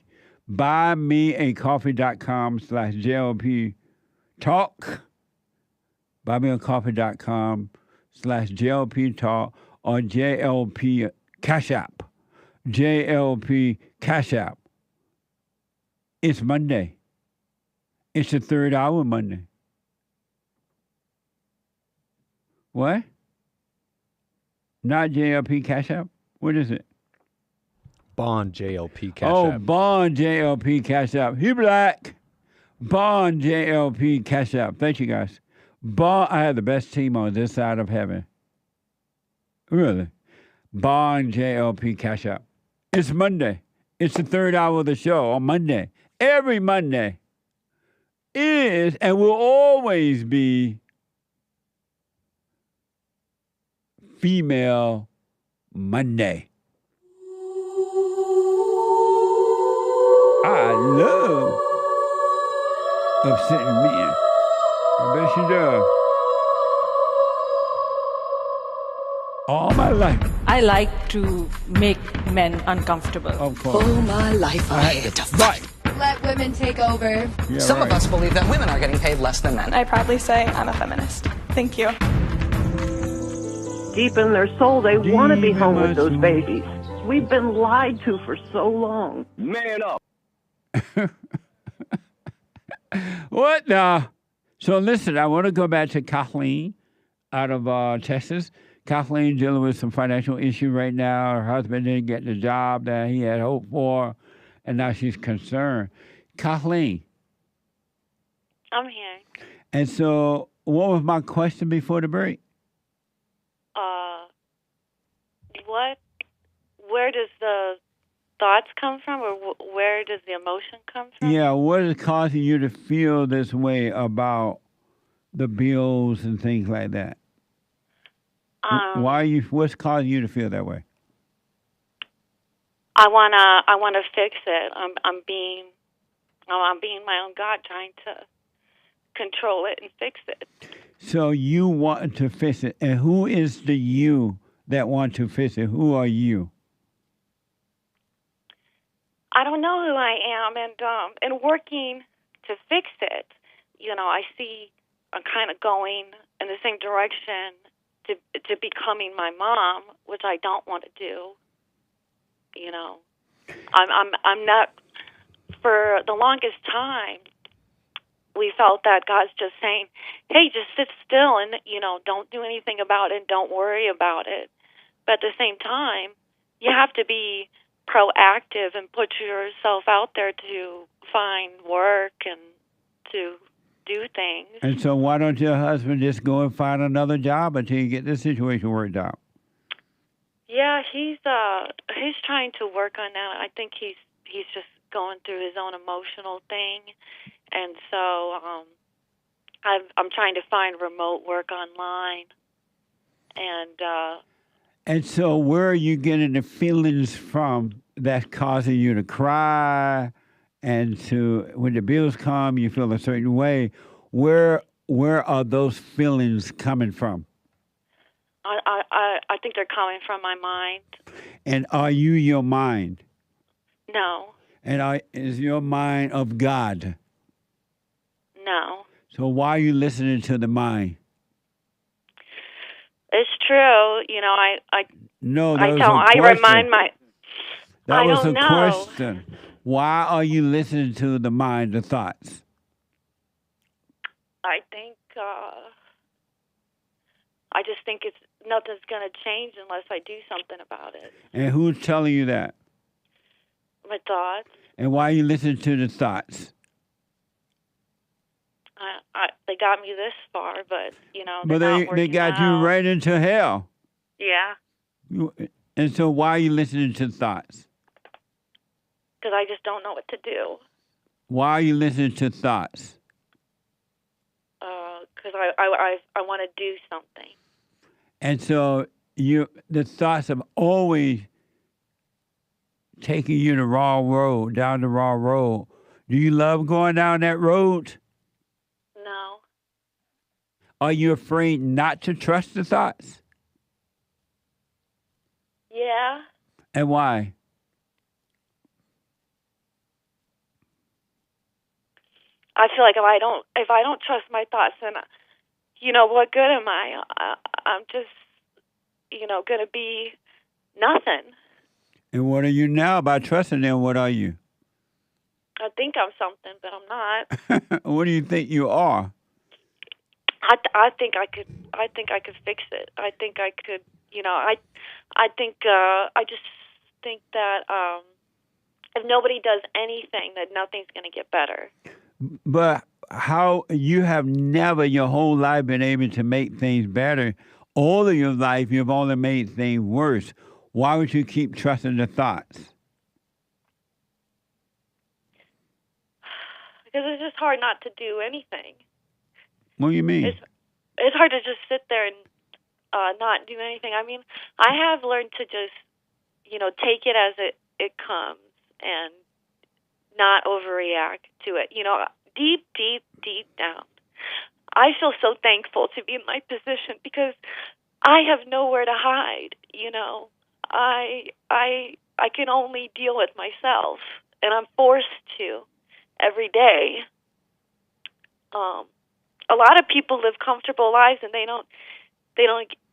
BuyMeACoffee.com/JLP Talk. BuyMeACoffee.com/JLP Talk or JLP Cash App. JLP Cash App. It's Monday. It's the third hour Monday. What? Not JLP Cash App? What is it? Bond JLP Cash Oh, App. Bond JLP Cash App. He black. Bond JLP Cash App. Thank you, guys. Bond, I have the best team on this side of heaven. Really. Bond JLP Cash App. It's Monday. It's the third hour of the show on Monday. Every Monday is and will always be Female Monday. I love upsetting men. I bet she does. All my life. I like to make men uncomfortable. Of course. All my life I had to fight. Let women take over. Yeah, Some right. of us believe that women are getting paid less than men. I proudly say I'm a feminist. Thank you. Deep in their soul, they want to be home with those soul. babies. We've been lied to for so long. Man up. What now? So listen, I want to go back to Kathleen out of Texas. Kathleen dealing with some financial issue right now. Her husband didn't get the job that he had hoped for, and now she's concerned. Kathleen. I'm here. And so what was my question before the break? Where does the thoughts come from, or where does the emotion come from? Yeah, what is causing you to feel this way about the bills and things like that? What's causing you to feel that way? I wanna fix it. I'm being my own God, trying to control it and fix it. So you want to fix it, and who is the you that want to fix it? Who are you? I don't know who I am, and working to fix it. I see I'm kind of going in the same direction to becoming my mom, which I don't want to do. I'm not. For the longest time, we felt that God's just saying, "Hey, just sit still and don't do anything about it, and don't worry about it." But at the same time, you have to be proactive and put yourself out there to find work and to do things. And so why don't your husband just go and find another job until you get this situation worked out? Yeah, he's trying to work on that. I think he's just going through his own emotional thing, and so I'm trying to find remote work online, And so where are you getting the feelings from that's causing you to cry, and to when the bills come you feel a certain way? Where are those feelings coming from? I think they're coming from my mind. And are you your mind? No. And is your mind of God? No. So why are you listening to the mind? true. You know, No, that I was tell, a I question. remind my, That I was don't a know. question. Why are you listening to the mind, the thoughts? I think, I just think nothing's going to change unless I do something about it. And who's telling you that? My thoughts. And why are you listening to the thoughts? They got me this far, but, you know, But they're not they working got you out. right into hell. Yeah, And so why are you listening to thoughts? because I just don't know what to do. Why are you listening to thoughts? Because I want to do something. And so the thoughts have always taken you the wrong road, down the wrong road. Do you love going down that road? No. Are you afraid not to trust the thoughts? Yeah. And why? I feel like if I don't trust my thoughts, then, you know, what good am I? I'm just, you know, going to be nothing. And what are you now? By trusting them, what are you? I think I'm something, but I'm not. What do you think you are? I think I could fix it. I think I could, you know, I just think that if nobody does anything, that nothing's going to get better. But how you have never your whole life been able to make things better. All of your life, you've only made things worse. Why would you keep trusting the thoughts? Because it's just hard not to do anything. What do you mean? It's hard to just sit there and not do anything. I mean, I have learned to just, you know, take it as it comes and not overreact to it. You know, deep down, I feel so thankful to be in my position because I have nowhere to hide. You know, I can only deal with myself, and I'm forced to every day. A lot of people live comfortable lives, and they don't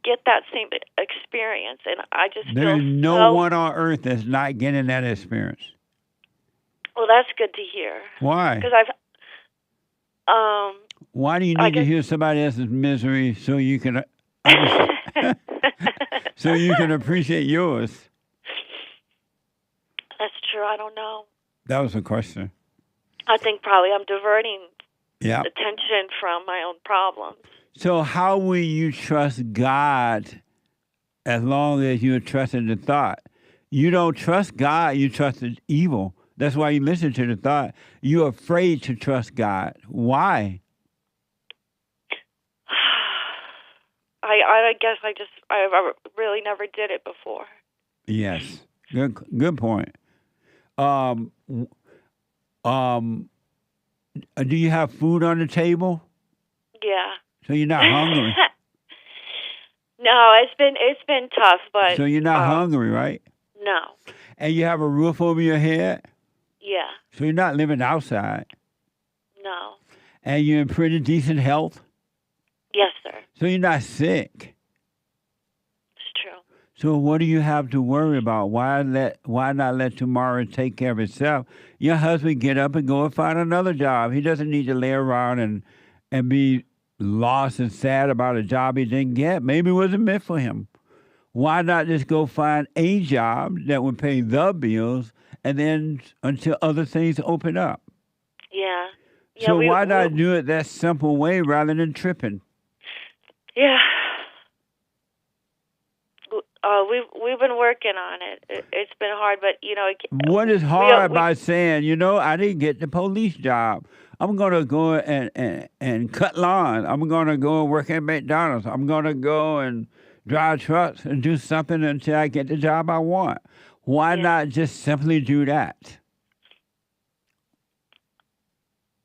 get that same experience. And I just There's feel no one on earth that's not getting that experience. Well, that's good to hear. Why? Because I've Why do you need to hear somebody else's misery so you can so you can appreciate yours? That's true. I don't know. That was a question. I think probably I'm diverting Yeah. attention from my own problems. So how will you trust God as long as you're trusting the thought? You don't trust God, you trust the evil. That's why you listen to the thought. You're afraid to trust God. Why? I guess I really never did it before. Yes. Good point. Do you have food on the table? Yeah. So you're not hungry. No, it's been tough, but So you're not hungry, right? no. And you have a roof over your head? Yeah. So you're not living outside. No. And you're in pretty decent health? Yes, sir. So you're not sick. It's true. So what do you have to worry about? Why not let tomorrow take care of itself? Your husband get up and go and find another job. He doesn't need to lay around and be lost and sad about a job he didn't get. Maybe it wasn't meant for him. Why not just go find a job that would pay the bills and then until other things open up? Yeah. So why not do it that simple way rather than tripping? Yeah. We've been working on it. It's been hard, but you know. What is hard by saying, you know, I didn't get the police job. I'm gonna go and cut lawn. I'm gonna go and work at McDonald's. I'm gonna go and drive trucks and do something until I get the job I want. Why not just simply do that?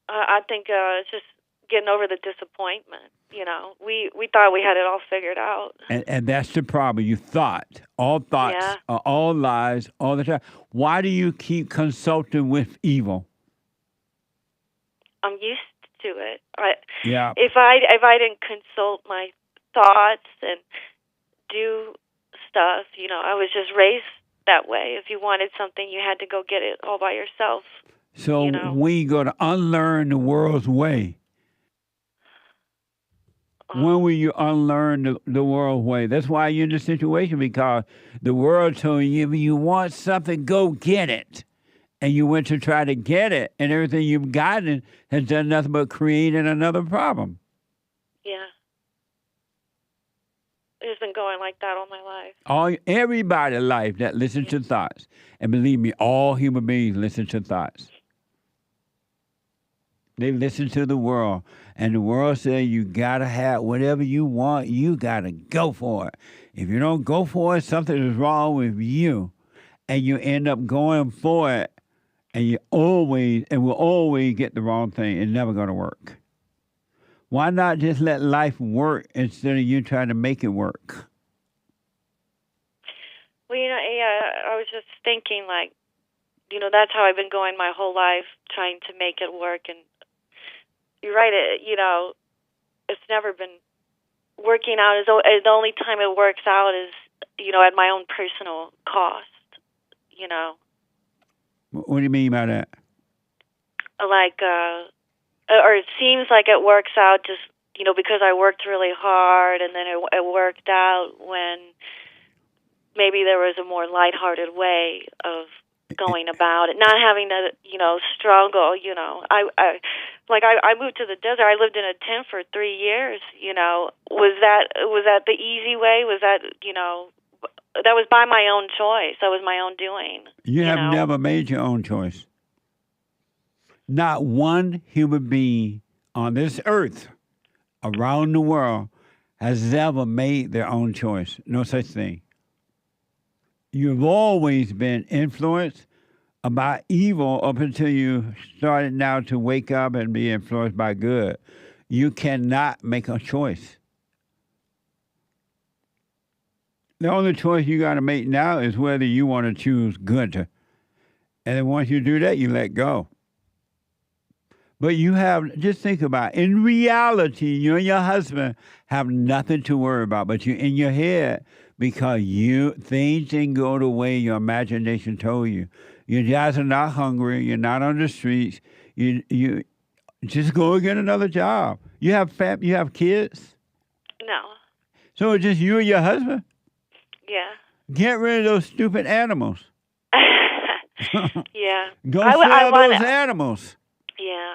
I think it's just getting over the disappointment. You know, we thought we had it all figured out. And that's the problem. You thought. All thoughts are all lies all the time. Why do you keep consulting with evil? I'm used to it. Yeah. If I didn't consult my thoughts and do stuff. You know, I was just raised that way. If you wanted something, you had to go get it all by yourself. So you know? we got to unlearn the world's way. When will you unlearn the world's way? That's why you're in this situation, because the world told you, if you want something, go get it. And you went to try to get it, and everything you've gotten has done nothing but creating another problem. Yeah. It's been going like that all my life. Everybody's life that listens to thoughts. And believe me, all human beings listen to thoughts. They listen to the world. And the world says you got to have whatever you want. You got to go for it. If you don't go for it, something is wrong with you. And you end up going for it. And you will always get the wrong thing. It's never going to work. Why not just let life work instead of you trying to make it work? Well, you know, I was just thinking, like, you know, that's how I've been going my whole life, trying to make it work. And you're right, you know, it's never been working out. The only time it works out is, you know, at my own personal cost, you know. What do you mean by that? Like, or it seems like it works out just, you know, because I worked really hard, and then it worked out when maybe there was a more lighthearted way of going about it, not having to, you know, struggle. You know, I moved to the desert. I lived in a tent for 3 years. You know, was that the easy way? Was that, you know, that was by my own choice. That was my own doing. You have never made your own choice. Not one human being on this earth, around the world, has ever made their own choice. No such thing. You've always been influenced by evil up until you started now to wake up and be influenced by good. You cannot make a choice. The only choice you got to make now is whether you want to choose good. And then once you do that, you let go. But you have, just think about it. In reality, you and your husband have nothing to worry about, but you're in your head because things didn't go the way your imagination told you. You guys are not hungry. You're not on the streets. You just go and get another job. You have kids? No. So it's just you and your husband? Yeah. Get rid of those stupid animals. Yeah. Go sell those animals. Yeah.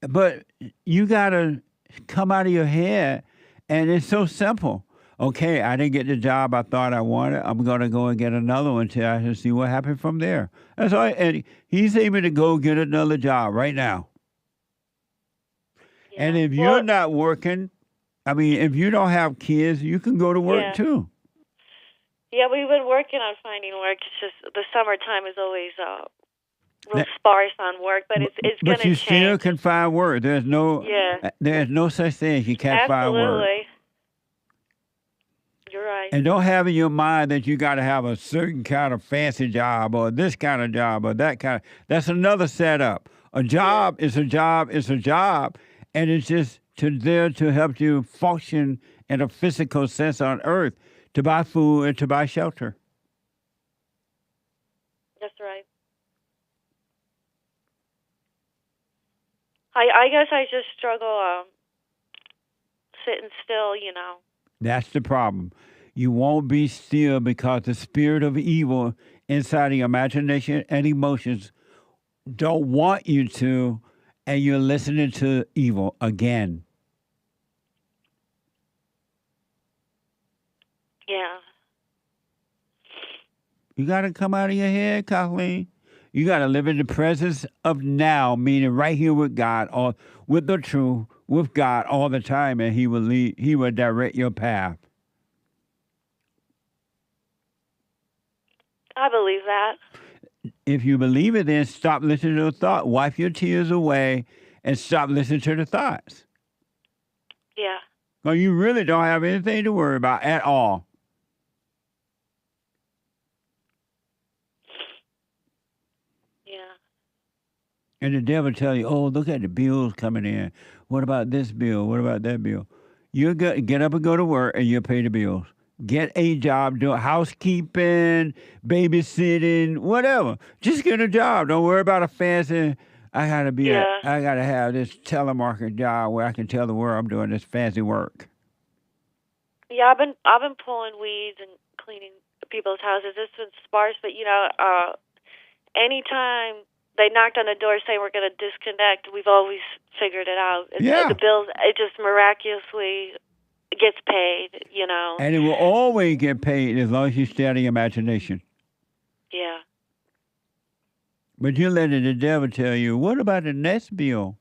But you got to come out of your head, and it's so simple. Okay, I didn't get the job I thought I wanted. I'm going to go and get another one until I can see what happened from there. That's all. And he's able to go get another job right now. Yeah. And if you're not working, I mean, if you don't have kids, you can go to work too. Yeah, we've been working on finding work. It's just the summertime is always real sparse on work, but it's going to change. But you still can find work. There's no such thing as you can't find work. Absolutely. You're right. And don't have in your mind that you got to have a certain kind of fancy job or this kind of job or that kind of. That's another setup. A job is a job is a job, and it's just there to help you function in a physical sense on earth, to buy food and to buy shelter. That's right. I guess I just struggle sitting still, you know. That's the problem. You won't be still because the spirit of evil inside your imagination and emotions don't want you to, and you're listening to evil again. Yeah. You got to come out of your head, Kathleen. You got to live in the presence of now, meaning right here with God, or with the truth, with God all the time, and He will lead. He will direct your path. I believe that. If you believe it, then stop listening to the thought. Wipe your tears away and stop listening to the thoughts. Yeah. Well, you really don't have anything to worry about at all. And the devil tell you, oh, look at the bills coming in. What about this bill? What about that bill? You get up and go to work, and you pay the bills. Get a job, do housekeeping, babysitting, whatever. Just get a job. Don't worry about a fancy. I gotta have this telemarketing job where I can tell the world I'm doing this fancy work. Yeah, I've been pulling weeds and cleaning people's houses. It's been sparse, but anytime they knocked on the door saying we're going to disconnect, we've always figured it out. The bills, it just miraculously gets paid, And it will always get paid as long as you stay out of your imagination. Yeah. But you're letting the devil tell you, what about the next bill?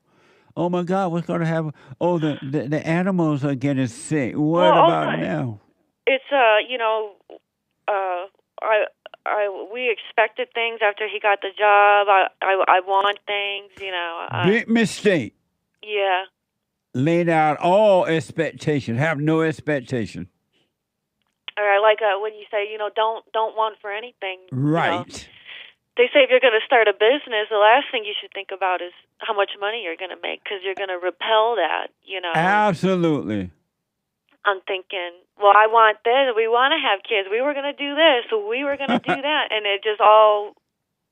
Oh, my God, what's going to happen? Oh, the animals are getting sick. What about now? It's, we expected things after he got the job. I want things, Big mistake. Yeah. Lay down all expectations. Have no expectation. Or like when you say, don't want for anything. Right. They say if you're going to start a business, the last thing you should think about is how much money you're going to make, because you're going to repel that, Absolutely. I'm thinking, well, I want this. We want to have kids. We were going to do this. So we were going to do that. And it just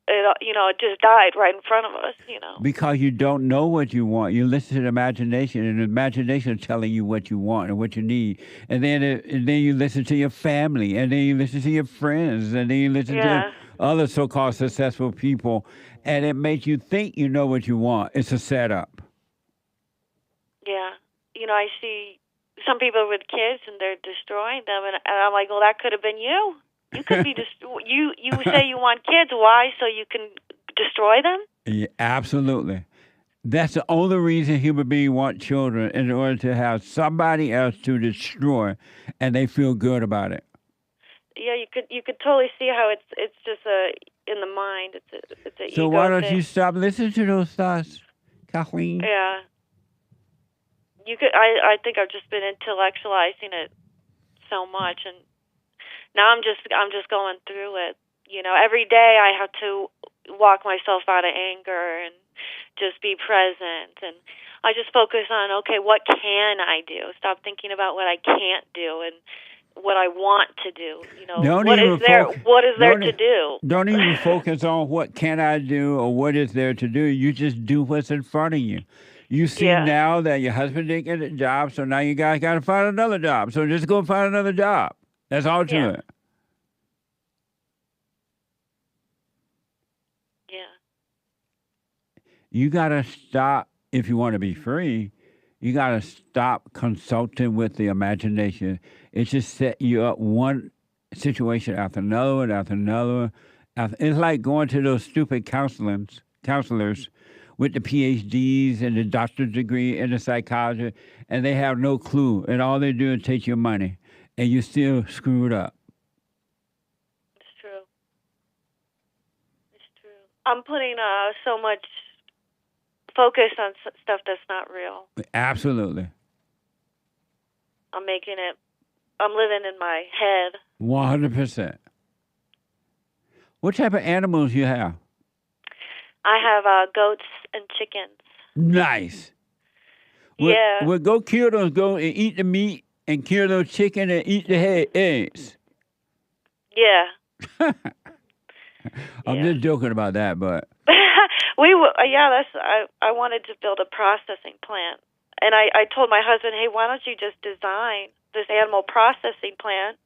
it just died right in front of us, Because you don't know what you want. You listen to the imagination, and the imagination is telling you what you want and what you need. And then you listen to your family, and then you listen to your friends, and then you listen to other so-called successful people, and it makes you think you know what you want. It's a setup. Yeah. I see some people with kids, and they're destroying them, and I'm like, well, that could have been you. You could be you say you want kids. Why? So you can destroy them? Yeah, absolutely. That's the only reason human beings want children, in order to have somebody else to destroy, and they feel good about it. Yeah, you could totally see how it's just in the mind. It's a so ego why don't thing. you stop listening to those thoughts, Kathleen? Yeah. You could. I think I've just been intellectualizing it so much, and now I'm just going through it. Every day I have to walk myself out of anger and just be present, and I just focus on, okay, what can I do? Stop thinking about what I can't do and what I want to do. What is there to do? Don't even focus on what can I do or what is there to do. You just do what's in front of you. You see now that your husband didn't get a job, so now you guys got to find another job. So just go find another job. That's all to it. Yeah. You got to stop, if you want to be free, you got to stop consulting with the imagination. It just set you up one situation after another one, after another. It's like going to those stupid counselors with the PhDs and the doctor's degree and the psychology, and they have no clue. And all they do is take your money, and you're still screwed up. It's true. It's true. I'm putting so much focus on stuff that's not real. Absolutely. I'm living in my head. 100%. What type of animals you have? I have goats and chickens. Nice. Yeah. Well, go kill those goats and eat the meat, and kill those chickens and eat the eggs. Yeah. I'm just joking about that, but... I wanted to build a processing plant. And I told my husband, hey, why don't you just design this animal processing plant?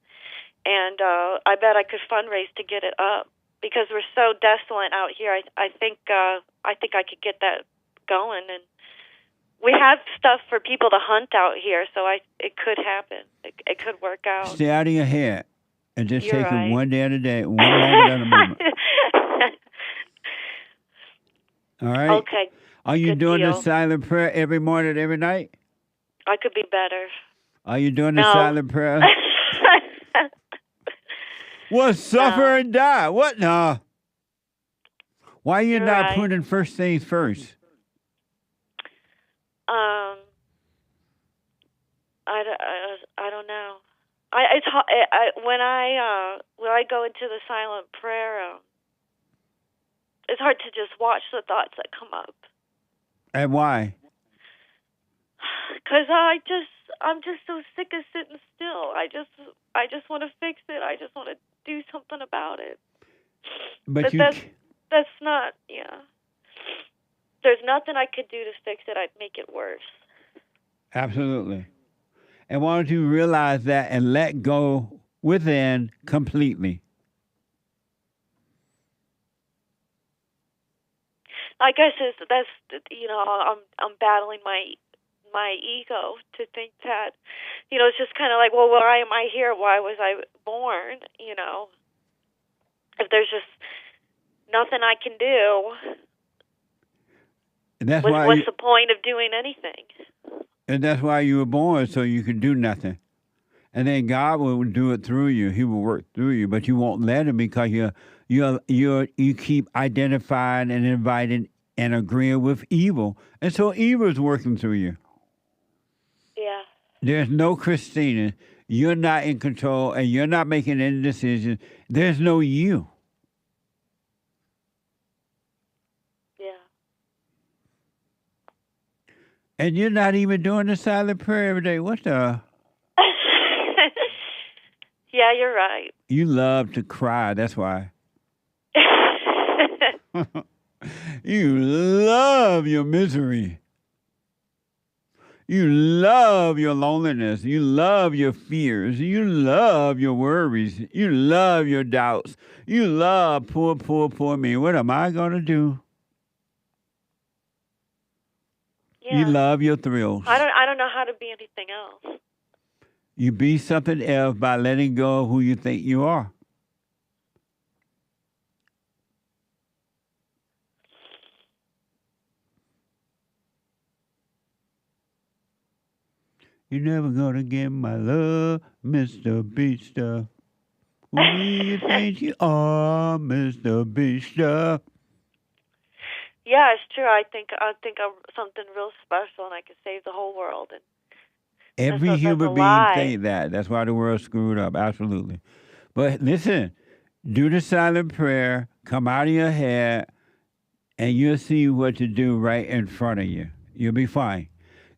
And I bet I could fundraise to get it up, because we're so desolate out here. I think I could get that going, and we have stuff for people to hunt out here, so it could happen. It could work out. Stay out of your head and just You're take right. it one day at a day, one moment at a moment. All right? Okay. Are you Good doing deal. the silent prayer every morning, every night? I could be better. Are you doing the No. silent prayer? Well, suffer and die. What no? Why are you You're not right. putting first things first? I don't know. When I go into the silent prayer, it's hard to just watch the thoughts that come up. And why? Because I'm just so sick of sitting still. I just want to fix it. I just want to do something about it. But that's not, yeah. There's nothing I could do to fix it. I'd make it worse. Absolutely. And why don't you realize that and let go within completely? I guess that's I'm battling my ego to think that, it's just kind of like, well, why am I here? Why was I born? If there's just nothing I can do, and that's what's the point of doing anything? And that's why you were born, so you can do nothing. And then God will do it through you. He will work through you, but you won't let him because you keep identifying and inviting and agreeing with evil. And so evil is working through you. Yeah. There's no Christina. You're not in control and you're not making any decisions. There's no you. Yeah. And you're not even doing the silent prayer every day. What the? Yeah, you're right. You love to cry. That's why. You love your misery. You love your loneliness. You love your fears. You love your worries. You love your doubts. You love poor, poor, poor me. What am I going to do? Yeah. You love your thrills. I don't know how to be anything else. You be something else by letting go of who you think you are. You're never gonna get my love, Mr. Beach Stuff. Who do you think you are, Mr. Beach Stuff? Yeah, it's true. I think I'm something real special, and I can save the whole world. And Every human being think that. That's why the world's screwed up. Absolutely. But listen, do the silent prayer, come out of your head, and you'll see what to do right in front of you. You'll be fine.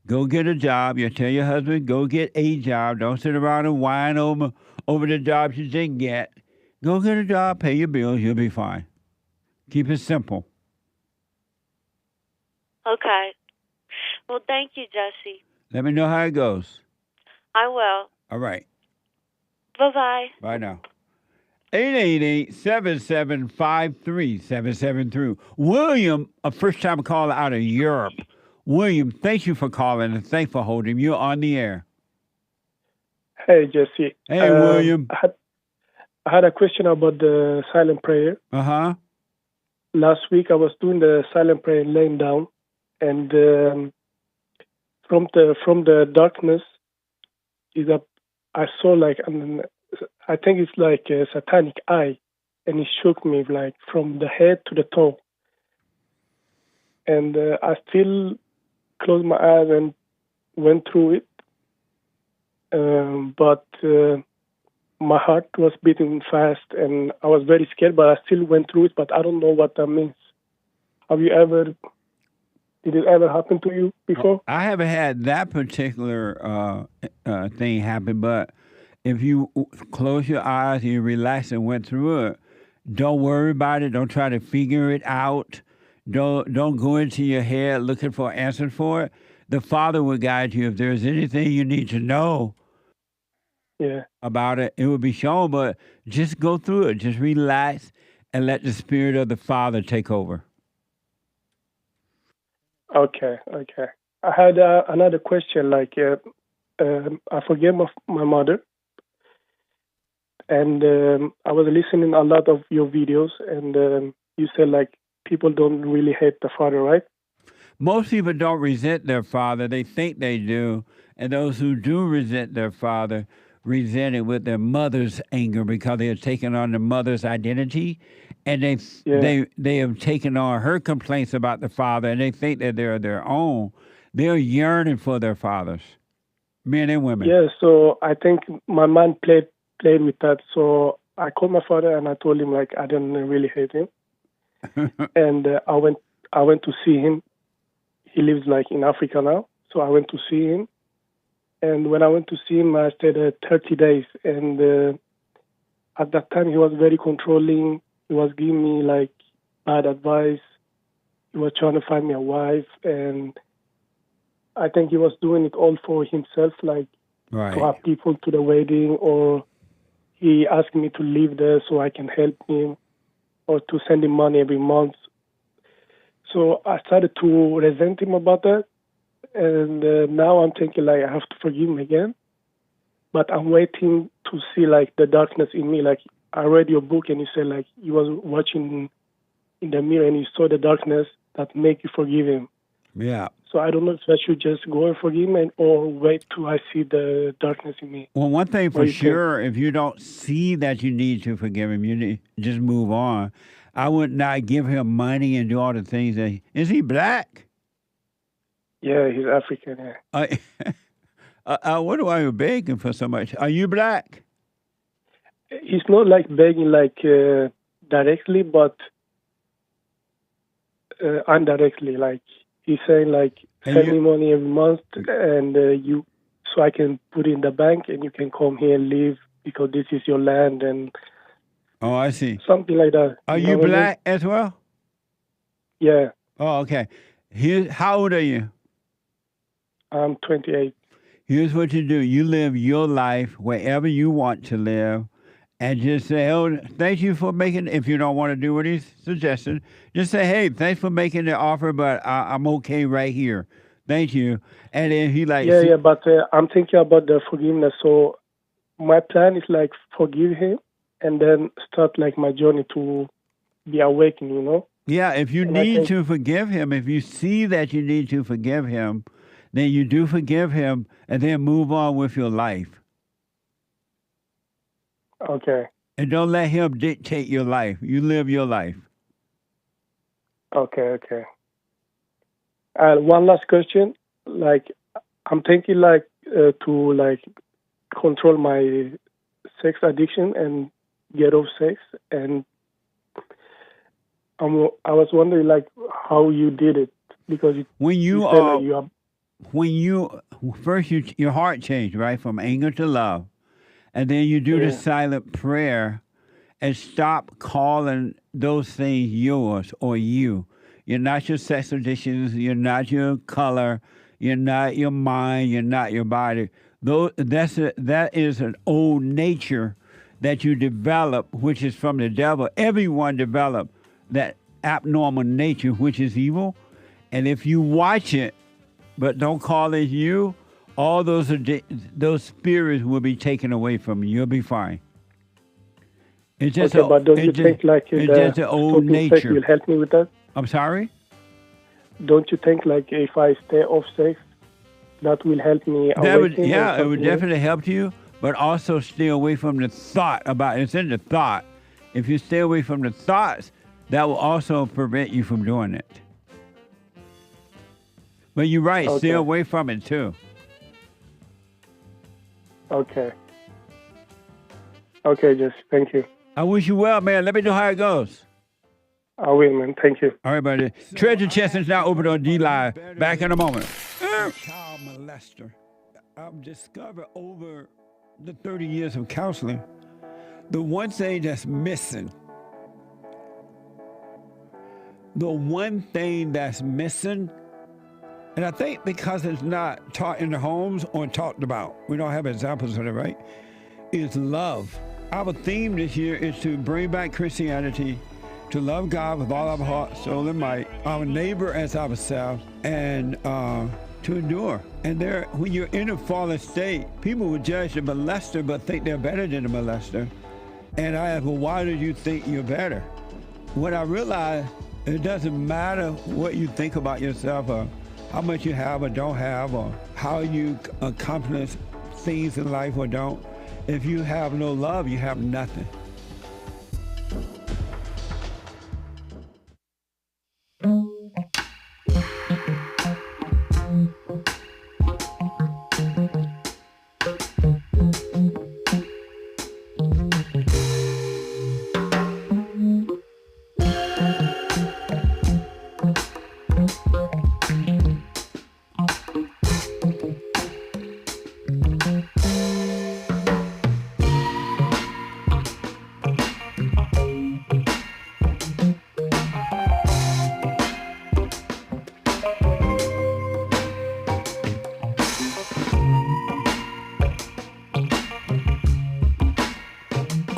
Go get a job. You tell your husband, go get a job. Don't sit around and whine over the jobs you didn't get. Go get a job, pay your bills. You'll be fine. Keep it simple. Okay. Well, thank you, Jesse. Let me know how it goes. I will. All right. Bye-bye. Bye now. 888-7753-77 William, a first-time caller out of Europe. William, thank you for calling and thanks for holding. You're on the air. Hey, Jesse. Hey, William. I had a question about the silent prayer. Uh-huh. Last week I was doing the silent prayer laying down, and from the darkness I saw I think it's like a satanic eye, and it shook me like from the head to the toe. And I still closed my eyes and went through it, but my heart was beating fast, and I was very scared. But I still went through it. But I don't know what that means. Did it ever happen to you before? I haven't had that particular thing happen, but if you close your eyes and you relax and went through it, don't worry about it. Don't try to figure it out. Don't go into your head looking for answers for it. The Father will guide you. If there's anything you need to know about it, it will be shown. But just go through it. Just relax and let the Spirit of the Father take over. Okay. I had another question. I forgave my mother, and I was listening a lot of your videos, and you said people don't really hate the father, right? Most people don't resent their father. They think they do. And those who do resent their father resent it with their mother's anger because they have taken on the mother's identity. And they have taken on her complaints about the father, and they think that they're their own. They're yearning for their fathers, men and women. Yeah, so I think my mom played with that. So I called my father and I told him I didn't really hate him. And I went to see him. He lives in Africa now. So I went to see him, And when I went to see him, I stayed 30 days. And at that time, he was very controlling. He was giving me like bad advice. He was trying to find me a wife, and I think he was doing it all for himself, like to have people to the wedding, or he asked me to live there so I can help him, or to send him money every month. So I started to resent him about that, and now I'm thinking like I have to forgive him again, but I'm waiting to see like the darkness in me. Like I read your book, and you said like you was watching in the mirror and you saw the darkness that make you forgive him. Yeah. So I don't know if I should just go and forgive him or wait till I see the darkness in me. Well, one thing for sure, if you don't see that you need to forgive him, you need just move on. I would not give him money and do all the things that... Is he black? Yeah, he's African, yeah. What do I be begging for so much? Are you black? He's not like begging like directly, but indirectly. Like he's saying like, send me money every month and you, so I can put it in the bank and you can come here and live because this is your land and... Oh, I see. Something like that. Are you black as well? Yeah. Oh, okay. How old are you? I'm 28. Here's what you do. You live your life wherever you want to live and just say, oh, thank you for making, if you don't want to do what he's suggesting, just say, hey, thanks for making the offer, but I'm okay right here. Thank you. And then he like... Yeah, but I'm thinking about the forgiveness. So my plan is like forgive him and then start like my journey to be awakened, you know? Yeah, if you need to forgive him, if you see that you need to forgive him, then you do forgive him and then move on with your life. Okay. And don't let him dictate your life. You live your life. Okay. And one last question. Like, I'm thinking like to like control my sex addiction and get off sex. And I was wondering like how you did it because when you are first your heart changed, right, from anger to love. And then you do the silent prayer and stop calling those things yours or you. You're not your sex addictions. You're not your color. You're not your mind. You're not your body. That is an old nature that you develop, which is from the devil. Everyone developed that abnormal nature, which is evil. And if you watch it, but don't call it you, all those spirits will be taken away from you. You'll be fine. It's just but don't you think like it's just an old nature will help me with that? I'm sorry? Don't you think like if I stay off sex, that will help me awaken? It would definitely help you, but also stay away from the thought about it. It's in the thought. If you stay away from the thoughts, that will also prevent you from doing it. But you're right, stay away from it too. Okay, Jesse, thank you. I wish you well, man. Let me know how it goes. I will, man. Thank you. All right, buddy. Treasure Chest is now open on D-Live. Back in a moment. Child molester. I've discovered over the 30 years of counseling, the one thing that's missing, and I think because it's not taught in the homes or talked about, we don't have examples of it, right? Is love. Our theme this year is to bring back Christianity, to love God with all our heart, soul, and might, our neighbor as ourselves, and to endure. And when you're in a fallen state, people will judge the molester but think they're better than the molester. And I ask, well, why do you think you're better? When I realized it doesn't matter what you think about yourself or how much you have or don't have or how you accomplish things in life or don't. If you have no love, you have nothing.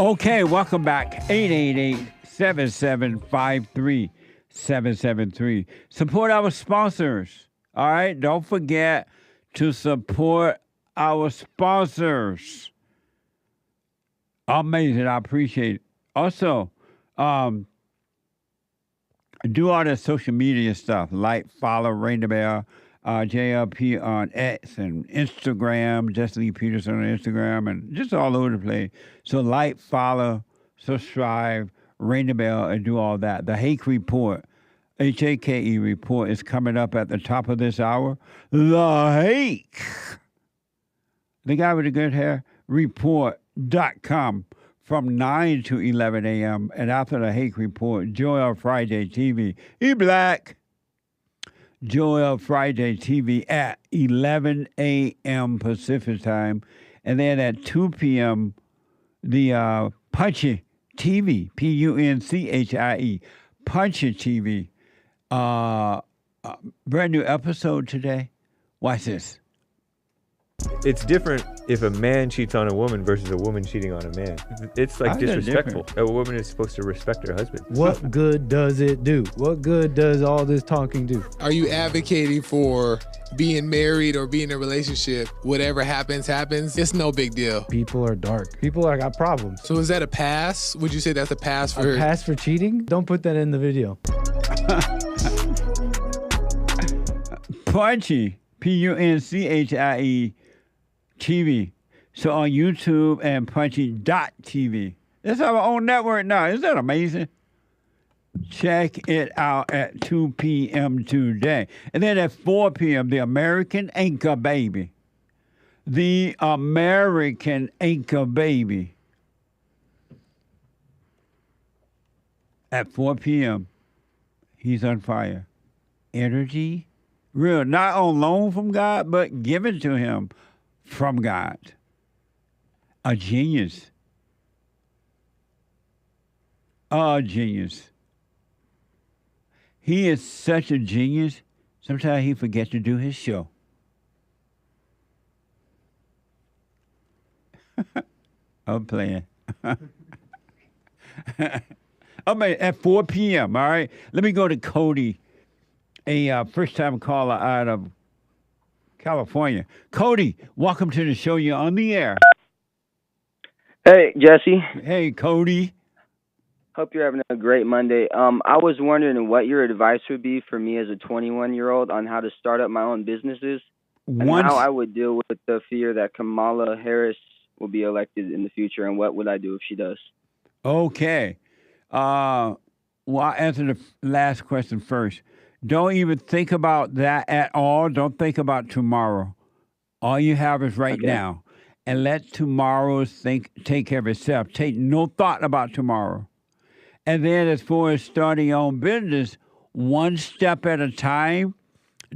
Okay, welcome back. 888-7753-773. Support our sponsors. All right, don't forget to support our sponsors. Amazing, I appreciate it. Also, do all that social media stuff, like, follow, ring the bell, JLP on X and Instagram, Just Lee Peterson on Instagram, and just all over the place. So like, follow, subscribe, ring the bell, and do all that. The Hake Report, Hake Report, is coming up at the top of this hour. The Hake, the guy with the good hair, report.com. From 9 to 11 a.m. And after the Hake Report, Joel Friday TV. E-Black. Joel Friday TV at 11 a.m. Pacific time. And then at 2 p.m., the Punchy TV, Punchie, Punchy TV. Brand new episode today. Watch this. It's different if a man cheats on a woman versus a woman cheating on a man. It's like disrespectful. A woman is supposed to respect her husband. What good does it do? What good does all this talking do? Are you advocating for being married or being in a relationship? Whatever happens, it's no big deal. People are dark. People are got problems. So is that a pass? Would you say that's a pass for... A pass for cheating? Don't put that in the video. Punchy, Punchie TV. So on YouTube and Punchy.tv. That's our own network now. Isn't that amazing? Check it out at 2 p.m. today. And then at 4 p.m., the American Anchor Baby. The American Anchor Baby. At 4 p.m., he's on fire. Energy, real, not on loan from God, but given to him from God. A genius. A genius. He is such a genius, sometimes he forgets to do his show. I'm playing. At 4 p.m., all right? Let me go to Cody, a first-time caller out of California. Cody, welcome to the show. You're on the air. Hey, Jesse. Hey, Cody. Hope you're having a great Monday. I was wondering what your advice would be for me as a 21-year-old on how to start up my own businesses and how I would deal with the fear that Kamala Harris will be elected in the future, and what would I do if she does? Okay. Well, I'll answer the last question first. Don't even think about that at all. Don't think about tomorrow. All you have is right now. And let tomorrow take care of itself. Take no thought about tomorrow. And then as far as starting your own business, one step at a time.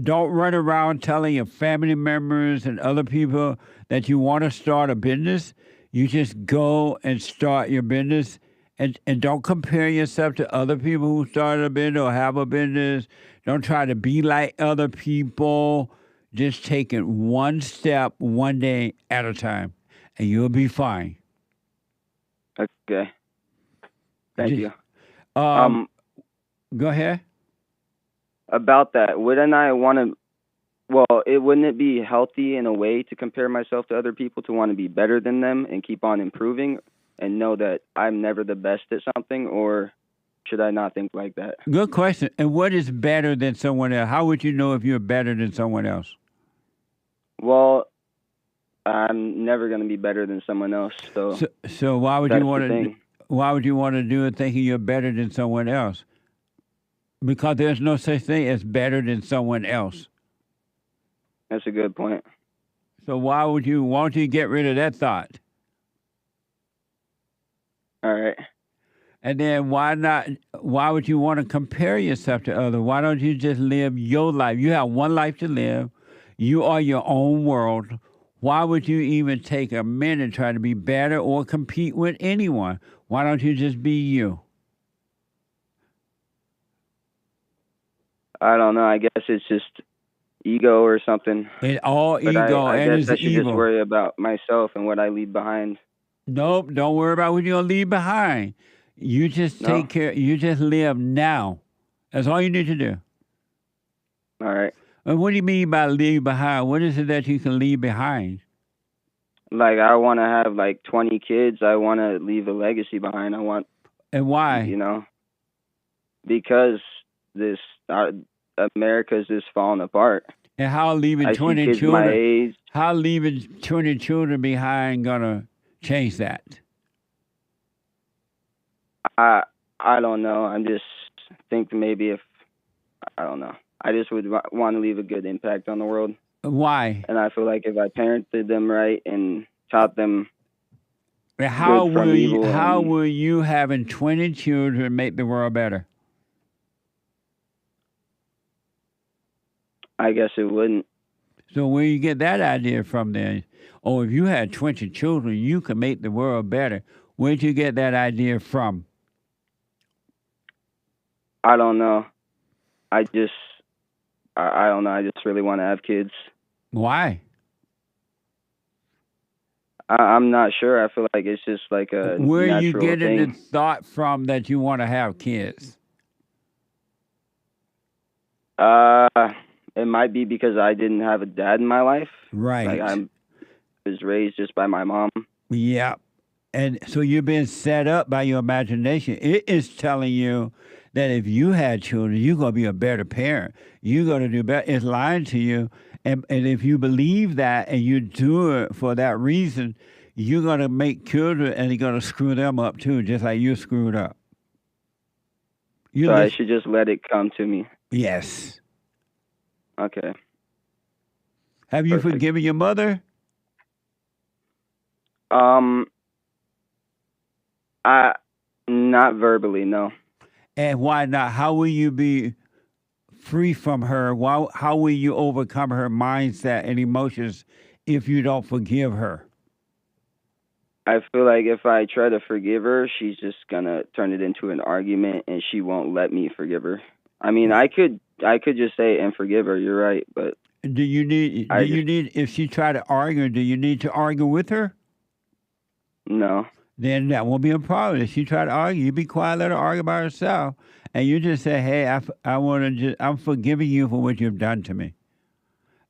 Don't run around telling your family members and other people that you want to start a business. You just go and start your business. And don't compare yourself to other people who started a business or have a business. Don't try to be like other people. Just take it one step, one day at a time, and you'll be fine. Okay. Thank you. Go ahead. About that, wouldn't I want to... Well, wouldn't it be healthy in a way to compare myself to other people, to want to be better than them and keep on improving and know that I'm never the best at something, or should I not think like that? Good question. And what is better than someone else? How would you know if you're better than someone else? Well, I'm never going to be better than someone else. So why would you want to? Why would you want to do it thinking you're better than someone else? Because there's no such thing as better than someone else. That's a good point. So why don't you get rid of that thought? All right. And then why would you want to compare yourself to others? Why don't you just live your life? You have one life to live. You are your own world. Why would you even take a minute and try to be better or compete with anyone? Why don't you just be you? I don't know. I guess it's just ego or something. It's all ego, I and guess it's I should evil. just worry about myself and what I leave behind. Nope, don't worry about what you're going to leave behind. You just take care. You just live now. That's all you need to do. All right. And what do you mean by leave behind? What is it that you can leave behind? Like, I want to have, like, 20 kids. I want to leave a legacy behind. And why? You know, because America's just falling apart. And how leaving I 20 see kids children? my age. How leaving 20 children behind gonna change that? I don't know. I'm just think maybe I don't know. I just would want to leave a good impact on the world. Why? And I feel like if I parented them right and taught them how good from will evil will you having 20 children make the world better? I guess it wouldn't. So where you get that idea from then? Oh, if you had 20 children, you could make the world better. Where'd you get that idea from? I don't know. I don't know. I just really want to have kids. Why? I'm not sure. I feel like it's just like a Where are you natural getting thing. the thought from that you want to have kids? It might be because I didn't have a dad in my life. Right. Like I was raised just by my mom. Yeah. And so you're being set up by your imagination. It is telling you that if you had children, you're going to be a better parent. You're going to do better. It's lying to you. And if you believe that and you do it for that reason, you're going to make children and you're going to screw them up too, just like you screwed up. So I should just let it come to me. Yes. Okay. Have you forgiven your mother? Not verbally, no. And why not? How will you be free from her? How will you overcome her mindset and emotions if you don't forgive her? I feel like if I try to forgive her, she's just gonna turn it into an argument, and she won't let me forgive her. I mean, I could just say and forgive her. You're right, but do you need? If she try to argue, do you need to argue with her? No. Then that won't be a problem. If she try to argue, you be quiet, let her argue by herself, and you just say, "Hey, I'm forgiving you for what you've done to me.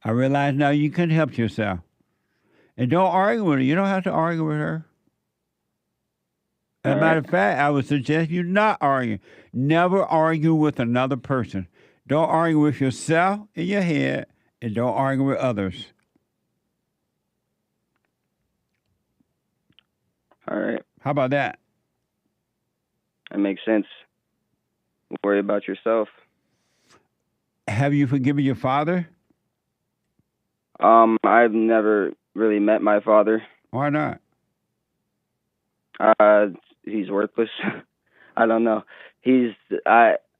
I realize now you can help yourself, and don't argue with her. You don't have to argue with her. As a matter of fact, I would suggest you not argue. Never argue with another person. Don't argue with yourself in your head, and don't argue with others." All right. How about that? That makes sense. Worry about yourself. Have you forgiven your father? I've never really met my father. Why not? He's worthless. I don't know.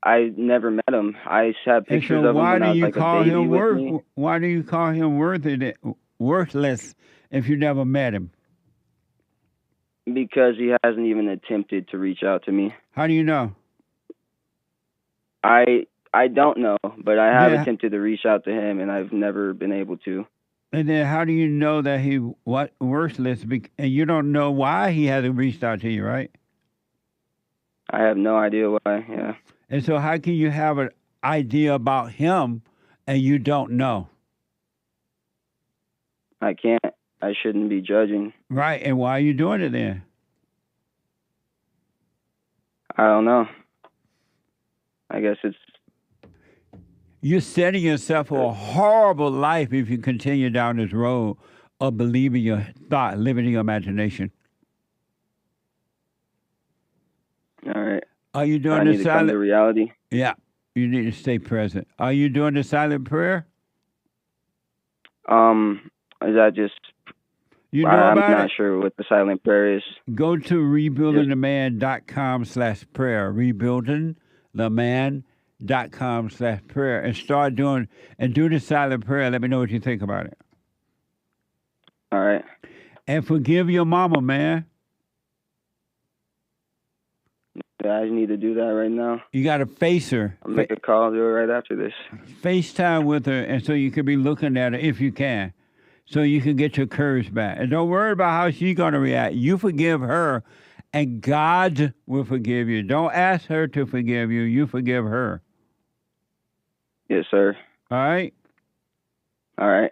I never met him. I have pictures of him when I was like a baby with me. Why do you call him worthless if you never met him? Because he hasn't even attempted to reach out to me. How do you know? I don't know, but I have attempted to reach out to him, and I've never been able to. And then how do you know that he worthless? And you don't know why he hasn't reached out to you, right? I have no idea why, yeah. And so how can you have an idea about him and you don't know? I can't. I shouldn't be judging. Right, and why are you doing it then? I don't know. I guess it's... You're setting yourself for a horrible life if you continue down this road of believing your thought, living in your imagination. All right. Are you doing the silent... come to reality? Yeah, you need to stay present. Are you doing the silent prayer? Is that just... You know I'm about not sure what the silent prayer is. Go to rebuildingtheman.com/prayer. Rebuildingtheman.com/prayer and start doing and do the silent prayer. Let me know what you think about it. All right. And forgive your mama, man. Yeah, I need to do that right now. You got to face her. I'll make a call, do it right after this. FaceTime with her, and so you could be looking at her if you can. so you can get your courage back. And don't worry about how she's going to react. You forgive her, and God will forgive you. Don't ask her to forgive you. You forgive her. Yes, sir. All right? All right.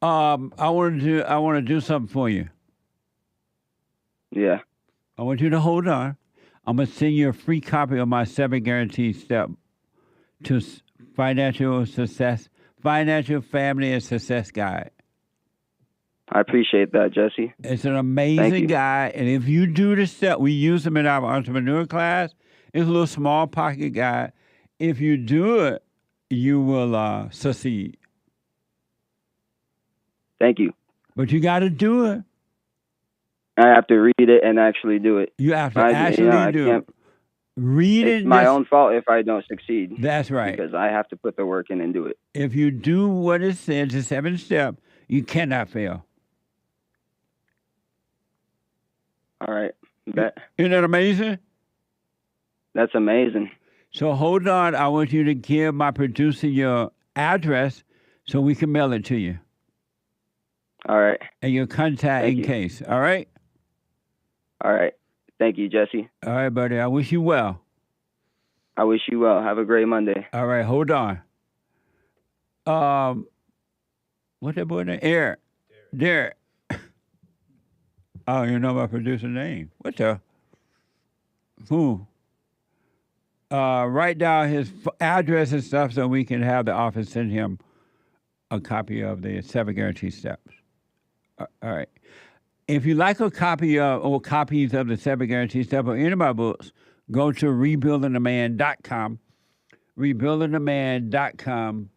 I want to do something for you. Yeah. I want you to hold on. I'm going to send you a free copy of my 7 guaranteed step to financial success, financial family and success guide. I appreciate that, Jesse. It's an amazing guide, and if you do the step, we use them in our entrepreneur class. It's a little small pocket guide. If you do it, you will succeed. Thank you. But you got to do it. I have to read it and actually do it. You have to actually do it. Read it. It's my own fault if I don't succeed. That's right. Because I have to put the work in and do it. If you do what it says, the 7 steps, you cannot fail. All right. Bet. Isn't that amazing? That's amazing. So hold on. I want you to give my producer your address so we can mail it to you. All right. And your contact in case. All right? All right. Thank you, Jesse. All right, buddy. I wish you well. I wish you well. Have a great Monday. All right. Hold on. What's that boy name? Eric. Derek. I don't even know my producer's name. What the? Who? Write down his address and stuff so we can have the office send him a copy of the 7 guaranteed steps. All right. If you like a copy of or copies of the 7 guaranteed steps or any of my books, go to rebuildingtheman.com. Rebuildingtheman.com.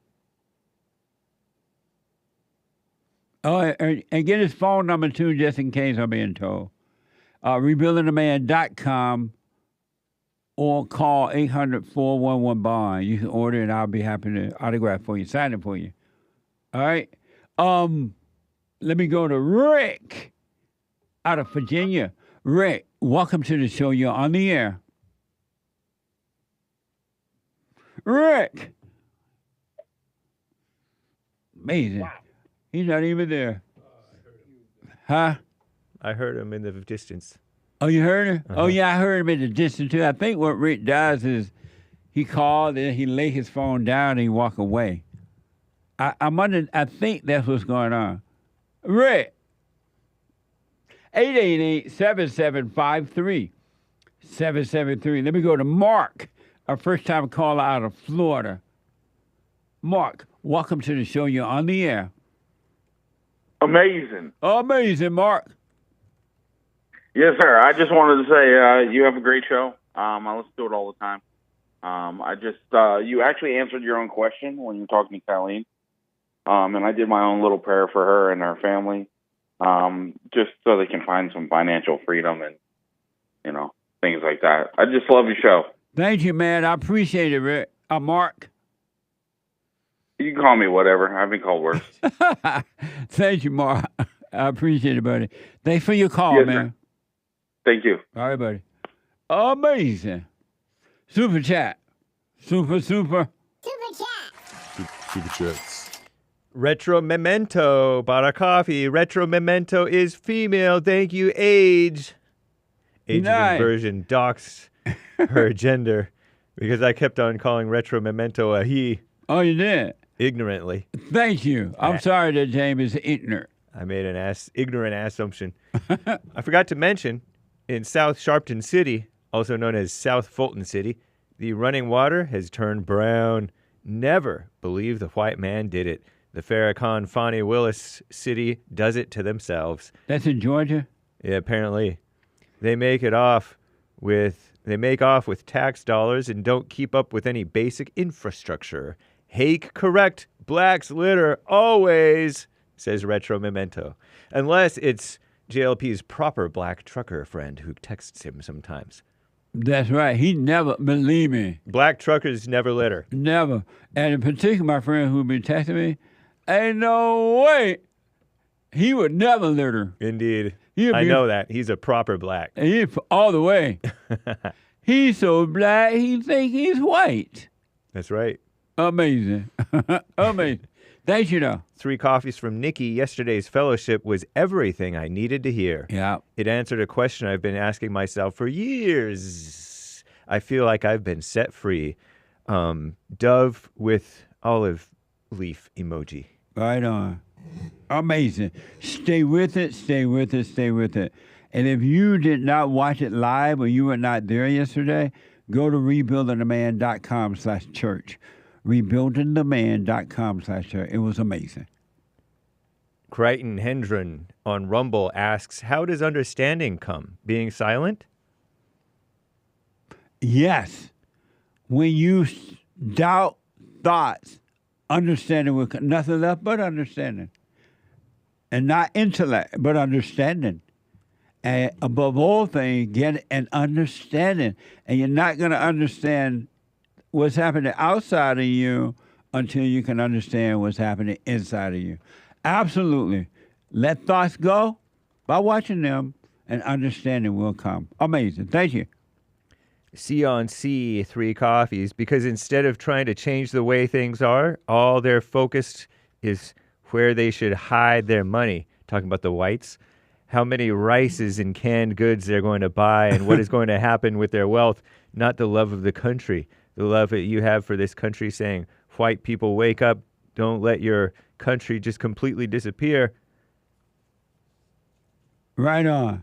Oh, and get his phone number too, just in case I'm being told. Rebuildingtheman.com or call 800-411-BOND. You can order it, and I'll be happy to autograph for you, sign it for you. All right? Let me go to Rick out of Virginia. Rick, welcome to the show. You're on the air. Rick! Amazing. Wow. He's not even there. Huh? I heard him in the distance. Oh, you heard him? Oh, yeah, I heard him in the distance, too. I think what Rick does is he called and he lay his phone down and he walk away. I think that's what's going on. Rick, 888-7753. 773. Let me go to Mark, our first-time caller out of Florida. Mark, welcome to the show. You're on the air. Amazing. Amazing, Mark. Yes, sir. I just wanted to say you have a great show. I listen to it all the time. You actually answered your own question when you were talking to Kathleen. And I did my own little prayer for her and her family, just so they can find some financial freedom and, things like that. I just love your show. Thank you, man. I appreciate it, Rick. Mark. You can call me whatever. I've been called worse. Thank you, Mark. I appreciate it, buddy. Thanks for your call, yes, man. Sir. Thank you. All right, buddy. Amazing. Super chat. Super. Super chats. Retro Memento bought a coffee. Retro Memento is female. Thank you, Age. Age Nice. Inversion doxed her gender because I kept on calling Retro Memento a he. Oh, you did? Ignorantly. Thank you. I'm sorry that James is ignorant. I made an ignorant assumption. I forgot to mention, in South Sharpton City, also known as South Fulton City, the running water has turned brown. Never believe the white man did it. The Farrakhan Fani Willis city does it to themselves. That's in Georgia? Yeah, apparently. They make off with tax dollars and don't keep up with any basic infrastructure. Hake correct. Blacks litter always, says Retro Memento. Unless it's JLP's proper black trucker friend who texts him sometimes. That's right. He never, believe me. Black truckers never litter. Never. And in particular, my friend who been texting me, ain't no way he would never litter. Indeed. I know that. He's a proper black. All the way. He's so black, he think he's white. That's right. Amazing. Amazing. Thank you, though. 3 coffees from Nikki. Yesterday's fellowship was everything I needed to hear. Yeah. It answered a question I've been asking myself for years. I feel like I've been set free. Dove with olive leaf emoji. Right on. Amazing. Stay with it, stay with it, stay with it. And if you did not watch it live or you were not there yesterday, go to rebuildingtheman.com/church. rebuildingtheman.com/church. It was amazing. Crichton Hendron on Rumble asks, how does understanding come? Being silent? Yes. When you doubt thoughts, understanding will come. Nothing left but understanding. And not intellect, but understanding. And above all things, get an understanding. And you're not going to understand what's happening outside of you until you can understand what's happening inside of you. Absolutely. Let thoughts go by watching them, and understanding will come. Amazing. Thank you. C on C, 3 coffees, because instead of trying to change the way things are, all they're focused is where they should hide their money. Talking about the whites. How many rices and canned goods they're going to buy and what is going to happen with their wealth, not the love of the country. The love that you have for this country, saying, white people, wake up. Don't let your country just completely disappear. Right on.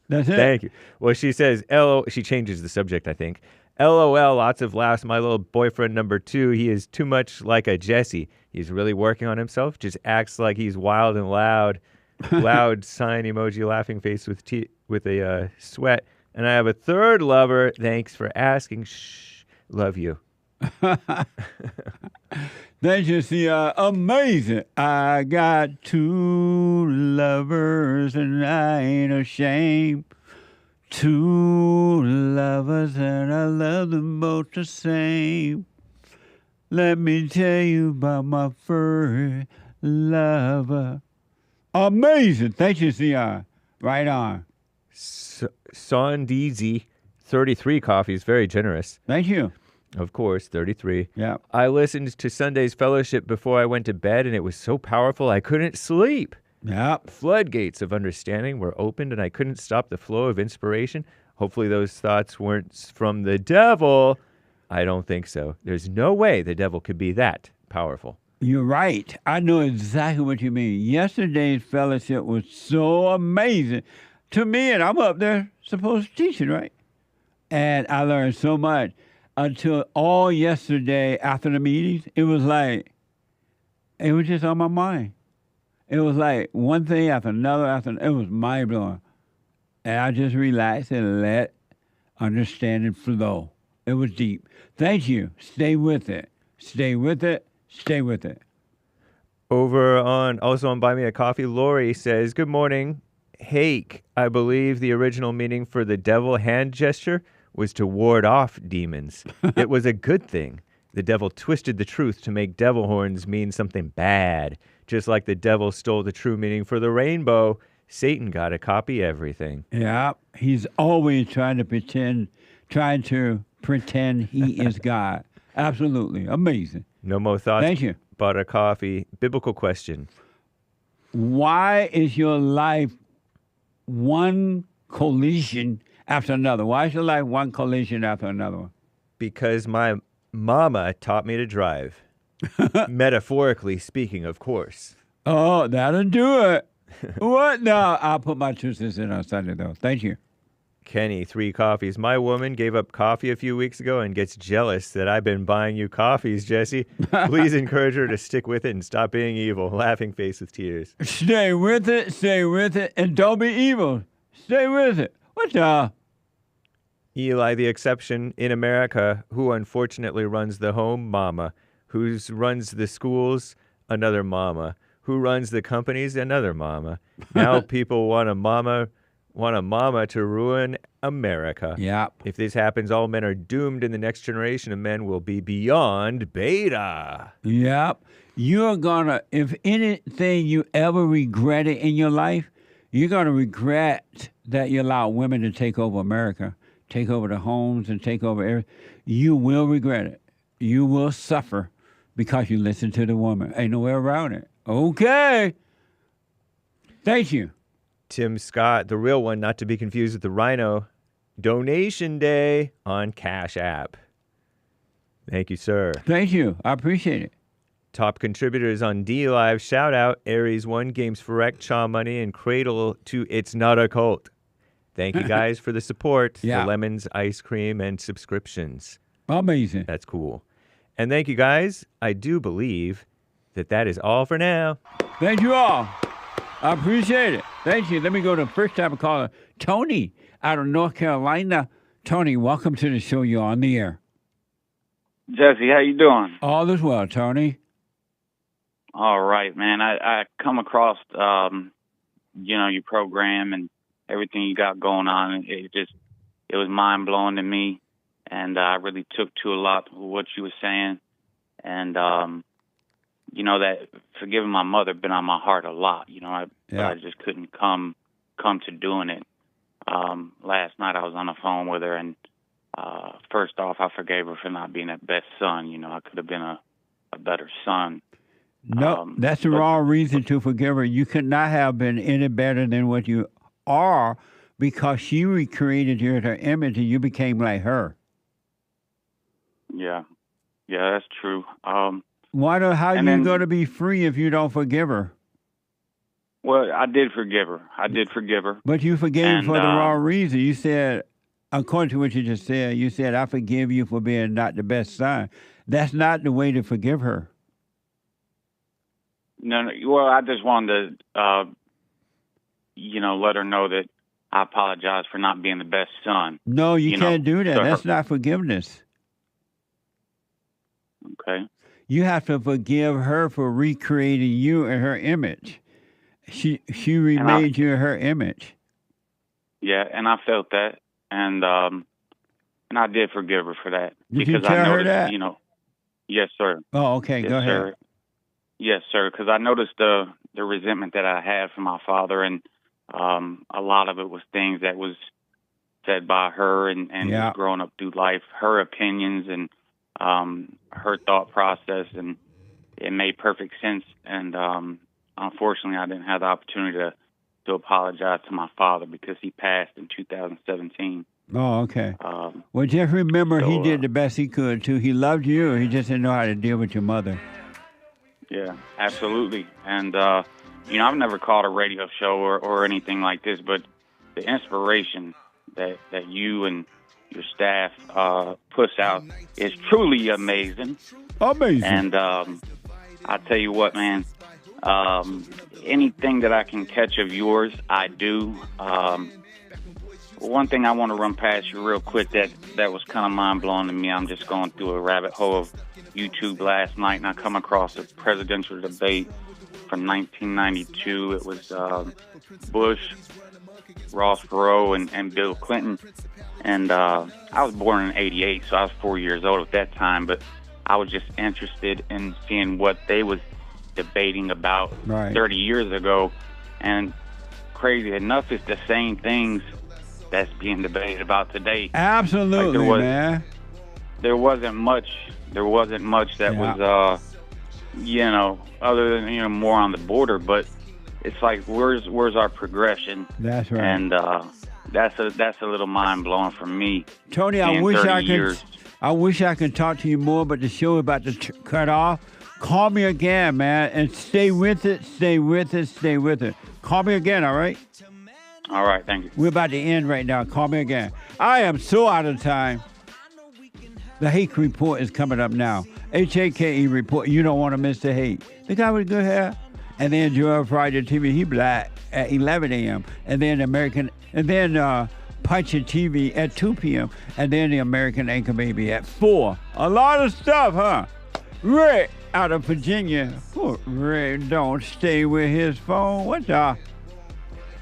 That's it. Thank you. Well, she says, she changes the subject, I think. LOL, lots of laughs. My little boyfriend number 2, he is too much like a Jesse. He's really working on himself. Just acts like he's wild and loud. Loud sign emoji, laughing face with a sweat. And I have a 3rd lover. Thanks for asking. Shh. Love you. Thank you, see, amazing. I got 2 lovers and I ain't ashamed. 2 lovers and I love them both the same. Let me tell you about my first lover. Amazing. Thank you, CR. Right on. Sondizi, 33 coffees. Very generous. Thank you. Of course, 33. Yeah. I listened to Sunday's fellowship before I went to bed, and it was so powerful I couldn't sleep. Yeah. Floodgates of understanding were opened, and I couldn't stop the flow of inspiration. Hopefully those thoughts weren't from the devil. I don't think so. There's no way the devil could be that powerful. You're right. I know exactly what you mean. Yesterday's fellowship was so amazing to me, and I'm up there supposed to teach it, right? And I learned so much until all yesterday after the meetings. It was just on my mind. It was like one thing after another it was mind-blowing. And I just relaxed and let understanding flow. It was deep. Thank you. Stay with it. Stay with it. Stay with it. Also on Buy Me a Coffee, Lori says, good morning. Hake, I believe the original meaning for the devil hand gesture was to ward off demons. It was a good thing. The devil twisted the truth to make devil horns mean something bad. Just like the devil stole the true meaning for the rainbow, Satan got to copy everything. Yeah, he's always trying to pretend he is God. Absolutely. Amazing. No more thoughts. Thank you. But a coffee. Biblical question. Why is your life one collision after another? Why is your life one collision after another one? Because my mama taught me to drive. Metaphorically speaking, of course. Oh, that'll do it. What? No, I'll put my 2 cents in on Sunday, though. Thank you. Kenny, 3 coffees. My woman gave up coffee a few weeks ago and gets jealous that I've been buying you coffees, Jesse. Please encourage her to stick with it and stop being evil. Laughing face with tears. Stay with it, and don't be evil. Stay with it. What the? Eli, the exception in America, who unfortunately runs the home, mama. Who runs the schools, another mama. Who runs the companies, another mama. Now people want a mama to ruin America. Yep. If this happens, all men are doomed, and the next generation of men will be beyond beta. Yep. You're gonna, if anything you ever regretted in your life, you're gonna regret that you allowed women to take over America, take over the homes, and take over everything. You will regret it. You will suffer because you listen to the woman. Ain't no way around it. Okay. Thank you. Tim Scott, the real one, not to be confused with the Rhino. Donation Day on Cash App. Thank you, sir. Thank you. I appreciate it. Top contributors on D Live. Shout out Aries One, Games for Wreck, Chaw Money, and Cradle to It's Not a Cult. Thank you guys for the support, Yeah. the lemons, ice cream, and subscriptions. Amazing. That's cool. And thank you guys. I do believe that is all for now. Thank you all. I appreciate it. Thank you. Let me go to the first time caller, Tony, out of North Carolina. Tony, welcome to the show. You're on the air. Jesse, how you doing? All is well, Tony. All right, man. I come across, your program and everything you got going on. It was mind blowing to me, and I really took to a lot of what you were saying, and that forgiving my mother been on my heart a lot. I just couldn't come to doing it. Last night I was on the phone with her, and first off, I forgave her for not being that best son. I could have been a better son. No, that's the wrong reason to forgive her. You could not have been any better than what you are because she recreated you in her image and you became like her. Yeah, that's true. How are you going to be free if you don't forgive her? Well, I did forgive her. But you forgave for the wrong reason. You said, according to what you just said, you said, I forgive you for being not the best son. That's not the way to forgive her. No. Well, I just wanted to, let her know that I apologize for not being the best son. No, you can't do that. That's not forgiveness. Okay. You have to forgive her for recreating you in her image. She remade you in her image. Yeah, and I felt that, and I did forgive her for that. Did you tell her that? Yes, sir. Oh, okay. Yes, Go ahead. Sir. Yes, sir. Because I noticed the resentment that I had for my father, and a lot of it was things that was said by her and growing up through life, her opinions and her thought process, and it made perfect sense. And unfortunately, I didn't have the opportunity to apologize to my father because he passed in 2017. Oh, okay. Well, just remember, he did the best he could, too. He loved you. He just didn't know how to deal with your mother. Yeah, absolutely. And, I've never called a radio show or anything like this, but the inspiration that you and your staff puts out is truly amazing. Amazing. And I tell you what, man, anything that I can catch of yours, I do. One thing I want to run past you real quick that was kind of mind-blowing to me. I'm just going through a rabbit hole of YouTube last night, and I come across a presidential debate from 1992. It was Bush, Ross Perot, and Bill Clinton. And I was born in 88, so I was 4 years old at that time, but I was just interested in seeing what they was debating about 30 years ago. And crazy enough, it's the same things that's being debated about today. Absolutely, man. There wasn't much that was other than more on the border, but it's like where's our progression? That's right. And that's a little mind blowing for me. Tony, I wish I could talk to you more, but the show is about to cut off. Call me again, man, and stay with it. Call me again, all right? All right, thank you. We're about to end right now. Call me again. I am so out of time. The Hake Report is coming up now. Hake Report. You don't want to miss the Hake. The guy with good hair. And then Joel Friday TV, he black at 11 a.m. And then Punch It TV at 2 p.m. And then the American Anchor Baby at 4. A lot of stuff, huh? Rick out of Virginia. Poor Rick don't stay with his phone. What the?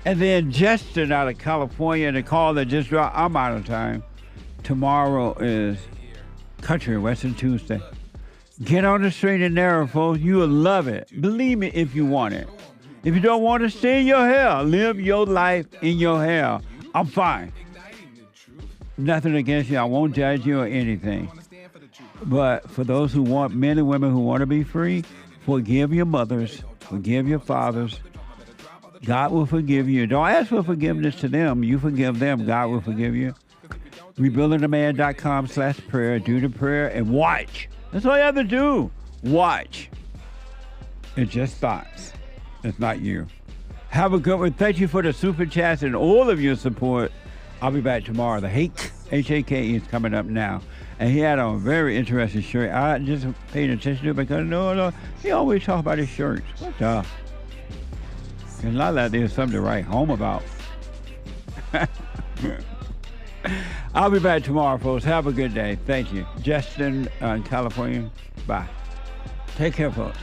And then Justin out of California, the call that just dropped. I'm out of time. Tomorrow is Country Western Tuesday. Get on the straight and narrow, folks. You will love it. Believe me if you want it. If you don't want to stay in your hair, live your life in your hair. I'm fine. Nothing against you. I won't judge you or anything. But for those who want, men and women who want to be free, forgive your mothers, forgive your fathers. God will forgive you. Don't ask for forgiveness to them. You forgive them. God will forgive you. Rebuildingtheman.com/prayer. Do the prayer and watch. That's all you have to do. Watch. It's just thoughts. It's not you. Have a good one. Thank you for the super chats and all of your support. I'll be back tomorrow. The Hake, H-A-K-E, is coming up now. And he had on a very interesting shirt. I just paid attention to it because, no, he always talk about his shirts. What the? And not that there's something to write home about. I'll be back tomorrow, folks. Have a good day. Thank you. Justin in California. Bye. Take care, folks.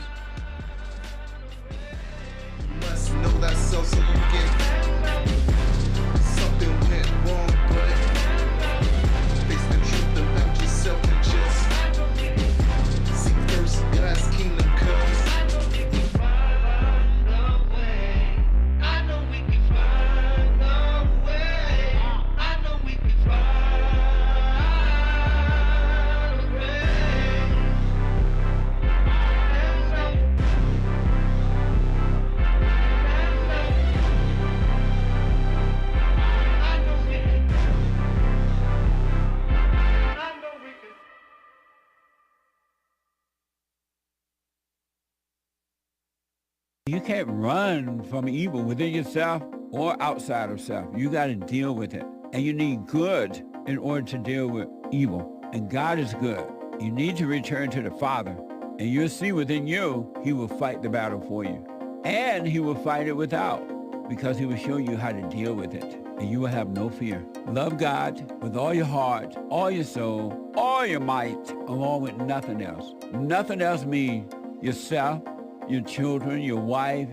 You can't run from evil within yourself or outside of self. You got to deal with it. And you need good in order to deal with evil. And God is good. You need to return to the Father. And you'll see within you, he will fight the battle for you. And he will fight it without, because he will show you how to deal with it. And you will have no fear. Love God with all your heart, all your soul, all your might, along with nothing else. Nothing else means yourself, your children, your wife,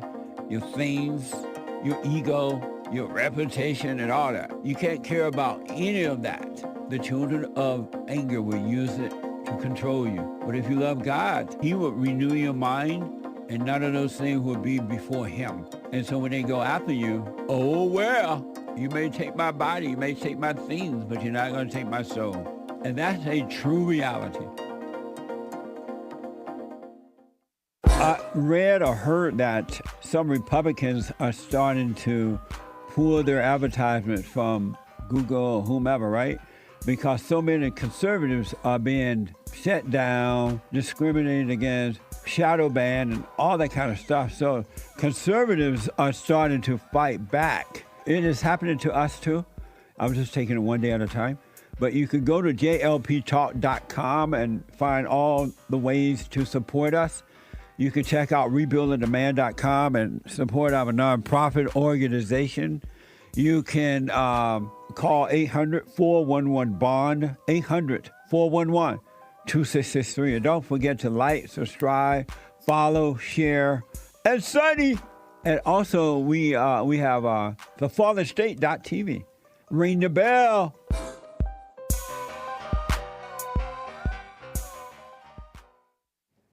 your things, your ego, your reputation, and all that. You can't care about any of that. The children of anger will use it to control you. But if you love God, he will renew your mind, and none of those things will be before him. And so when they go after you, oh, well, you may take my body, you may take my things, but you're not going to take my soul. And that's a true reality. I read or heard that some Republicans are starting to pull their advertisements from Google or whomever, right? Because so many conservatives are being shut down, discriminated against, shadow banned, and all that kind of stuff. So conservatives are starting to fight back. It is happening to us too. I'm just taking it one day at a time. But you can go to jlptalk.com and find all the ways to support us. You can check out rebuildingtheman.com and support our nonprofit organization. You can call 800-411-BOND, 800-411-2663. And don't forget to like, subscribe, follow, share, and Sunny. And also, we have thefatherstate.tv. Ring the bell.